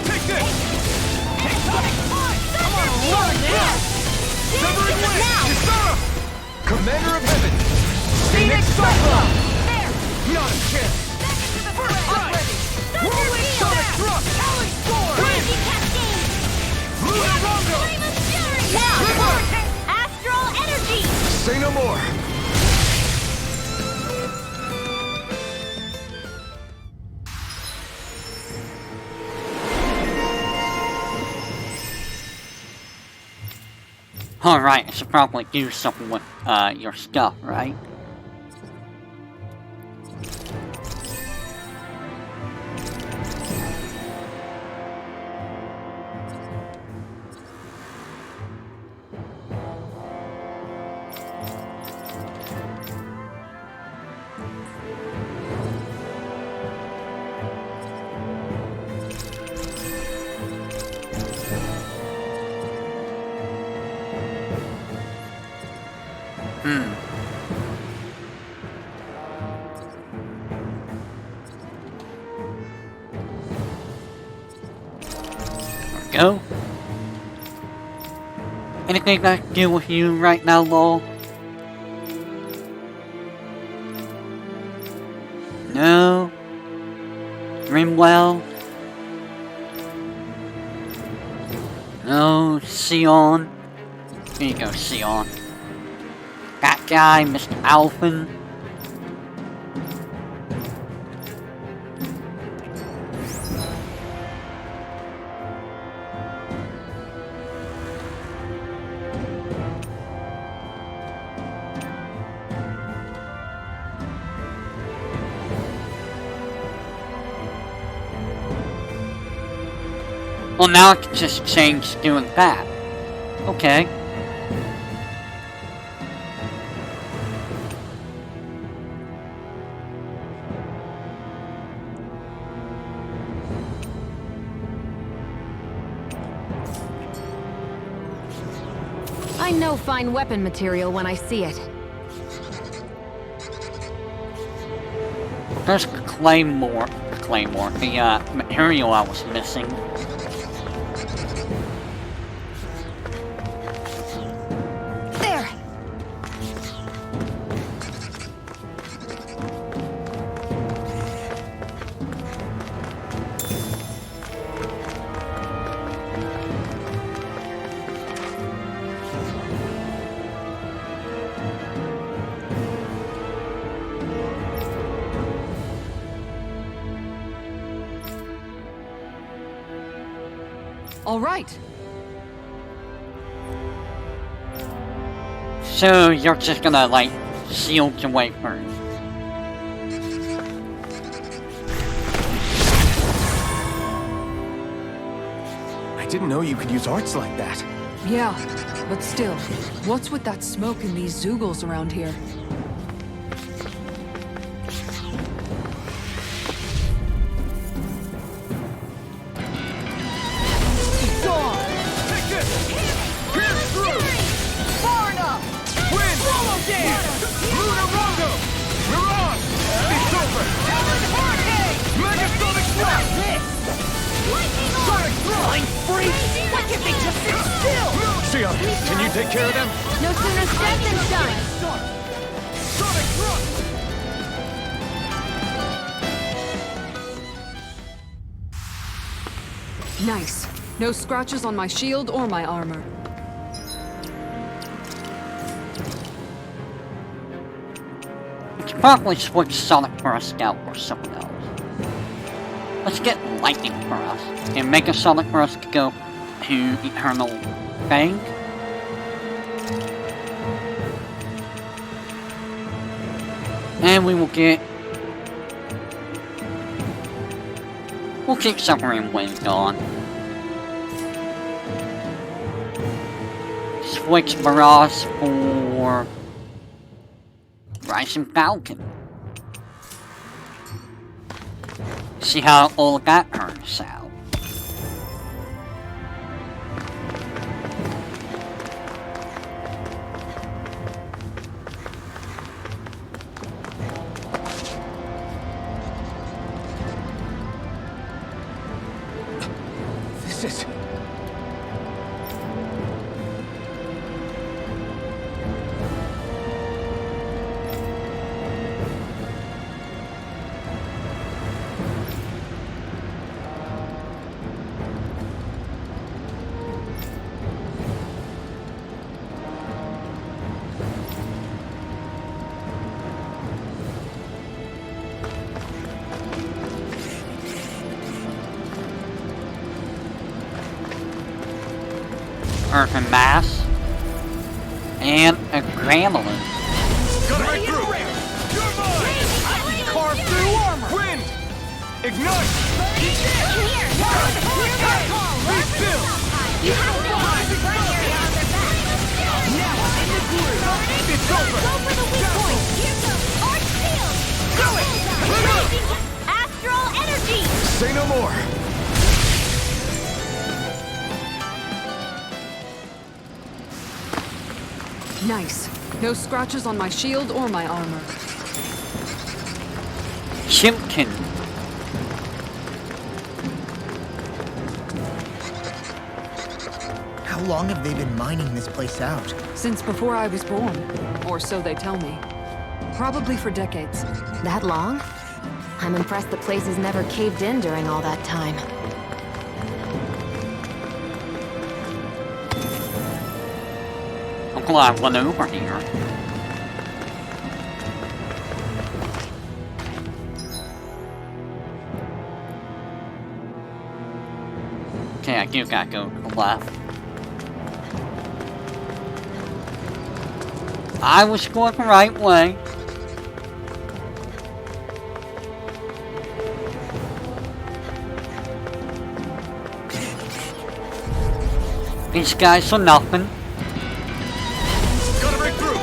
Take this! Come on, run now! Severing Wind! Now! Kisara! Commander of Heaven! Phoenix Cyclone. There! Not a chance! First strike! Whirlwind sonic thrust! Alley storm! Blazing cascade! Luna Rondo! Flame of fury! River! Astral energy! Say no more! Alright, I should probably do something with your stuff, right? Go. Anything I can do with you right now, lol? No. Rimwell. No. Sion. Here you go, Sion. That guy, Mr. Alphen. Well, now I can just change doing that. Okay. I know fine weapon material when I see it. There's Claymore, the material I was missing. There! All right. So you're just gonna like shield your way first. I didn't know you could use arts like that. Yeah, but still, what's with that smoke and these Zoogles around here? It's on! Take this! Pierce through! Far enough! Wind! Follow dance! Luna Rondo! Mirage! It's over! Hurricane! Megasonic thrust! Sonic thrust! I'm free! Why can't they just sit still? Sion, can you take care of them? No sooner said than done! Sonic thrust! Nice. No scratches on my shield or my armor. We can probably switch Sonic for a Scout or something else. Let's get Lightning for us. And Mega Sonic for us to go to Eternal Fang. And we will get... We'll keep Submarine Wind on. Switch Mirage for... Rising Falcon. See how all of that turns out. This is... earthen mass, and a granulin. Gotta break through! You're mine! I can carve through armor! Wind! Ignite! In here! Be still! You have to use the burn area on their back. Now I'm in the groove! It's over! Go for the weak point! Here's the arch field! Do it! Astral energy! Say no more! Nice. No scratches on my shield or my armor. Chimkin. How long have they been mining this place out? Since before I was born. Or so they tell me. Probably for decades. That long? I'm impressed the place has never caved in during all that time. I'm glad I went over here. Okay, I do gotta go to the left. I was going the right way. These guys are nothing. Gotta break through!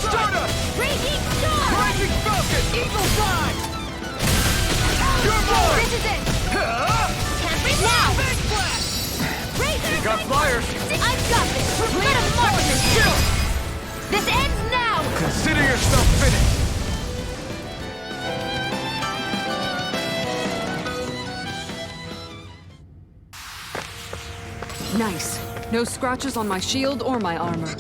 Stardust! Raging storm! Rising Falcon! Eagle's Eye! You're mine! This is it! Tempest now! Razor! Got flyers! I've got this! Let him march this! This ends now! Consider yourself finished! Nice. No scratches on my shield or my armor.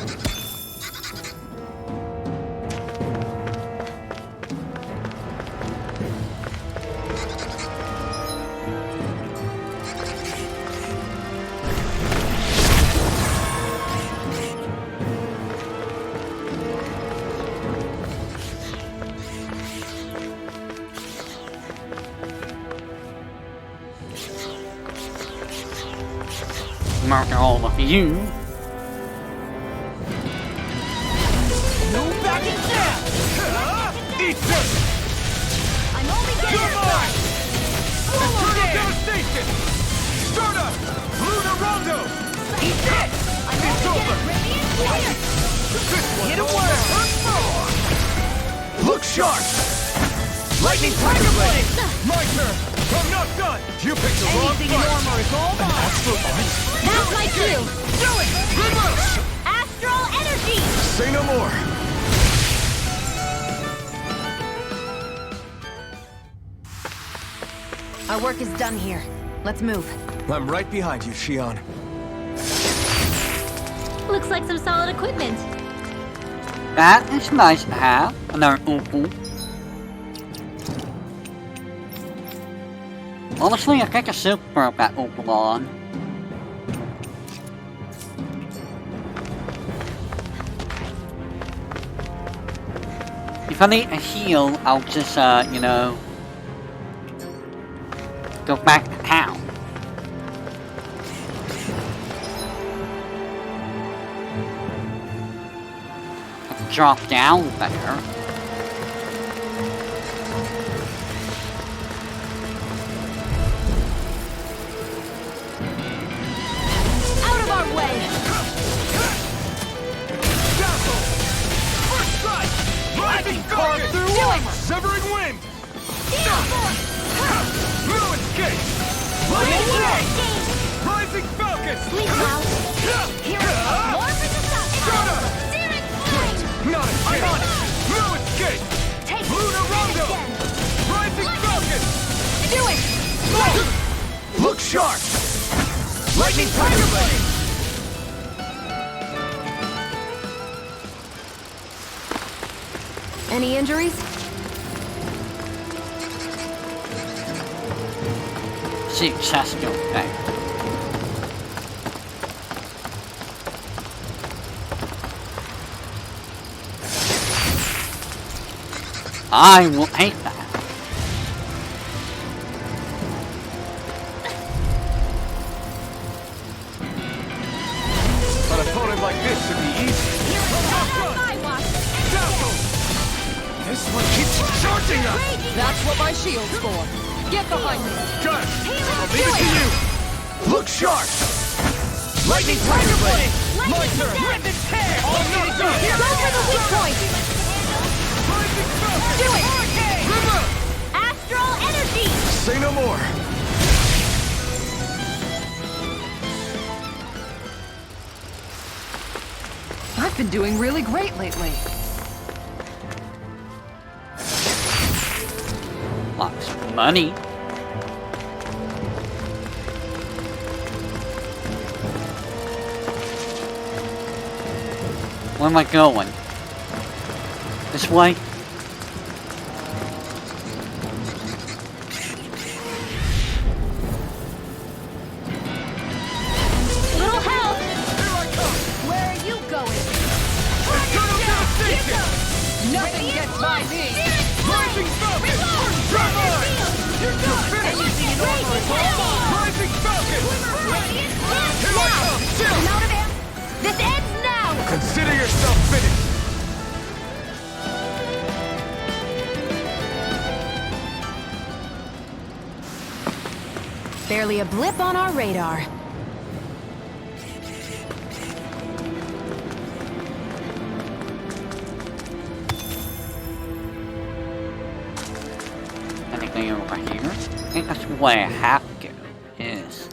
Mark all of you. No backing down! Eat this! I'm only getting You're mine! Eternal devastation! Stardust! Lunar Rondo! Eat this! I'm It's only over! getting radiant fire! This one's the one that hurts more! Look sharp! Lightning Tiger Blade! My turn! I'm not done! You picked the wrong fight! Anything in armor is all mine! That's my cue! Do it! Reverse! Astral energy! Say no more! Our work is done here. Let's move. I'm right behind you, Shion. Looks like some solid equipment. That is nice to have. Another opal. Honestly, I think I should throw that opal on. If I need a heal, I'll just, you know, go back to town. I can drop down there. Out of our way! Dazzle! First strike! Rising Carve through armor! Severing wind! No escape! Lightning Blade! Rising Falcon! Sleep now! Here it goes! More for the Stardust! stockpile! Searing flame! Not again! No escape! Take Lunar Rondo! again! Rising Falcon! Do it! Look sharp! Lightning Tiger Blade! Any injuries? See, chest okay. I will hate that. shields for? Get behind me. Got it! I'll leave it to you! Look sharp! Lightning Tiger Blade! My turn! Rip and tear! All not done! Go for the weak point! Rising Falcon! Do it! River! Astral energy! Say no more! I've been doing really great lately. Lots of money. Where am I going? This way? Little help! Here I come! Where are you going? Eternal devastation! Nothing gets by me. Rising Falcon! Drive on! You're finished! Rising Falcon! Here I come! Chill! I'm out of air. This ends now! Consider yourself finished! Barely a blip on our radar. Anything over here? I think that's where I have to go. Is.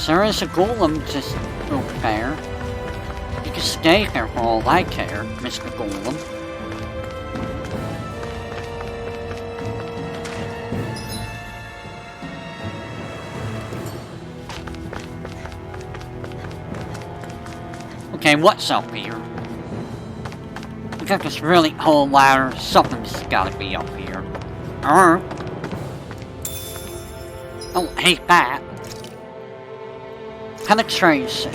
There is a golem just over there. You can stay here for all I care, Mr. Golem. Okay, what's up here? We got this really whole ladder. Something's gotta be up here. Oh, hate that. Penetration.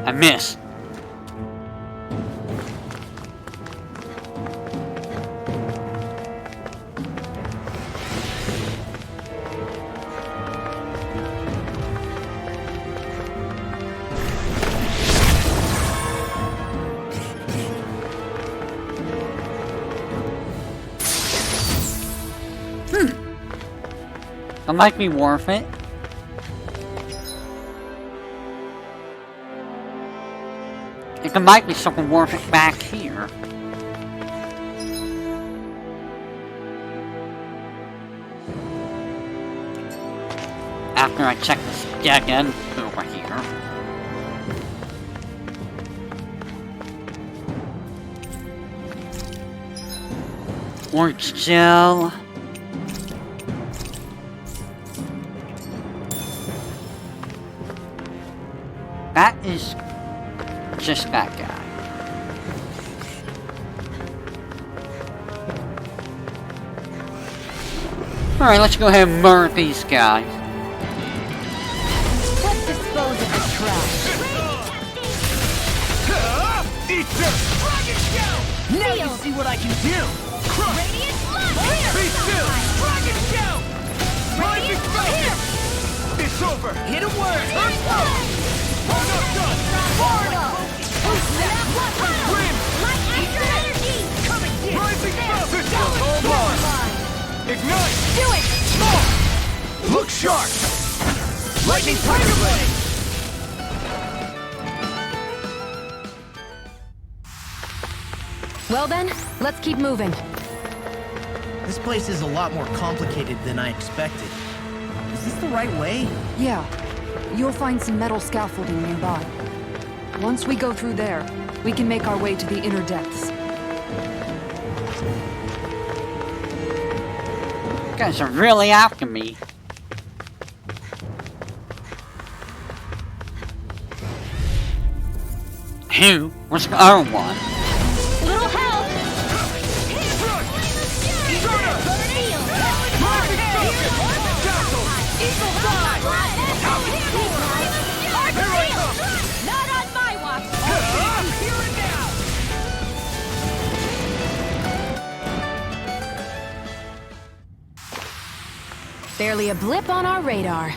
I missed. That might be worth it. There might be something worth it back here. After I check this dead end over here. Orange gel. That is just that guy. Alright, let's go ahead and murder these guys. Let's dispose of the trash. Now you see what I can do! Radiant love! Be still! Dragon show! Rising Falcon! It's over! Hit a word! I'm not done! Grim! Light extra energy! Come and get Rising Falcon! Hold on! Ignite! Do it! Look sharp! Lightning Tiger Blade! Well then, let's keep moving. This place is a lot more complicated than I expected. Is this the right way? Yeah. You'll find some metal scaffolding nearby. Once we go through there, we can make our way to the inner depths. You guys are really after me. Who was the other one? Little help! Barely a blip on our radar.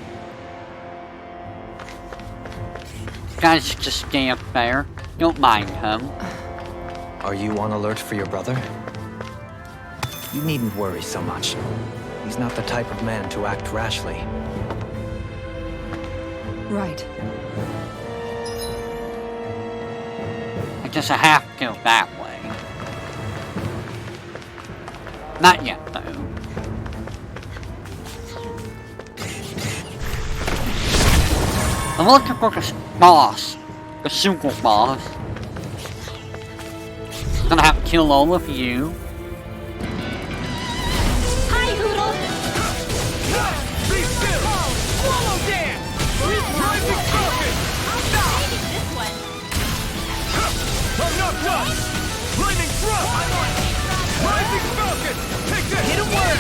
Guys, just stay up there. Don't mind him. Are you on alert for your brother? You needn't worry so much. He's not the type of man to act rashly. Right. I guess I have to go that way. Not yet, though. I'm looking for the boss. The super boss. Gonna have to kill all of you. Hi, Hoodle! Be still! Swallow dance! Rising Falcon! This one. I'm not done! Lightning thrust! Rising Falcon! Take this! Hit him where?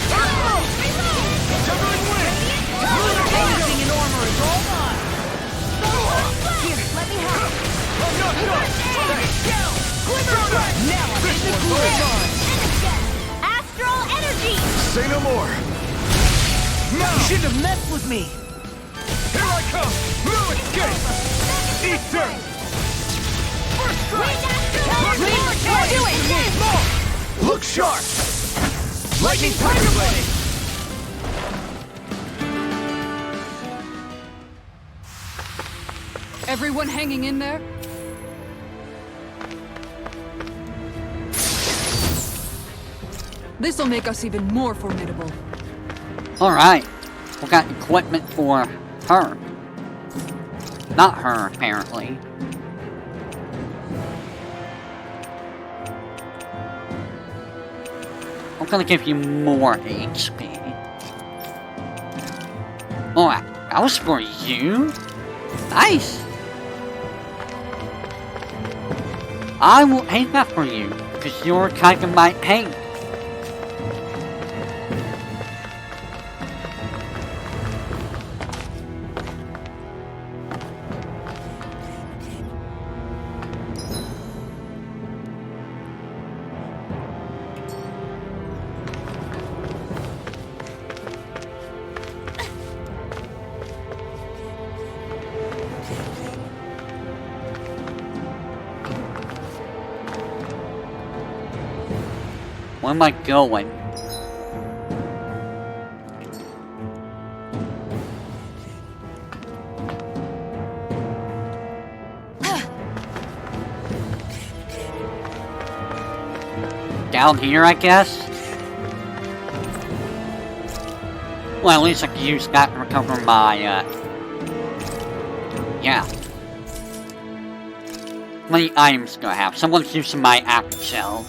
Severing wind! Anything in armor is all mine! Here, let me have it. I'm not done! Glimmer Strike! Now I'm in the groove! Astral Energy! Say no more! Now! You shouldn't have messed with me! Here I come! No escape! Eat dirt! First strike! Do it! Look sharp! Lightning Tiger Blade! Everyone hanging in there? This'll make us even more formidable. Alright. We got equipment for her. Not her, apparently. I'm gonna give you more HP. Oh, that was for you? Nice! I will hate that for you, because you're kind of my hate. Where am I going? Down here, I guess? Well, at least I can use that to recover my, yeah. How many items do I have? Someone's using my apple shell.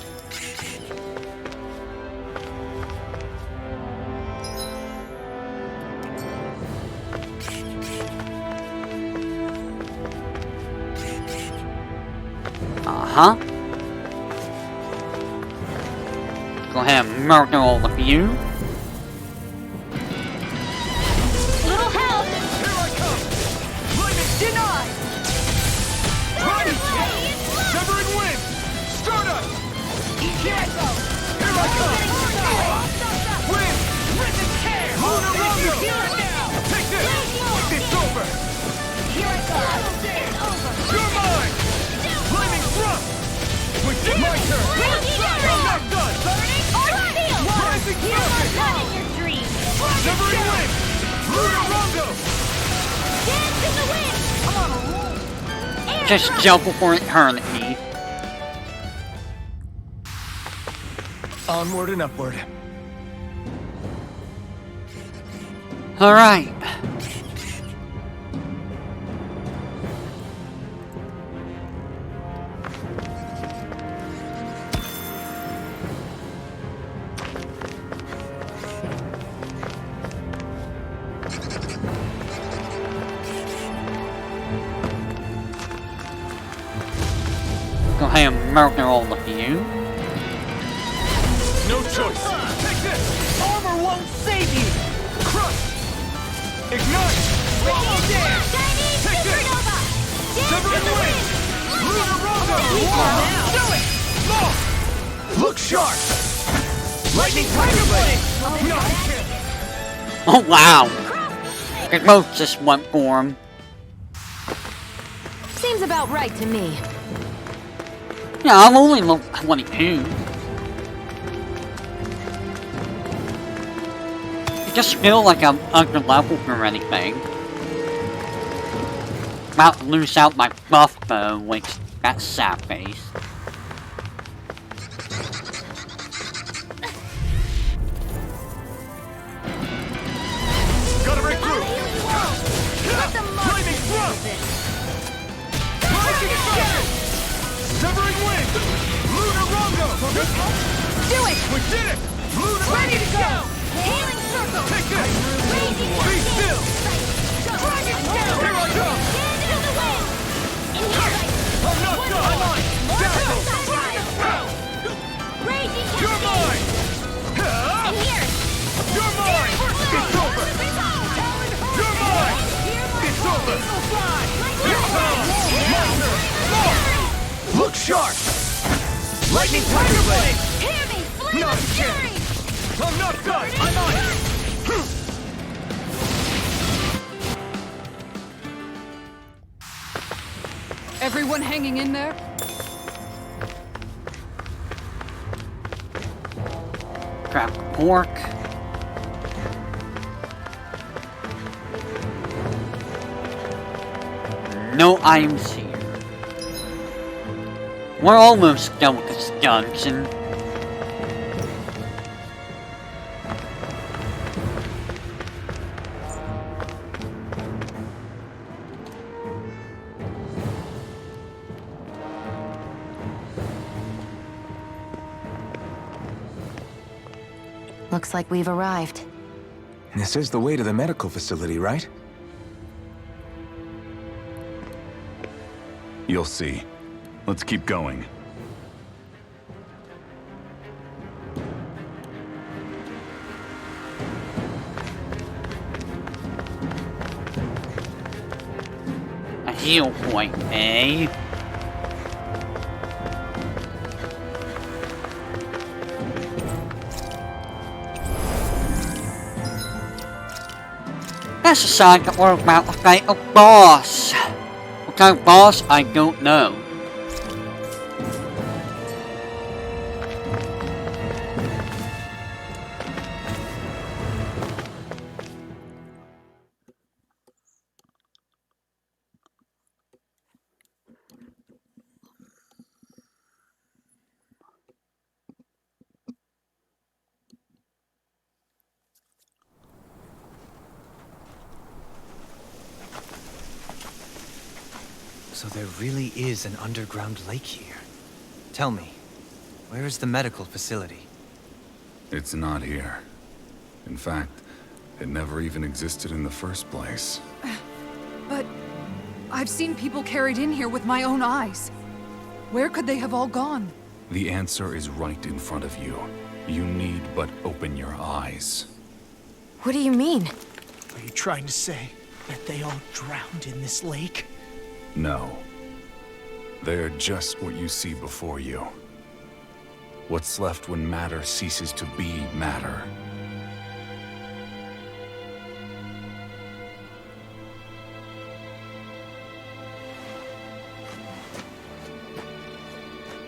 Uh-huh. Go ahead and murder all of you. Little help! Here I come! Lightning denied! Right! Severing wind! Stardust! Here I go! Here I come! Wind! Risen care! Lunar Rondo! Take this! It's over! Here I go! It's over! You're mine! Lightning thrust! With my turn! I'm not done! Rising Falcon! In your dreams! Severing wind! Lunar Rondo! Dance in the wind! I'm on a roll! Just jump for eternity. Onward and upward. Alright. Go ahead and murder all of you. No choice! Take this! Armor won't save you! Crush! Ignite! Roll dance! Take this! Severing wind! Lunar Rondo! Do it! Look sharp! Lightning Tiger Blade! Not kill! Oh wow! They both just went for him. Seems about right to me. Yeah, I'm only level 22. I just feel like I'm under level for anything. About to lose out my buff bow, which that's sad face. Gotta break through! Flaming thrust! Lightning strike! Severing wind! Lunar rondo! Do it! We did it! Lunar Ready to go! Healing circle! Take this! Raging Be still! Dragon down! Here I come! Hand into the wind! In here! I'm not done! I'm on! Dazzle! Raging You're mine! In here! You're mine! It's over! You're mine! It's over! Your power! My turn! More! Look sharp! Lightning Tiger Blade! Hear me! Flame Not of a fury! chance! I'm not done! I'm on it! Everyone hanging in there? Grab pork. No items here. We're almost done with this dungeon. Looks like we've arrived. This is the way to the medical facility, right? You'll see. Let's keep going. A heal point, eh? That's a sign that we're about to fight a boss. What kind of boss, I don't know. So there really is an underground lake here. Tell me, where is the medical facility? It's not here. In fact, it never even existed in the first place. But I've seen people carried in here with my own eyes. Where could they have all gone? The answer is right in front of you. You need but open your eyes. What do you mean? Are you trying to say that they all drowned in this lake? No. They're just what you see before you. What's left when matter ceases to be matter.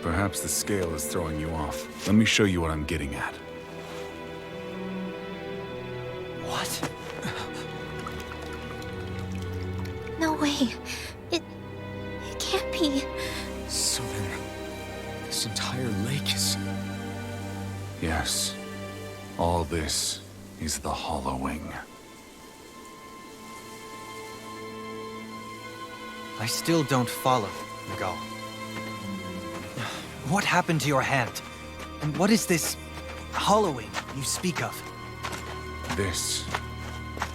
Perhaps the scale is throwing you off. Let me show you what I'm getting at. What? No way. It can't be. So then, this entire lake is... Yes. All this is the hollowing. I still don't follow, Miguel. What happened to your hand? And what is this hollowing you speak of? This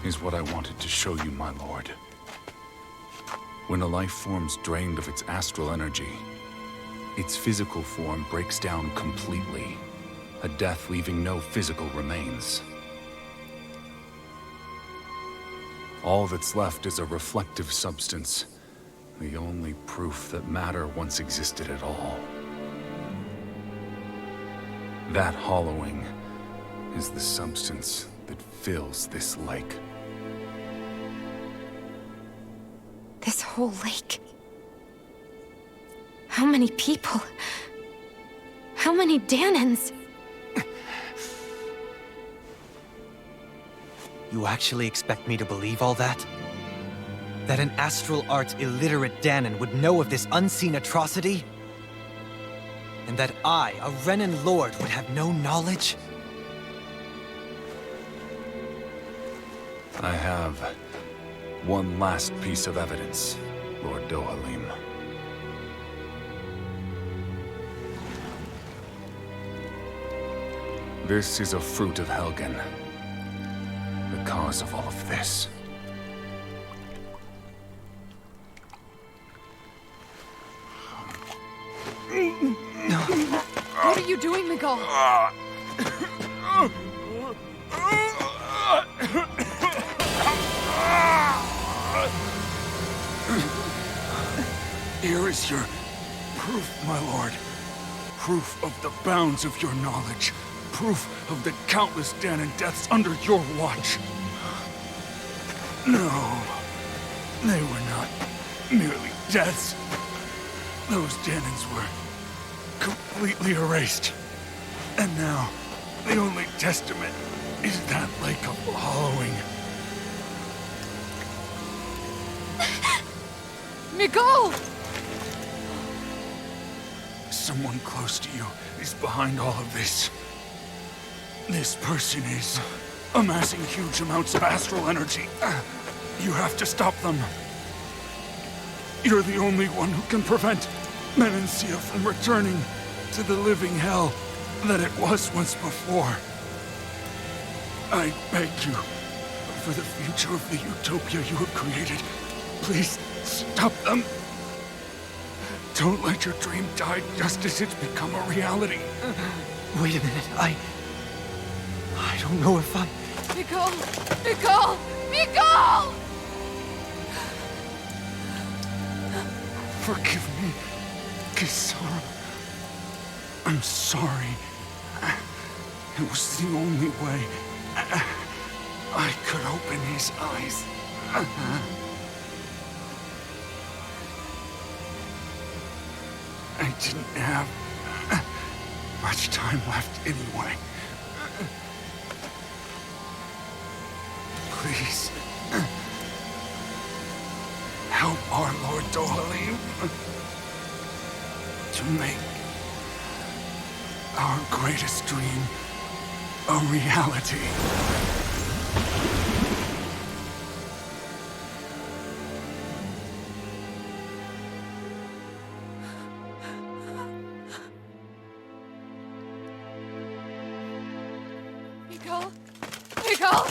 is what I wanted to show you, my lord. When a life form's drained of its astral energy, its physical form breaks down completely, a death leaving no physical remains. All that's left is a reflective substance, the only proof that matter once existed at all. That hollowing is the substance that fills this lake. This whole lake. How many people? How many Danans? You actually expect me to believe all that? That an astral arts illiterate Danan would know of this unseen atrocity? And that I, a Renan lord, would have no knowledge? I have one last piece of evidence, Lord Dohalim. This is a fruit of Helgen. The cause of all of this. What are you doing, Miguel? Here is your proof, my lord. Proof of the bounds of your knowledge. Proof of the countless Danan deaths under your watch. No, they were not merely deaths. Those Danans were completely erased. And now, the only testament is that lake of hollowing. Miguel! Someone close to you is behind all of this. This person is amassing huge amounts of astral energy. You have to stop them. You're the only one who can prevent Menancia from returning to the living hell that it was once before. I beg you, for the future of the utopia you have created, please stop them. Don't let your dream die just as it's become a reality. Wait a minute, I don't know if I... Miguel! Miguel! Miguel! Forgive me, Kisara. I'm sorry. It was the only way I could open his eyes. I didn't have much time left anyway. Please, help our Lord Dohalim to make our greatest dream a reality. Miguel! Miguel!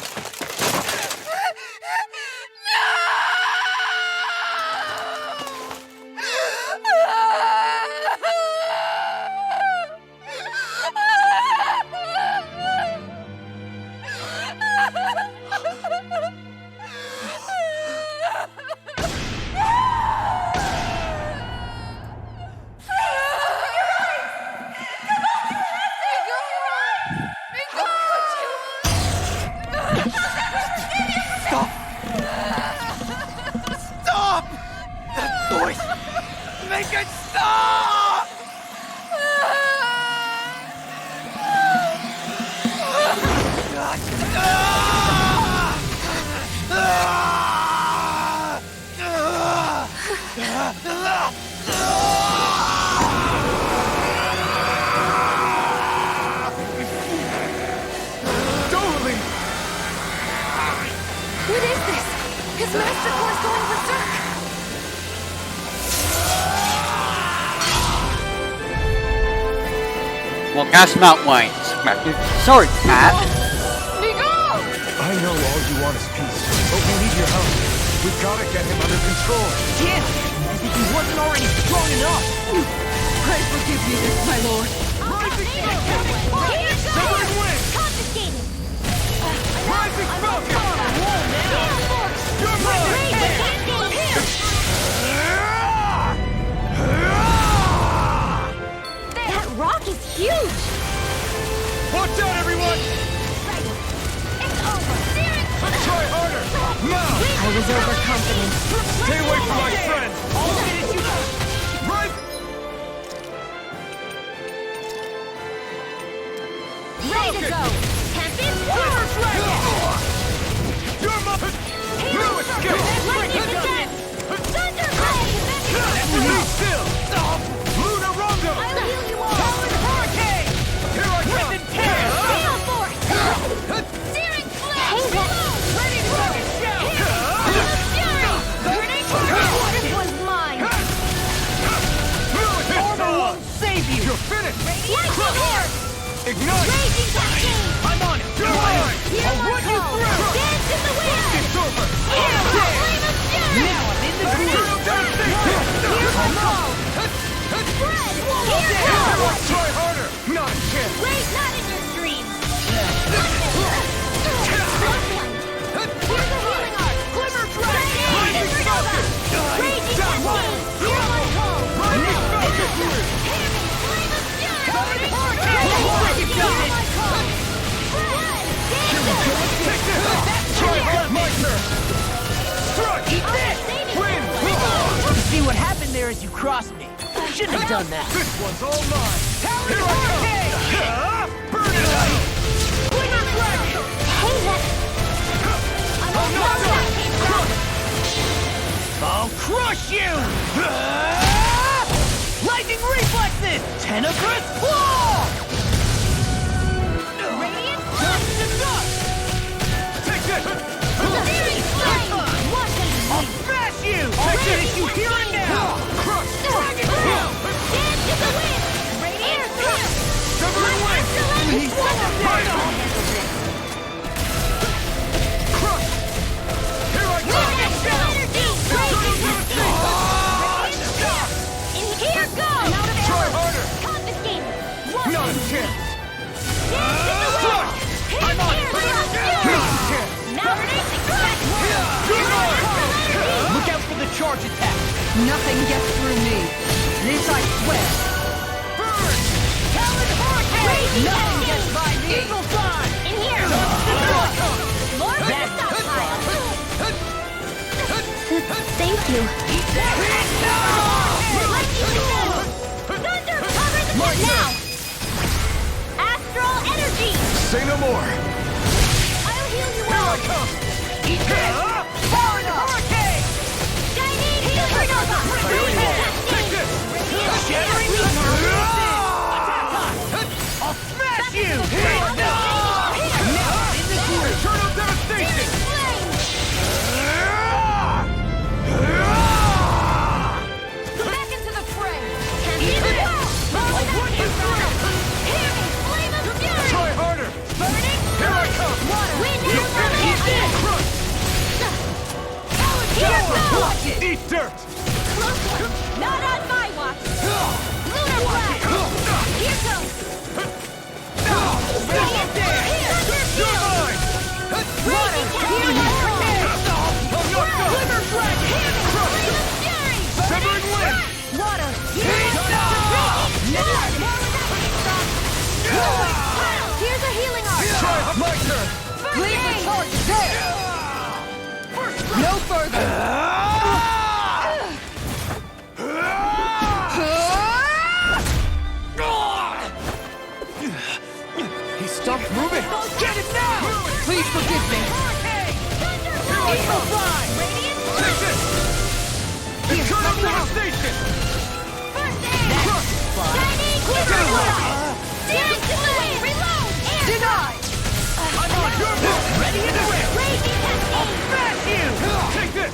What is this? His master core is going berserk! Well, that's not what I expected. Sorry, Pat. Miguel! I know all you want is peace, but we need your help. We've got to get him under control. Damn! As if he wasn't already strong enough! Pray forgive me this, my lord. Severed wing! Confiscated! Rising Falcon! That rock is huge! Watch out, everyone! It's Stay away from my friend! Right! Ready to go! Tempest, Your mother! No escape! lightning attack! Thunder blade! Be still! Lunar Rondo! I'll heal you all! Talon Hurricane! Here I come! Gale force! Searing flame! Ready to rock and shout! Fury! Burning fire! This one's mine! Armor won't save you! You're finished! Lightning horse! Ignite! Raging cascade! I'm on it! You're mine! Hear I'll my run you call! through! Dance in the wind! It's over! Flame of fury! Now I'm in the groove! Hear my call! Spread! Here goes! Try harder! Not a chance! Wait, not in your dreams! Here's a healing art! Glimmer Dragon! Supernova! Raging cascade! Hear my call! Lightning Falcon! Flame of fury! Talon Hurricane! Hear my call! Spread! Take this! Try hard! My turn! Strike! Eat this! Win! See what happened there as you crossed me. Shouldn't have done that. This one's all mine! Here I come! Burn it out! Glimmer Dragon! I'll crush you! Lightning reflexes! Tenebrous claw! Radiant Take this! Searing flame! I'll smash you! Finish you here and now! Crush! Dragon Tail! Dance in the wind! Radiant thrust! Severing My Wing! excellent wonder! Crush! Here I come! Energy! Raging cascade! And here goes! Out of Try arrows! harder! Confiscated! Not a chance! Dance in the wind! I'm on it! Here's Not a fury! chance! Mounting! Look out for the charge attack! Nothing gets through me. This I swear. Burn! Talon Hurricane! Nothing gets by me! Eagle Fly! In here! Lord of the stockpile! Thank you. Lightning Descent! Thunder! Cover the pit now! Astral Energy! Say no more! I'll heal you Here all! I come! Eat this! Talon Hurricane! Chinese Supernova! Take this! Shattering me! I'll smash you! Now in the groove! Eternal devastation! Back into the fray! Flame of fury! Try harder! Burning! Here I come! Wind You're finished! Here goes! Watch it! Eat dirt! Close one! Not on my watch! Lunar Blast! Here goes! Radiant Thunder You're Field! mine! Raging Cascade! I'm not done! Glimmer Dragon! Flame of fury! Severing Wind! Water! Raging Flood! Here's a healing art! Try my turn! Leave the charge there! No further! He stopped moving! Get it now! Please forgive me. Eagle Fly! Take this! Eternal devastation! First aid! Chinese Supernova! Dance to the wind! Reload! Air Denied! I'm on your mark! Ready and quick! Raging Cascade! Smash you! Take this!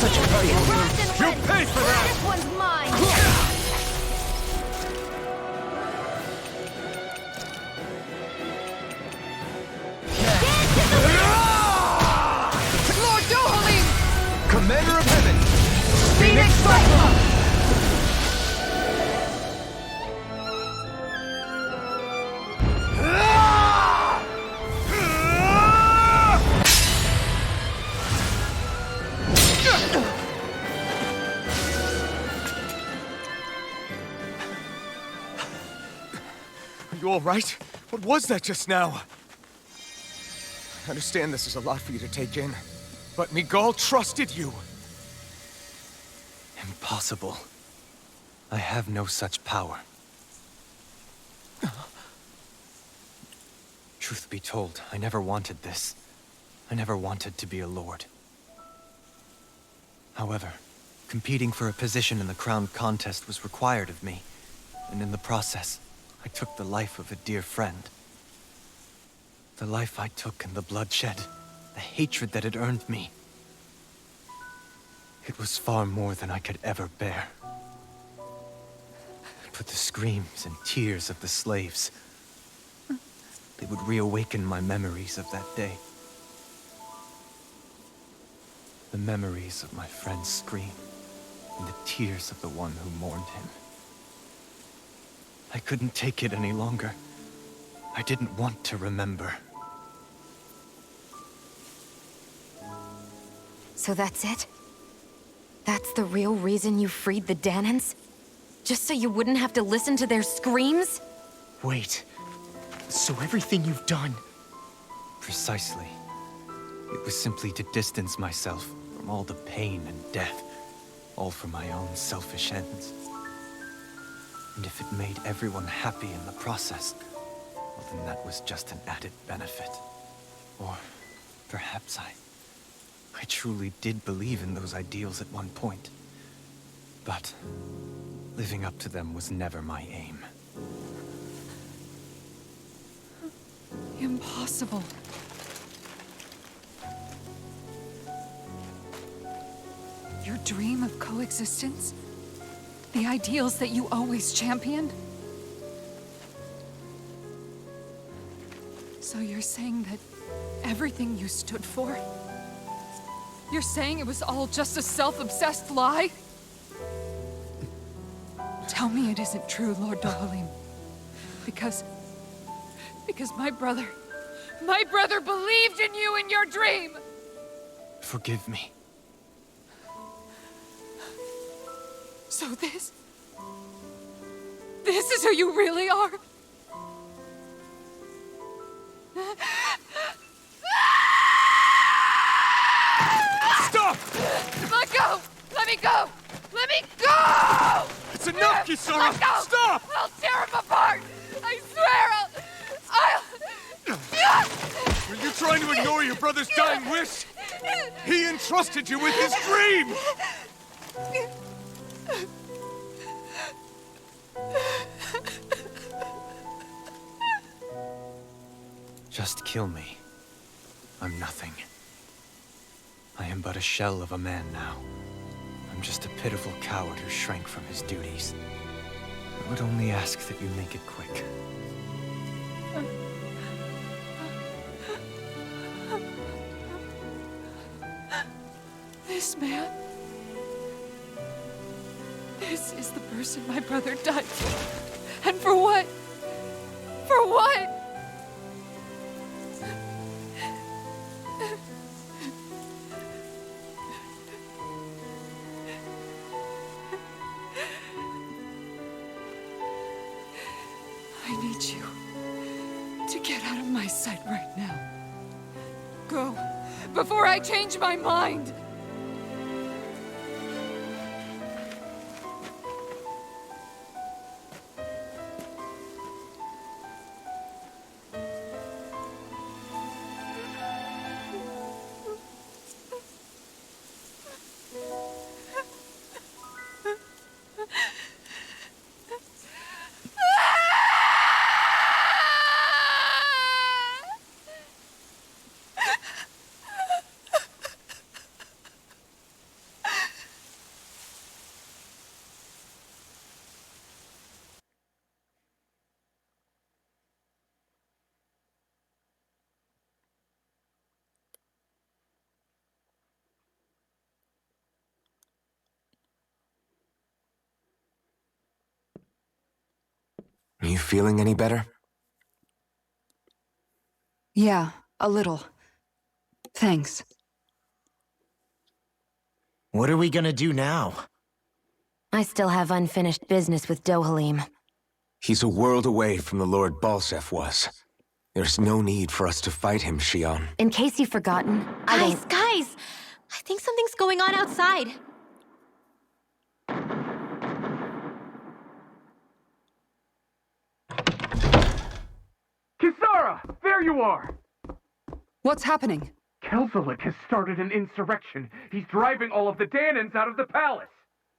Such a hurry. You'll pay for that! This one's mine! Lord Dohalim! Commander of Heaven! Phoenix Cyclops! Are you all right? What was that just now? I understand this is a lot for you to take in, but Miguel trusted you. Impossible. I have no such power. Truth be told, I never wanted this. I never wanted to be a lord. However, competing for a position in the crown contest was required of me, and in the process, I took the life of a dear friend. The life I took and the bloodshed, the hatred that it earned me. It was far more than I could ever bear. But the screams and tears of the slaves, they would reawaken my memories of that day. The memories of my friend's scream and the tears of the one who mourned him. I couldn't take it any longer. I didn't want to remember. So that's it? That's the real reason you freed the Danans? Just so you wouldn't have to listen to their screams? Wait. So everything you've done... Precisely. It was simply to distance myself from all the pain and death, all for my own selfish ends. And if it made everyone happy in the process, well then that was just an added benefit. Or perhaps I truly did believe in those ideals at one point. But living up to them was never my aim. Impossible. Your dream of coexistence? The ideals that you always championed? So you're saying that everything you stood for? You're saying it was all just a self-obsessed lie? Tell me it isn't true, Lord Dohalim. Because my brother believed in you in your dream! Forgive me. So this is who you really are? Stop! Let go! Let me go! Let me go! It's enough, Kisara! Let go! Stop! I'll tear him apart! I swear I'll... Were you trying to ignore your brother's dying wish? He entrusted you with his dream! Just kill me. I'm nothing. I am but a shell of a man now. I'm just a pitiful coward who shrank from his duties. I would only ask that you make it quick. This man... This is the person my brother died for. And for what? For what? I need you to get out of my sight right now. Go, before I change my mind! Are you feeling any better? Yeah, a little. Thanks. What are we gonna do now? I still have unfinished business with Dohalim. He's a world away from the Lord Balsef was. There's no need for us to fight him, Shion. In case you've forgotten, Guys! I think something's going on outside. Kisara! There you are! What's happening? Kelzelik has started an insurrection. He's driving all of the Danans out of the palace.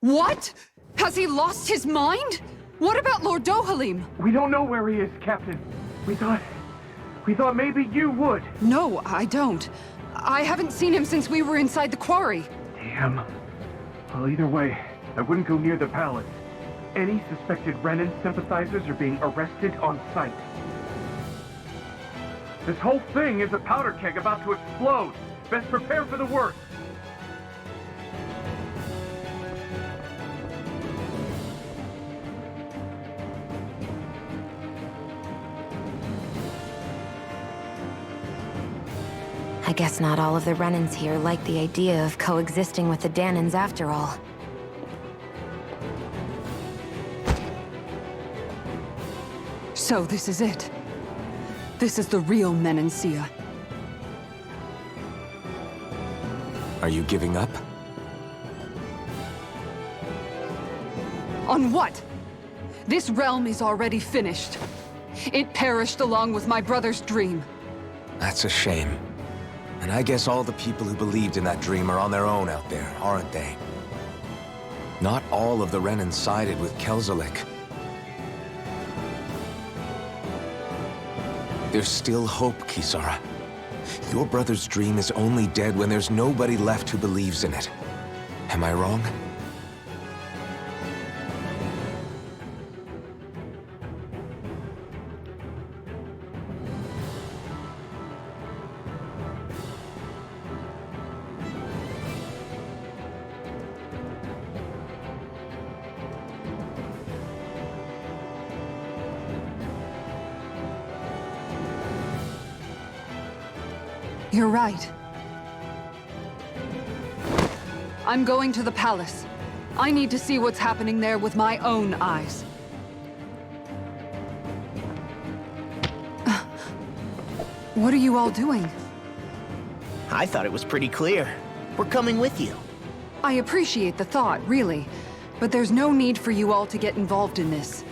What? Has he lost his mind? What about Lord Dohalim? We don't know where he is, Captain. We thought maybe you would. No, I don't. I haven't seen him since we were inside the quarry. Damn. Well, either way, I wouldn't go near the palace. Any suspected Renan sympathizers are being arrested on sight. This whole thing is a powder keg about to explode. Best prepare for the worst. I guess not all of the Renans here like the idea of coexisting with the Danans after all. So this is it. This is the real Menancia. Are you giving up? On what? This realm is already finished. It perished along with my brother's dream. That's a shame. And I guess all the people who believed in that dream are on their own out there, aren't they? Not all of the Renan sided with Kelzelik. There's still hope, Kisara. Your brother's dream is only dead when there's nobody left who believes in it. Am I wrong? You're right. I'm going to the palace. I need to see what's happening there with my own eyes. What are you all doing? I thought it was pretty clear. We're coming with you. I appreciate the thought, really. But there's no need for you all to get involved in this.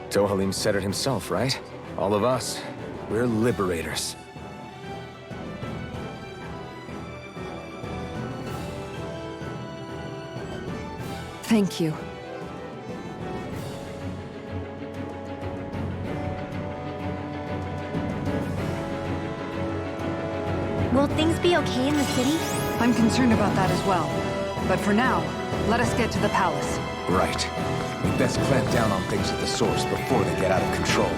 Dohalim said it himself, right? All of us. We're liberators. Thank you. Will things be okay in the city? I'm concerned about that as well. But for now, let us get to the palace. Right. We best clamp down on things at the source before they get out of control.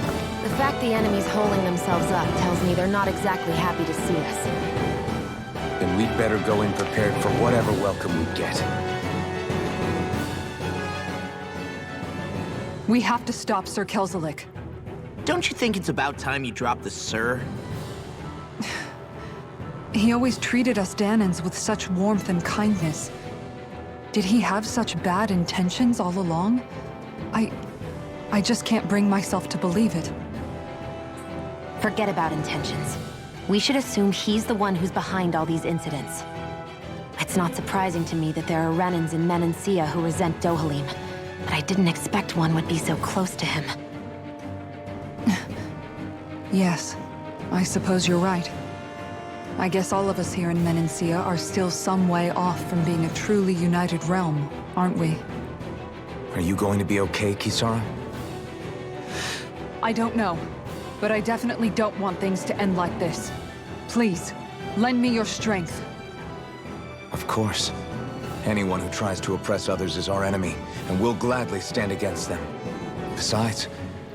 The fact the enemy's holding themselves up tells me they're not exactly happy to see us. Then we'd better go in prepared for whatever welcome we get. We have to stop Sir Kelzelik. Don't you think it's about time you drop the sir? He always treated us Danans with such warmth and kindness. Did he have such bad intentions all along? I just can't bring myself to believe it. Forget about intentions. We should assume he's the one who's behind all these incidents. It's not surprising to me that there are Renans in Menancia who resent Dohalim, but I didn't expect one would be so close to him. Yes, I suppose you're right. I guess all of us here in Menancia are still some way off from being a truly united realm, aren't we? Are you going to be okay, Kisara? I don't know, but I definitely don't want things to end like this. Please, lend me your strength. Of course. Anyone who tries to oppress others is our enemy, and we'll gladly stand against them. Besides,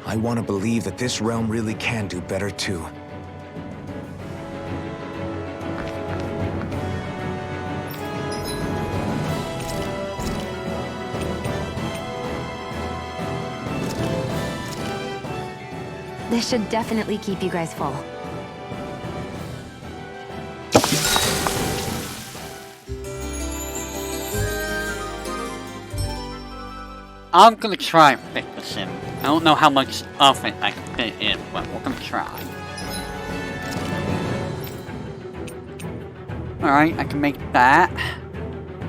I want to believe that this realm really can do better too. This should definitely keep you guys full. I'm gonna try and fit this in. I don't know how much of it I can fit in, but we're gonna try. Alright, I can make that.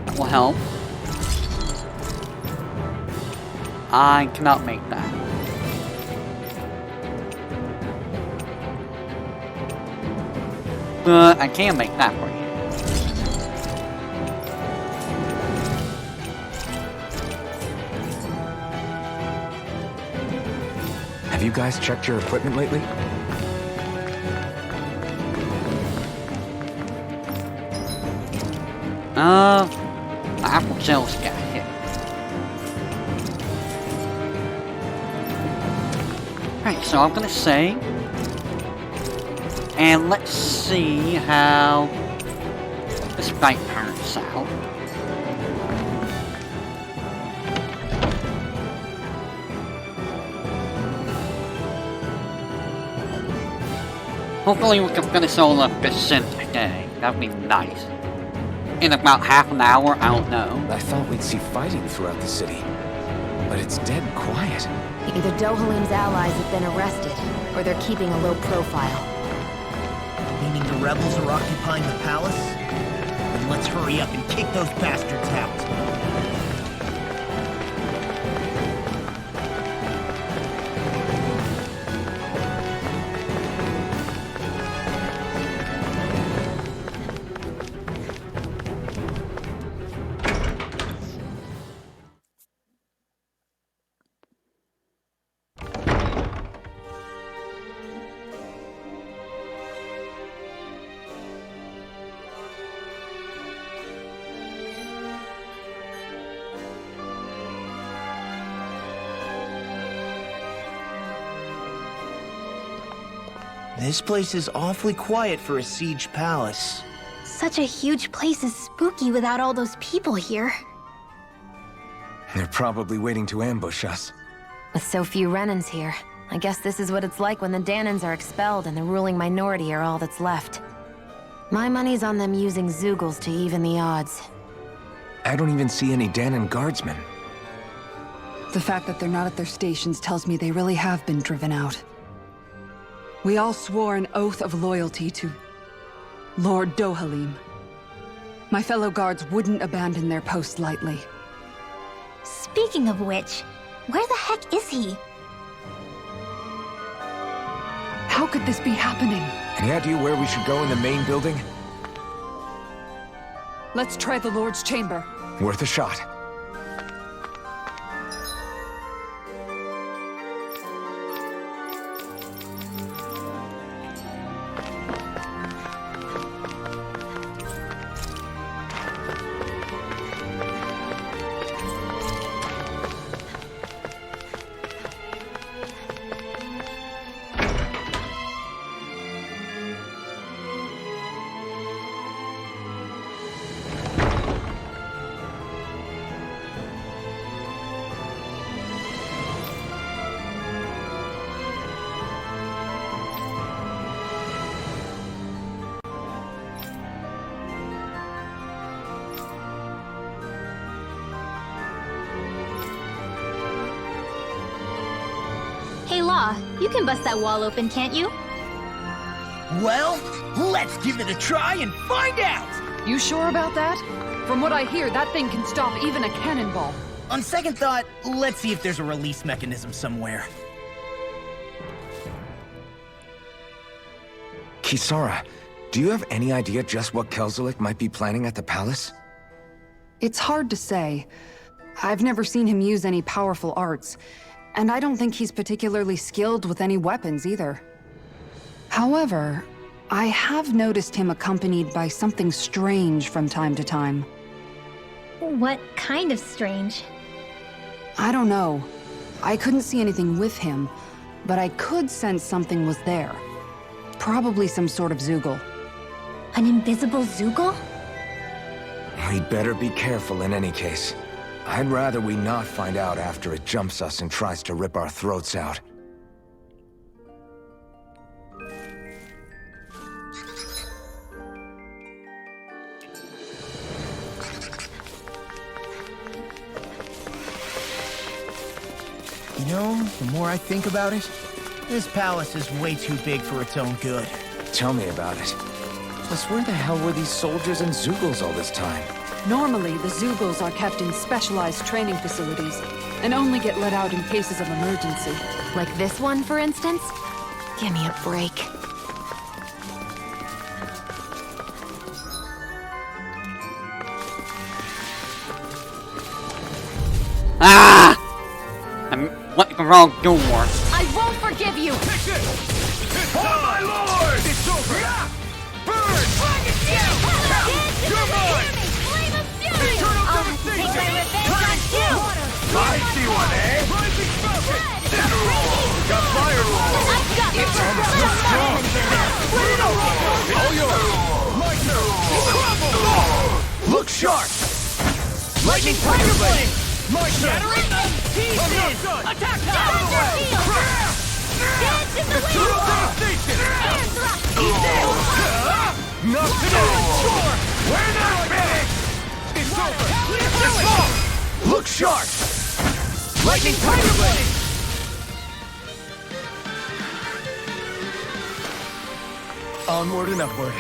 That will help. I cannot make that. But I can make that for you. Have you guys checked your equipment lately? The apple shells got hit. Right, so I'm gonna say, and let's see how this fight turns out. Hopefully we can finish all of Viscint today. That would be nice. In about half an hour, I don't know. I thought we'd see fighting throughout the city, but it's dead quiet. Either Dohalim's allies have been arrested, or they're keeping a low profile. Meaning the rebels are occupying the palace? Then let's hurry up and kick those bastards out. This place is awfully quiet for a siege palace. Such a huge place is spooky without all those people here. They're probably waiting to ambush us. With so few Renans here, I guess this is what it's like when the Danans are expelled and the ruling minority are all that's left. My money's on them using Zeugles to even the odds. I don't even see any Danan guardsmen. The fact that they're not at their stations tells me they really have been driven out. We all swore an oath of loyalty to Lord Dohalim. My fellow guards wouldn't abandon their post lightly. Speaking of which, where the heck is he? How could this be happening? Any idea where we should go in the main building? Let's try the Lord's chamber. Worth a shot. Aw, you can bust that wall open, can't you? Well, let's give it a try and find out! You sure about that? From what I hear, that thing can stop even a cannonball. On second thought, let's see if there's a release mechanism somewhere. Kisara, do you have any idea just what Kelzelik might be planning at the palace? It's hard to say. I've never seen him use any powerful arts, and I don't think he's particularly skilled with any weapons either. However, I have noticed him accompanied by something strange from time to time. What kind of strange? I don't know. I couldn't see anything with him, but I could sense something was there. Probably some sort of Zoogle. An invisible Zoogle? We'd better be careful in any case. I'd rather we not find out after it jumps us and tries to rip our throats out. You know, the more I think about it, this palace is way too big for its own good. Tell me about it. Plus, where the hell were these soldiers and Zoogles all this time? Normally, the Zoogles are kept in specialized training facilities, and only get let out in cases of emergency. Like this one, for instance? Give me a break. Ah! I'm went the wrong door. I won't forgive you! Fix it! For my lord! It's over! Burn! You're mine! Eternal devastation! I see one, eh? Rising falcon! Got firewall! It's almost strong! All yours! My turn! Crumble! Look sharp! Lightning tiger blade! My turn! Attack now! Dance in the wind! Eternal devastation! Air thrust! Not today! We're not finished! It's over! Let's go! Look sharp! Lightning tiger blade! Onward and upward.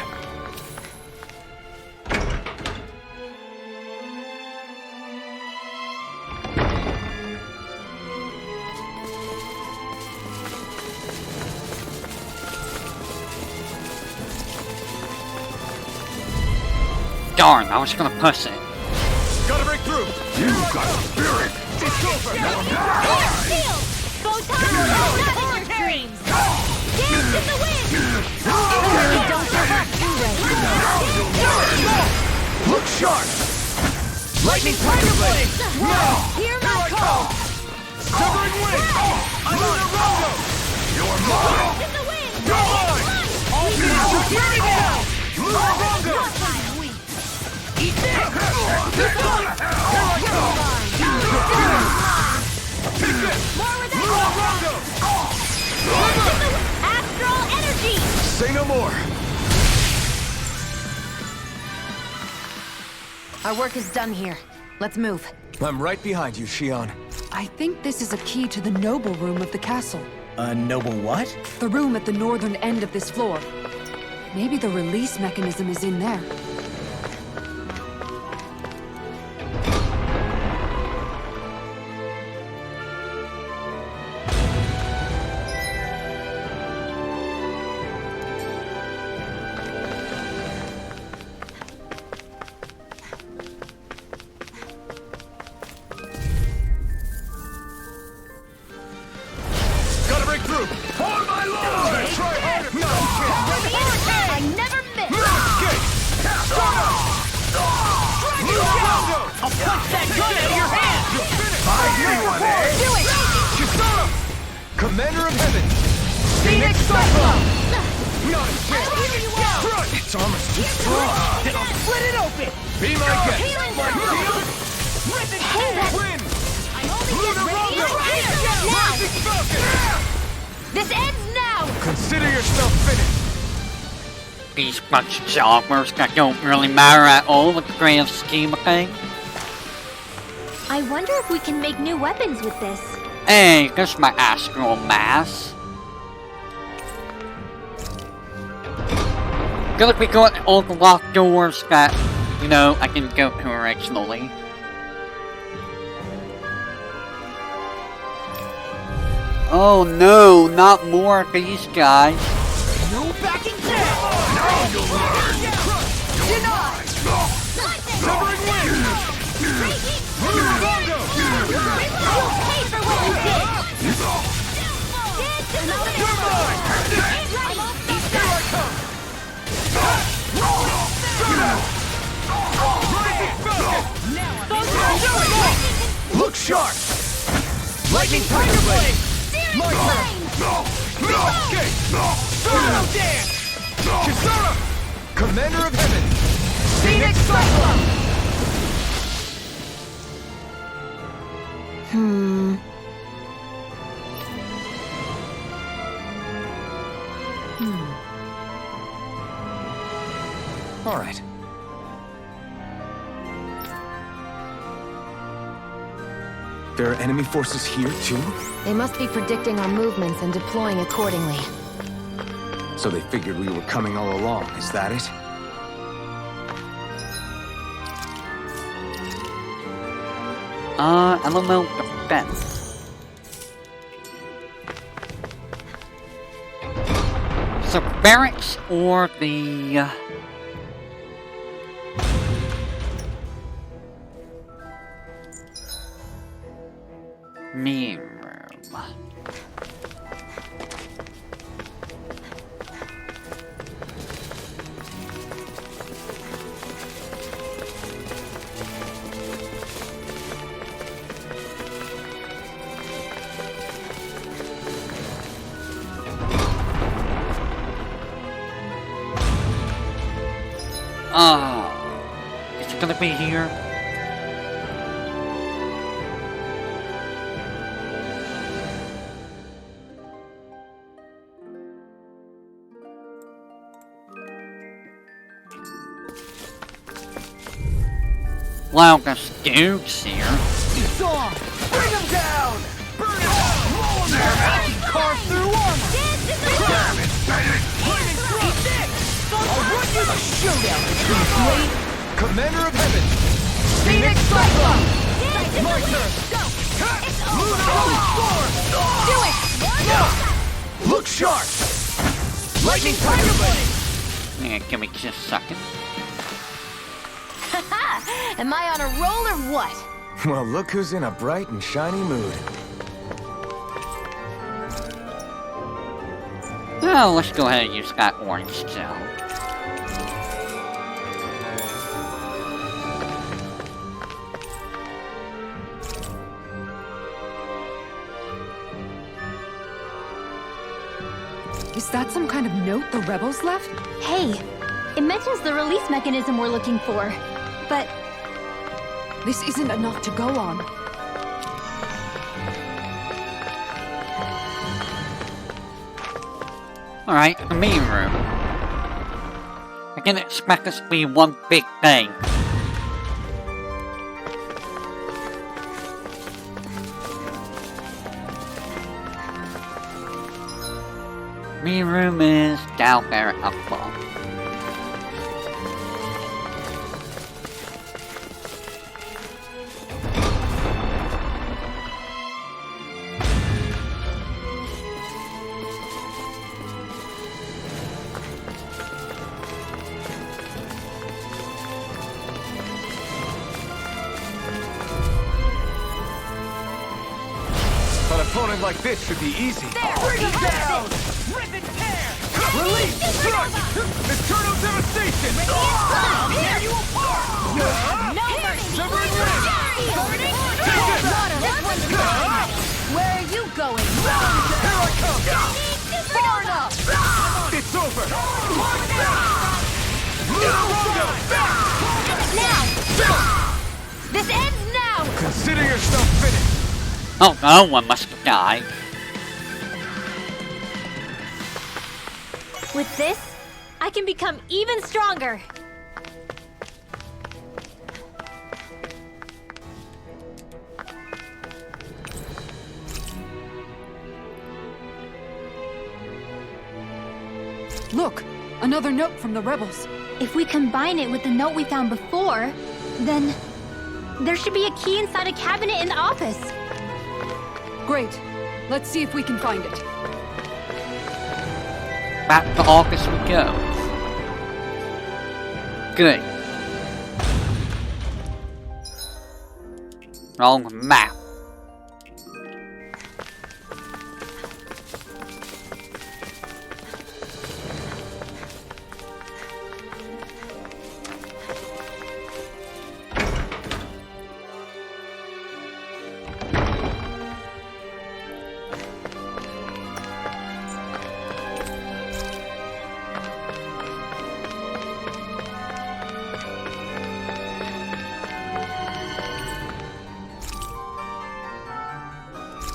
Darn, I was gonna push it. Gotta break through! You got spirit! It's over! Shield! Photon not in your dreams! Dance in the wind! Don't give up too late! Look sharp! Lightning tiger blade! Now! Hear my call! Severing wind! I'm on a rondo! You're mine! Dance in the wind! You're mine! All things are burning now! Rondo! Eat this! Here I go! Take this! More with that! Rondo! Astral energy! Say no more! Our work is done here. Let's move. I'm right behind you, Shion. I think this is a key to the noble room of the castle. A noble what? The room at the northern end of this floor. Maybe the release mechanism is in there. Gotta break through! For my lord! Try harder! No! I never miss! Escape! Start up! I'll punch that gun out of your hand! You're finished! I see one, eh? Do it! Kisara! Commander of Heaven! Phoenix Cyclone! Not a chance! Front! Its armor's too strong. Then I'll split it open! Be my guest! My shield! Rip it! Win! I only get Lunar radiant Rondo! fire! Now! Rising Falcon! This ends now! Consider yourself finished! These bunch of jobbers that don't really matter at all in the grand scheme of things. I wonder if we can make new weapons with this. Hey, there's my astral mass. Gonna be going all the locked doors that, you know, I can go to originally. Oh no, not more of these guys. No backing down! Now you'll learn! Denied! Severing wind! Longo! You'll pay for what you did! You're mine! Here I come! Rising Falcon! Look sharp! Lightning Tiger Blade! My turn! Okay! Photo Dance! Kisara! Commander of Heaven! Phoenix Cyclone! All right. There are enemy forces here, too? They must be predicting our movements and deploying accordingly. So they figured we were coming all along, is that it? Elemental defense. So barracks or the meeting room. Is it gonna be here? Well, there's dudes here. It's on! Bring them down! Burn it all! Roll them there! I can carve through armor! Damn it, Bennett! Lightning Thrust! I'll run you the showdown between Blade, Commander of Heaven, Phoenix Cyclone! My turn! Go! Lunar Storm! Do it! Look sharp! Lightning Tiger Blade! Yeah, give me just a second. Am I on a roll or what? Well, look who's in a bright and shiny mood. Well, let's go ahead and use that orange gel. Is that some kind of note the rebels left? Hey, it mentions the release mechanism we're looking for. But This isn't enough to go on. Alright, the meeting room. I didn't expect this to be one big thing. Meeting room is down there above. An opponent like this should be easy. Bring him down! Rip and tear! Release! Crush! Eternal devastation! Tear you apart! no mercy! Severing wind! Take it! This one's mine! Where are you going? Here I come! Far enough! It's over! Now! This ends now! Consider yourself finished! Oh no, one must have died. With this, I can become even stronger. Look, Another note from the rebels. If we combine it with the note we found before, then there should be a key inside a cabinet in the office. Great. Let's see if we can find it. Back to the office we go. Good. Wrong map.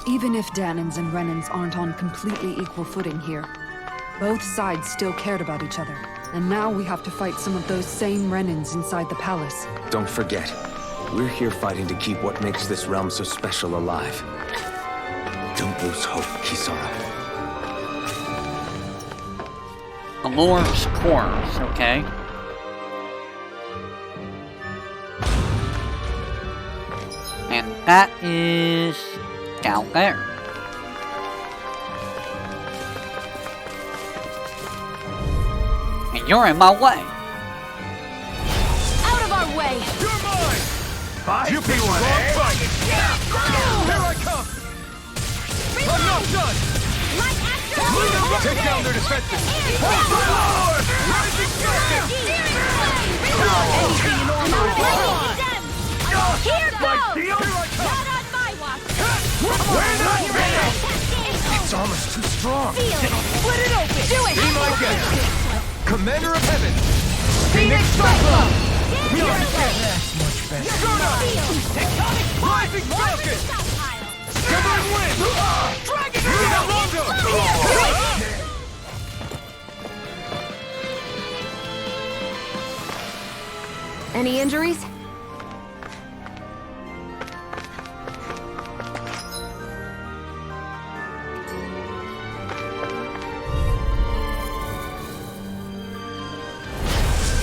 Even if Danins and Renans aren't on completely equal footing here, both sides still cared about each other. And now we have to fight some of those same Renans inside the palace. Don't forget, we're here fighting to keep what makes this realm so special alive. Don't lose hope, Kisara. The Lord's Quarters, okay. And that is down there. And you're in my way. Out of our way! You're mine! You be one, eh? Here I come! I'm not done! Take down their defenses! Here goes! Not on my watch! It's almost too strong! Split it open! Do it! Be my guest! Commander of Heaven! Phoenix Cyclone! That's much better! Tectonic Rising Falcon! Skivering Wind! Dragon Any injuries?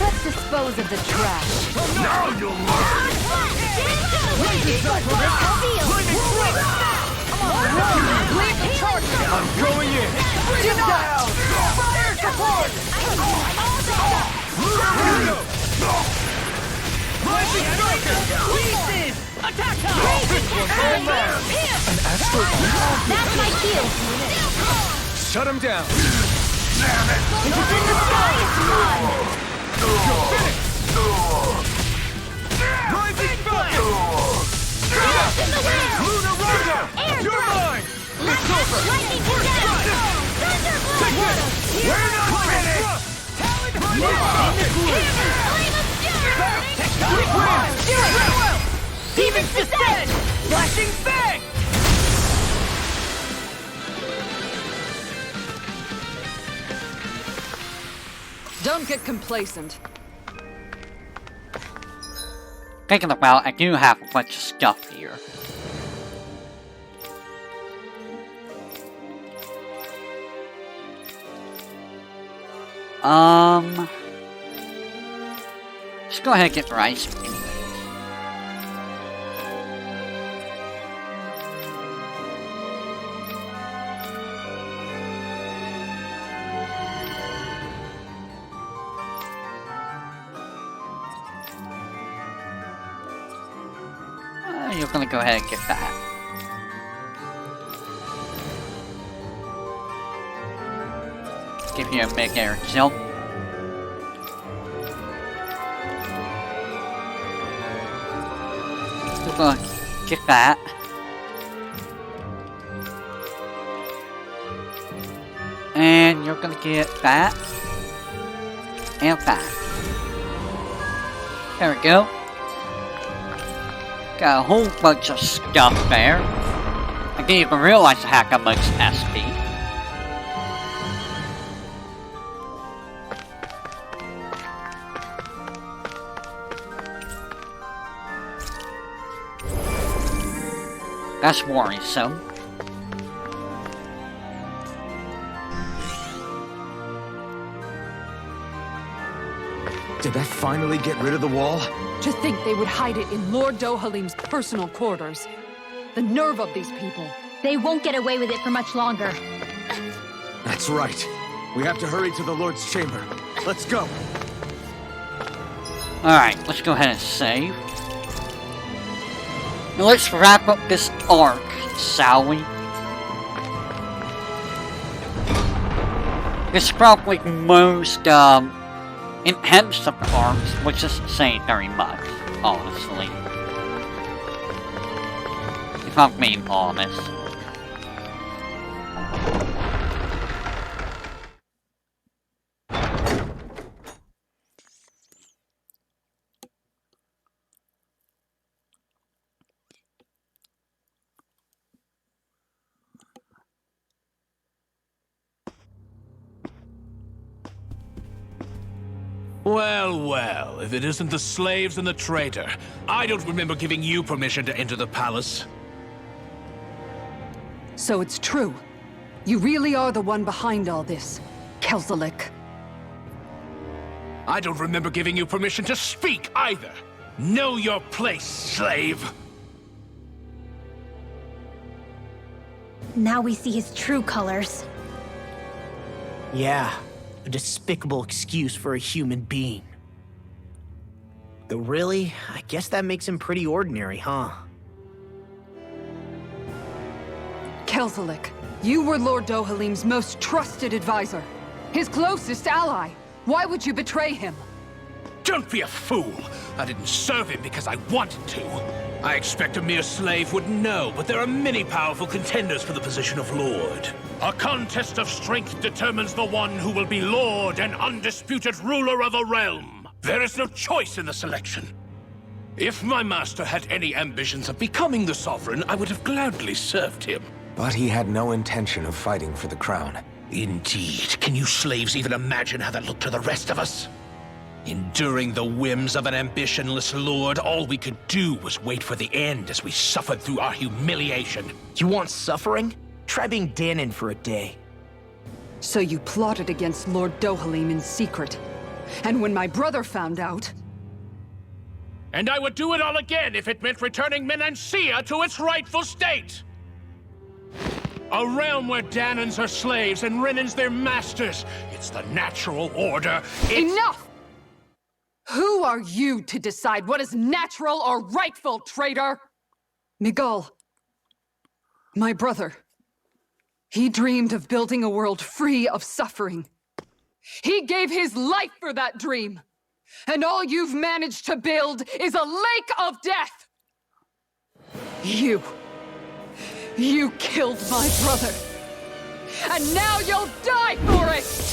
Let's dispose of the trash. Now you'll learn! I'm going in! Get down! Fire support! Rising Falcon! Attack time! An astral That's my shield. Shut him down! Rising Falcon! Lunar Rondo! You're mine! It's over! Lightning First condemned! strike! Thunderbolt! Take this! We're not finished! Talon Tectonic Wind! Do it! Demon's Descent! Flashing Fang! Don't get complacent. Thinking about, I do have a bunch of stuff here. Let's go ahead and get rice. You're gonna go ahead and get that. Give you a big air jump. You're gonna get that. And you're gonna get that. And that. There we go. Got a whole bunch of stuff there. I didn't even realize I had that much SP. That's worrisome. Did that finally get rid of the wall? To think they would hide it in Lord Dohalim's personal quarters. The nerve of these people. They won't get away with it for much longer. That's right. We have to hurry to the Lord's chamber. Let's go. Alright, let's go ahead and save. Now let's wrap up this arc, shall we? It's probably the most intense of the arcs, which isn't saying very much, honestly. If I'm being honest. Well, well, if it isn't the slaves and the traitor. I don't remember giving you permission to enter the palace. So it's true. You really are the one behind all this, Kelzelik. I don't remember giving you permission to speak either. Know your place, slave. Now we see his true colors. Yeah, a despicable excuse for a human being. Though really, I guess that makes him pretty ordinary, huh? Kelzelik, you were Lord Dohalim's most trusted advisor. His closest ally. Why would you betray him? Don't be a fool! I didn't serve him because I wanted to. I expect a mere slave would know, but there are many powerful contenders for the position of Lord. A contest of strength determines the one who will be Lord and undisputed ruler of a realm. There is no choice in the selection. If my master had any ambitions of becoming the sovereign, I would have gladly served him. But he had no intention of fighting for the crown. Indeed. Can you slaves even imagine how that looked to the rest of us? Enduring the whims of an ambitionless lord, all we could do was wait for the end as we suffered through our humiliation. You want suffering? Try being Danon for a day. So you plotted against Lord Dohalim in secret. And when my brother found out... And I would do it all again if it meant returning Menancia to its rightful state! A realm where Danons are slaves and Renans their masters. It's the natural order. Enough! Who are you to decide what is natural or rightful, traitor? Miguel, my brother. He dreamed of building a world free of suffering. He gave his life for that dream. And all you've managed to build is a lake of death! You killed my brother. And now you'll die for it!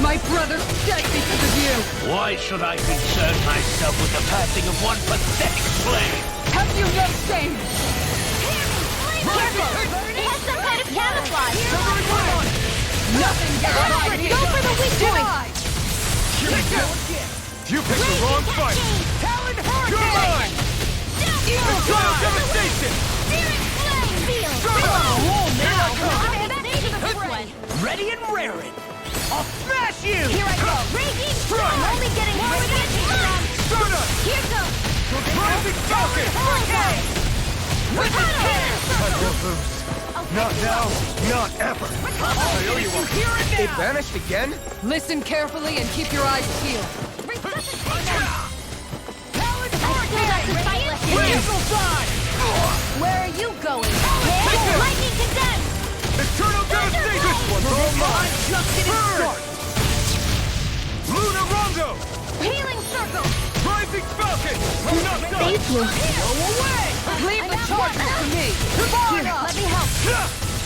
My brother's dead because of you! Why should I concern myself with the passing of one pathetic slave? Have you no shame? Careful! It has some kind of camouflage! Nothing gets by me! Go for the weak point! You picked the wrong fight! Talon You're mine! Eternal devastation! Ready and raring! I'll smash you! Here I go! Raging Strike! I'm only getting Stardust! Here goes! Rising Falcon! Okay! I won't lose. Not now, not ever. I owe you one. It vanished again? Listen carefully and keep your eyes peeled. Where are you going? Lightning condensed! Eternal devastation! This one's all mine! Just getting started! Luna Rondo! Healing circle! Rising Falcon! Not done! Thank you. Go away! Leave the charges to me! Let me help.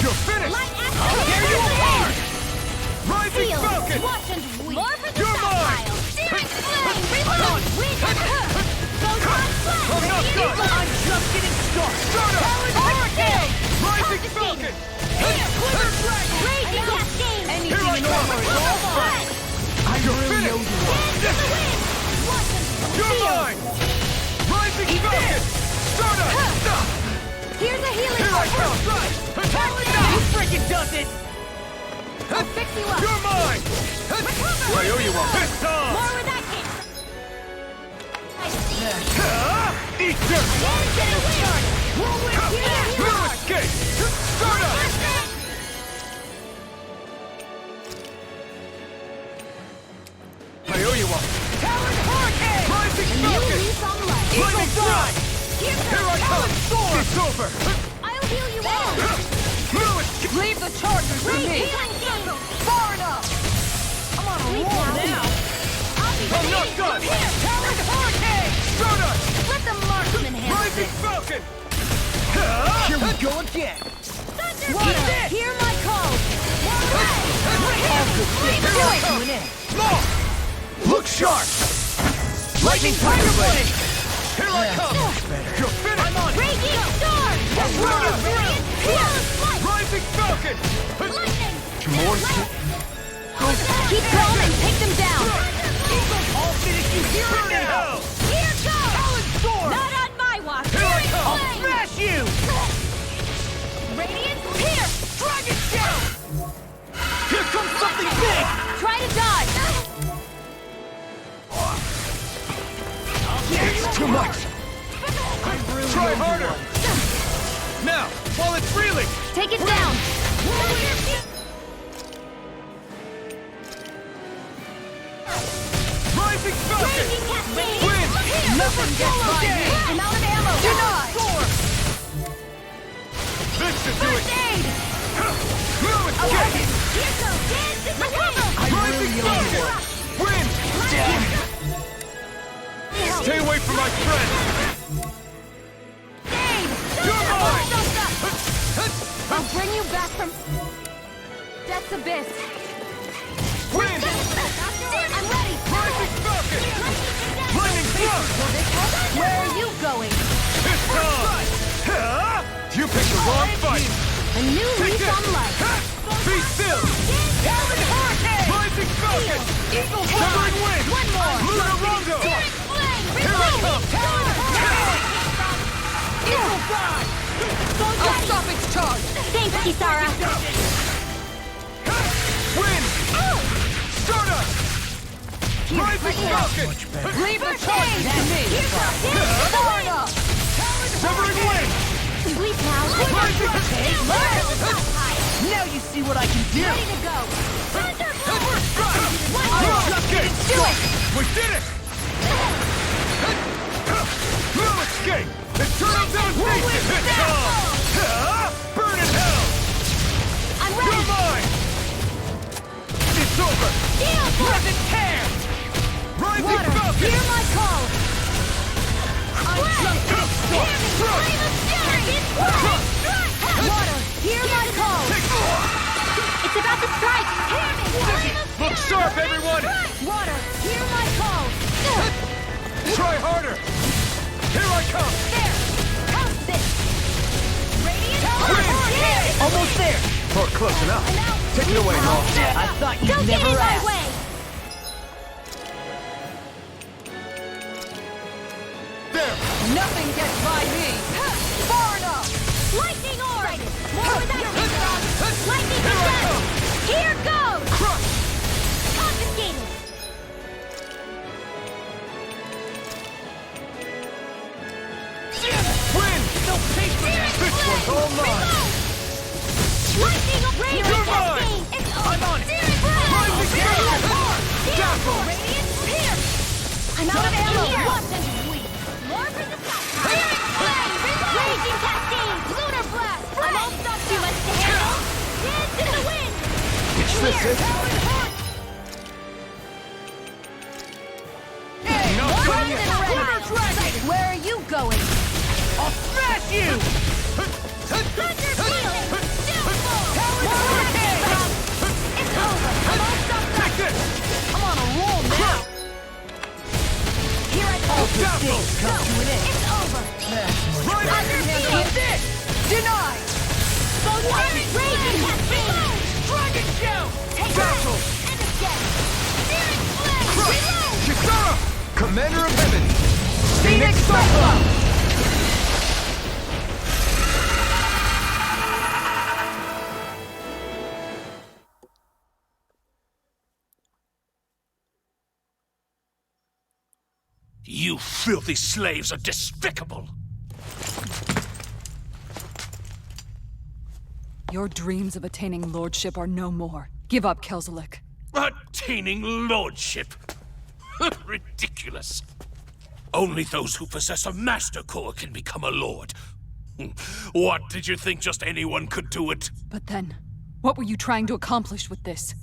You're finished! Light action! How dare you apart! Rising Feel, Falcon! watch and weep. More for the You're mine! stockpile. Searing flame! Reload! Goes on flat! I'm not done! I'm just getting started! Stardust! Hurricane! Rising Falcon! Here, quiver dragon! Here's a healing Here I come! You freaking does it! I'll fix you up! You're mine! I owe you one! This time! More where that came from. Eat dirt! Getting started! No escape! Start up! I owe you one! Talon Hurricane! Rising And you Falcon! leave on light! Lightning strike! Here I come! It's over! I'll heal you all. No escape! Leave the chargers with me! Healing circle. Far enough! I'm on a roll now! I'm not done! Here! Talon Hurricane! Start up! Let the marksman handle Rising this! Falcon! Here we go again. Water, hear my call! Long! Look sharp! Lightning Tiger Blade! Here I come! You're finished! I'm on it! Raging storm. Start up! Rising Falcon! More Keep calling! Take them down! I'll finish you here and now! Here goes. Talon Storm! Not on my watch. Here I come! I'll Smash you! Radiant here. Dragon Shell! Here comes something big! Try to dodge! It's too much! Try harder! Now, while it's reeling! Take it down! Rising Falcon! Win! Nothing gets by me! I'm out of ammo! Deny! This should do it! First aid! No escape! Here goes. Dance in the wind. Rising Falcon! Win! Stay away from my friend! You're mine! I'll bring you back from Death's Abyss! Win! I'm ready! Rising Falcon! Lightning Thrust! Where are you going? This time! You picked the wrong fight! A new Take lease it! on life! Be still! Talon Hurricane! Rising Falcon! Eagle Covering Fly! wind! One more! Lunar Rondo! Here I come! Talon Hurricane! Eagle Fly! I'll stop its charge! Thanks, Kisara. Win! Start up! Rising Falcon! Leave the charge to me! Far enough! Severing wind! Sweet now. Rising Now you see what I can do. Ready to go! escape! Do it! We did it! No escape! Eternal devastation! It's on! Burn in hell! I'm You're ready! mine! It's over! Present tear! Rising Water, Falcon! hear my call! I'm jumping! Water, hear my call! It's about to strike. Look sharp, everyone! Water, hear my call! Try harder! Here I come! There! How's this? Win! Almost there. Or close enough. Take it away, Maul. I thought you'd Don't get never in my ask. way. There! Nothing gets by me! Far enough! Lightning orb. More where that came from. Lightning Here I attack. come! Here goes. Crush! Confiscated. Win! No patience! This one's all mine! Lightning rage You're mine! cascade. It's over. I'm on it! Rising Rising Falcon! Dazzle! Radiant pierce. I'm out of ammo. Watch and sweep. More for the sky. Searing flame. Raging cascade. Lunar blast. I'm all stuck. Too much to handle. Dance in the wind. Is this it? Not done yet! Lunar Dragon! Where are you going? I'll smash you! Thunder feeling. It's over! I'm all stuck up! Take this! I'm on a roll now! Here I go! Dazzle! Come to an end. It's over. Rising! Eat this! Deny! Raging cascade. Dragon Shell! Take Dazzle! and again. Searing flame. Crush! Reload. Kisara! Commander of Heaven! Phoenix Cyclone! You filthy slaves are despicable! Your dreams of attaining lordship are no more. Give up, Kelzelik. Attaining lordship? Ridiculous. Only those who possess a master core can become a lord. What, did you think just anyone could do it? But then, what were you trying to accomplish with this?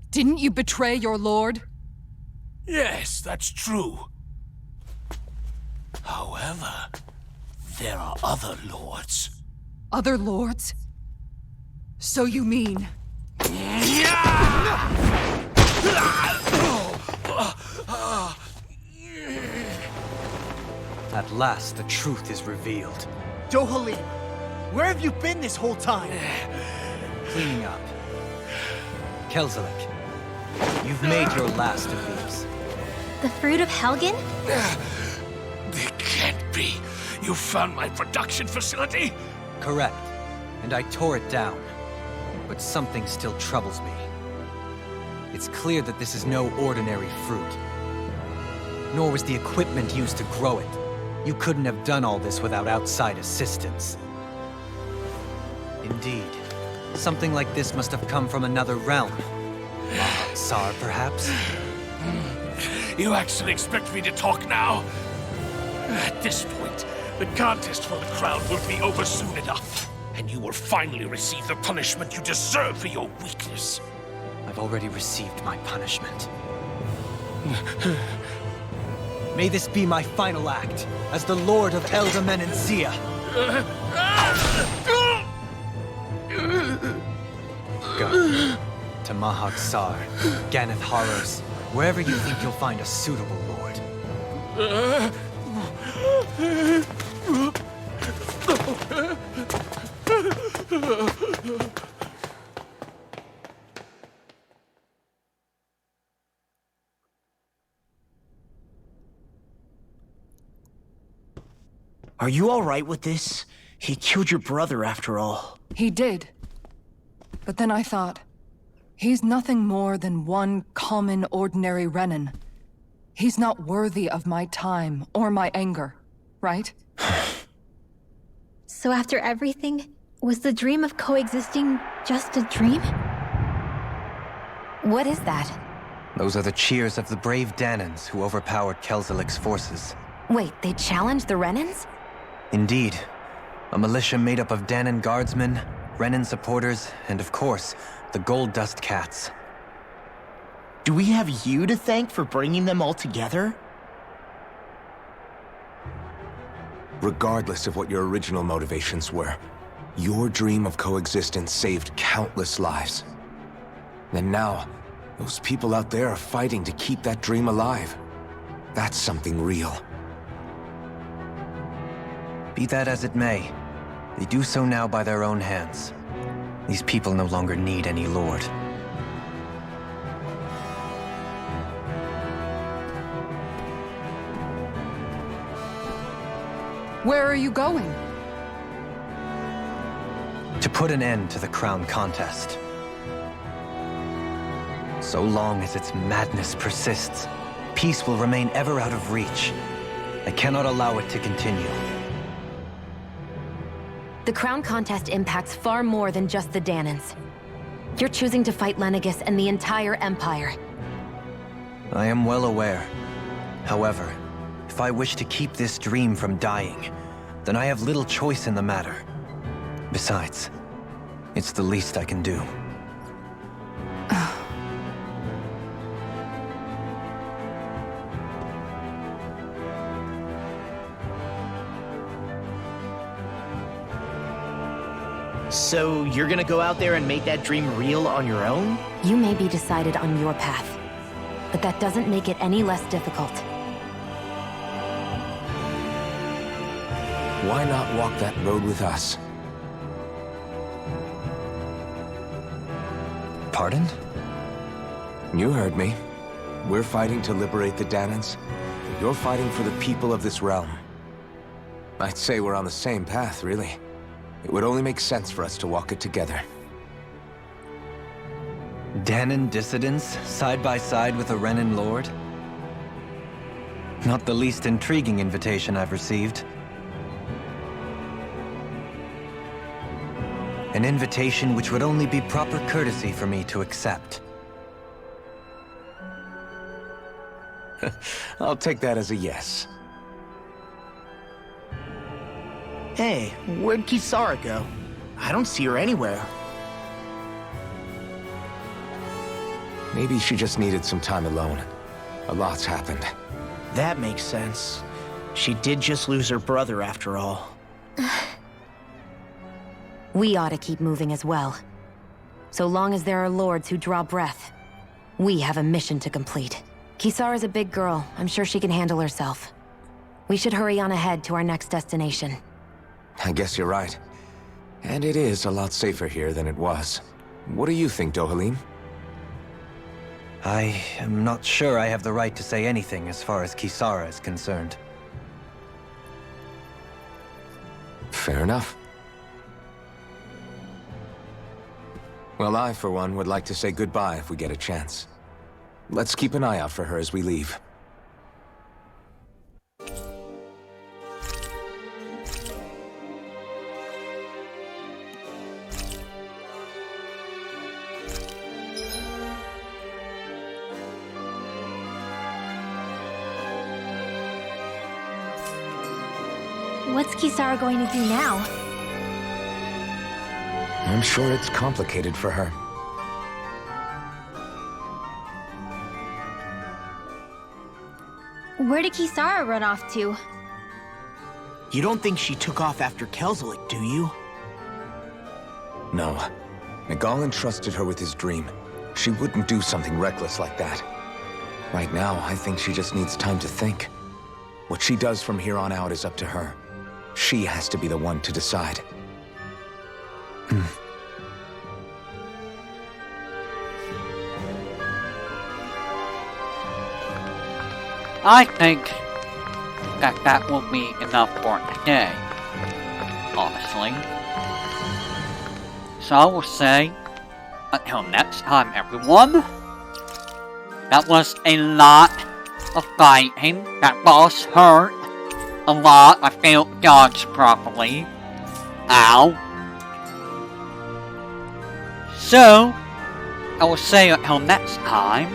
Didn't you betray your lord? Yes, that's true. However, there are other lords. Other lords? So you mean... At last, the truth is revealed. Dohalim, where have you been this whole time? Cleaning up. Kelzelik, you've made your last of these. The fruit of Helgen? It can't be. You found my production facility? Correct. And I tore it down. But something still troubles me. It's clear that this is no ordinary fruit. Nor was the equipment used to grow it. You couldn't have done all this without outside assistance. Indeed. Something like this must have come from another realm. Tsar, perhaps? You actually expect me to talk now? At this point, the contest for the crown will be over soon enough. And you will finally receive the punishment you deserve for your weakness. I've already received my punishment. May this be my final act, as the Lord of Eldamen and Zia. Go. To Mahag Sar, Ganeth Horrors, wherever you think you'll find a suitable lord. Are you all right with this? He killed your brother after all. He did. But then I thought, he's nothing more than one common, ordinary Renin. He's not worthy of my time or my anger, right? So after everything, was the dream of coexisting just a dream? What is that? Those are the cheers of the brave Danans who overpowered Kelzelik's forces. Wait, they challenged the Renans? Indeed. A militia made up of Danan guardsmen, Renan supporters, and of course, the Gold Dust Cats. Do we have you to thank for bringing them all together? Regardless of what your original motivations were, your dream of coexistence saved countless lives. And now, those people out there are fighting to keep that dream alive. That's something real. Be that as it may, they do so now by their own hands. These people no longer need any lord. Where are you going? To put an end to the crown contest. So long as its madness persists, peace will remain ever out of reach. I cannot allow it to continue. The crown contest impacts far more than just the Danans. You're choosing to fight Lenegis and the entire Empire. I am well aware. However, if I wish to keep this dream from dying, then I have little choice in the matter. Besides, it's the least I can do. So you're gonna go out there and make that dream real on your own? You may be decided on your path, but that doesn't make it any less difficult. Why not walk that road with us? Pardon? You heard me. We're fighting to liberate the Danans. You're fighting for the people of this realm. I'd say we're on the same path, really. It would only make sense for us to walk it together. Danan dissidents, side by side with a Renan lord? Not the least intriguing invitation I've received. An invitation which would only be proper courtesy for me to accept. I'll take that as a yes. Hey, where'd Kisara go? I don't see her anywhere. Maybe she just needed some time alone. A lot's happened. That makes sense. She did just lose her brother after all. We ought to keep moving as well. So long as there are lords who draw breath, we have a mission to complete. Kisara's a big girl. I'm sure she can handle herself. We should hurry on ahead to our next destination. I guess you're right. And it is a lot safer here than it was. What do you think, Dohalim? I am not sure I have the right to say anything as far as Kisara is concerned. Fair enough. Well, I, for one, would like to say goodbye if we get a chance. Let's keep an eye out for her as we leave. What's Kisara going to do now? I'm sure it's complicated for her. Where did Kisara run off to? You don't think she took off after Kelzelik, do you? No. Nagal entrusted her with his dream. She wouldn't do something reckless like that. Right now, I think she just needs time to think. What she does from here on out is up to her. She has to be the one to decide. I think that will be enough for today, honestly. So I will say, until next time, everyone. That was a lot of fighting. That boss hurt a lot. I failed to dodge properly. Ow. So, I will say until next time,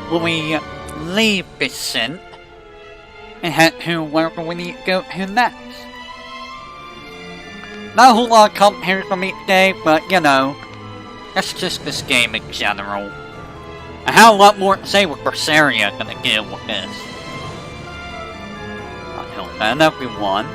when we leave Viscint and head to wherever we need to go to next. Not a whole lot of commentaries from me today, but you know, that's just this game in general. I have a lot more to say with Berseria than to deal with this. Until then, everyone.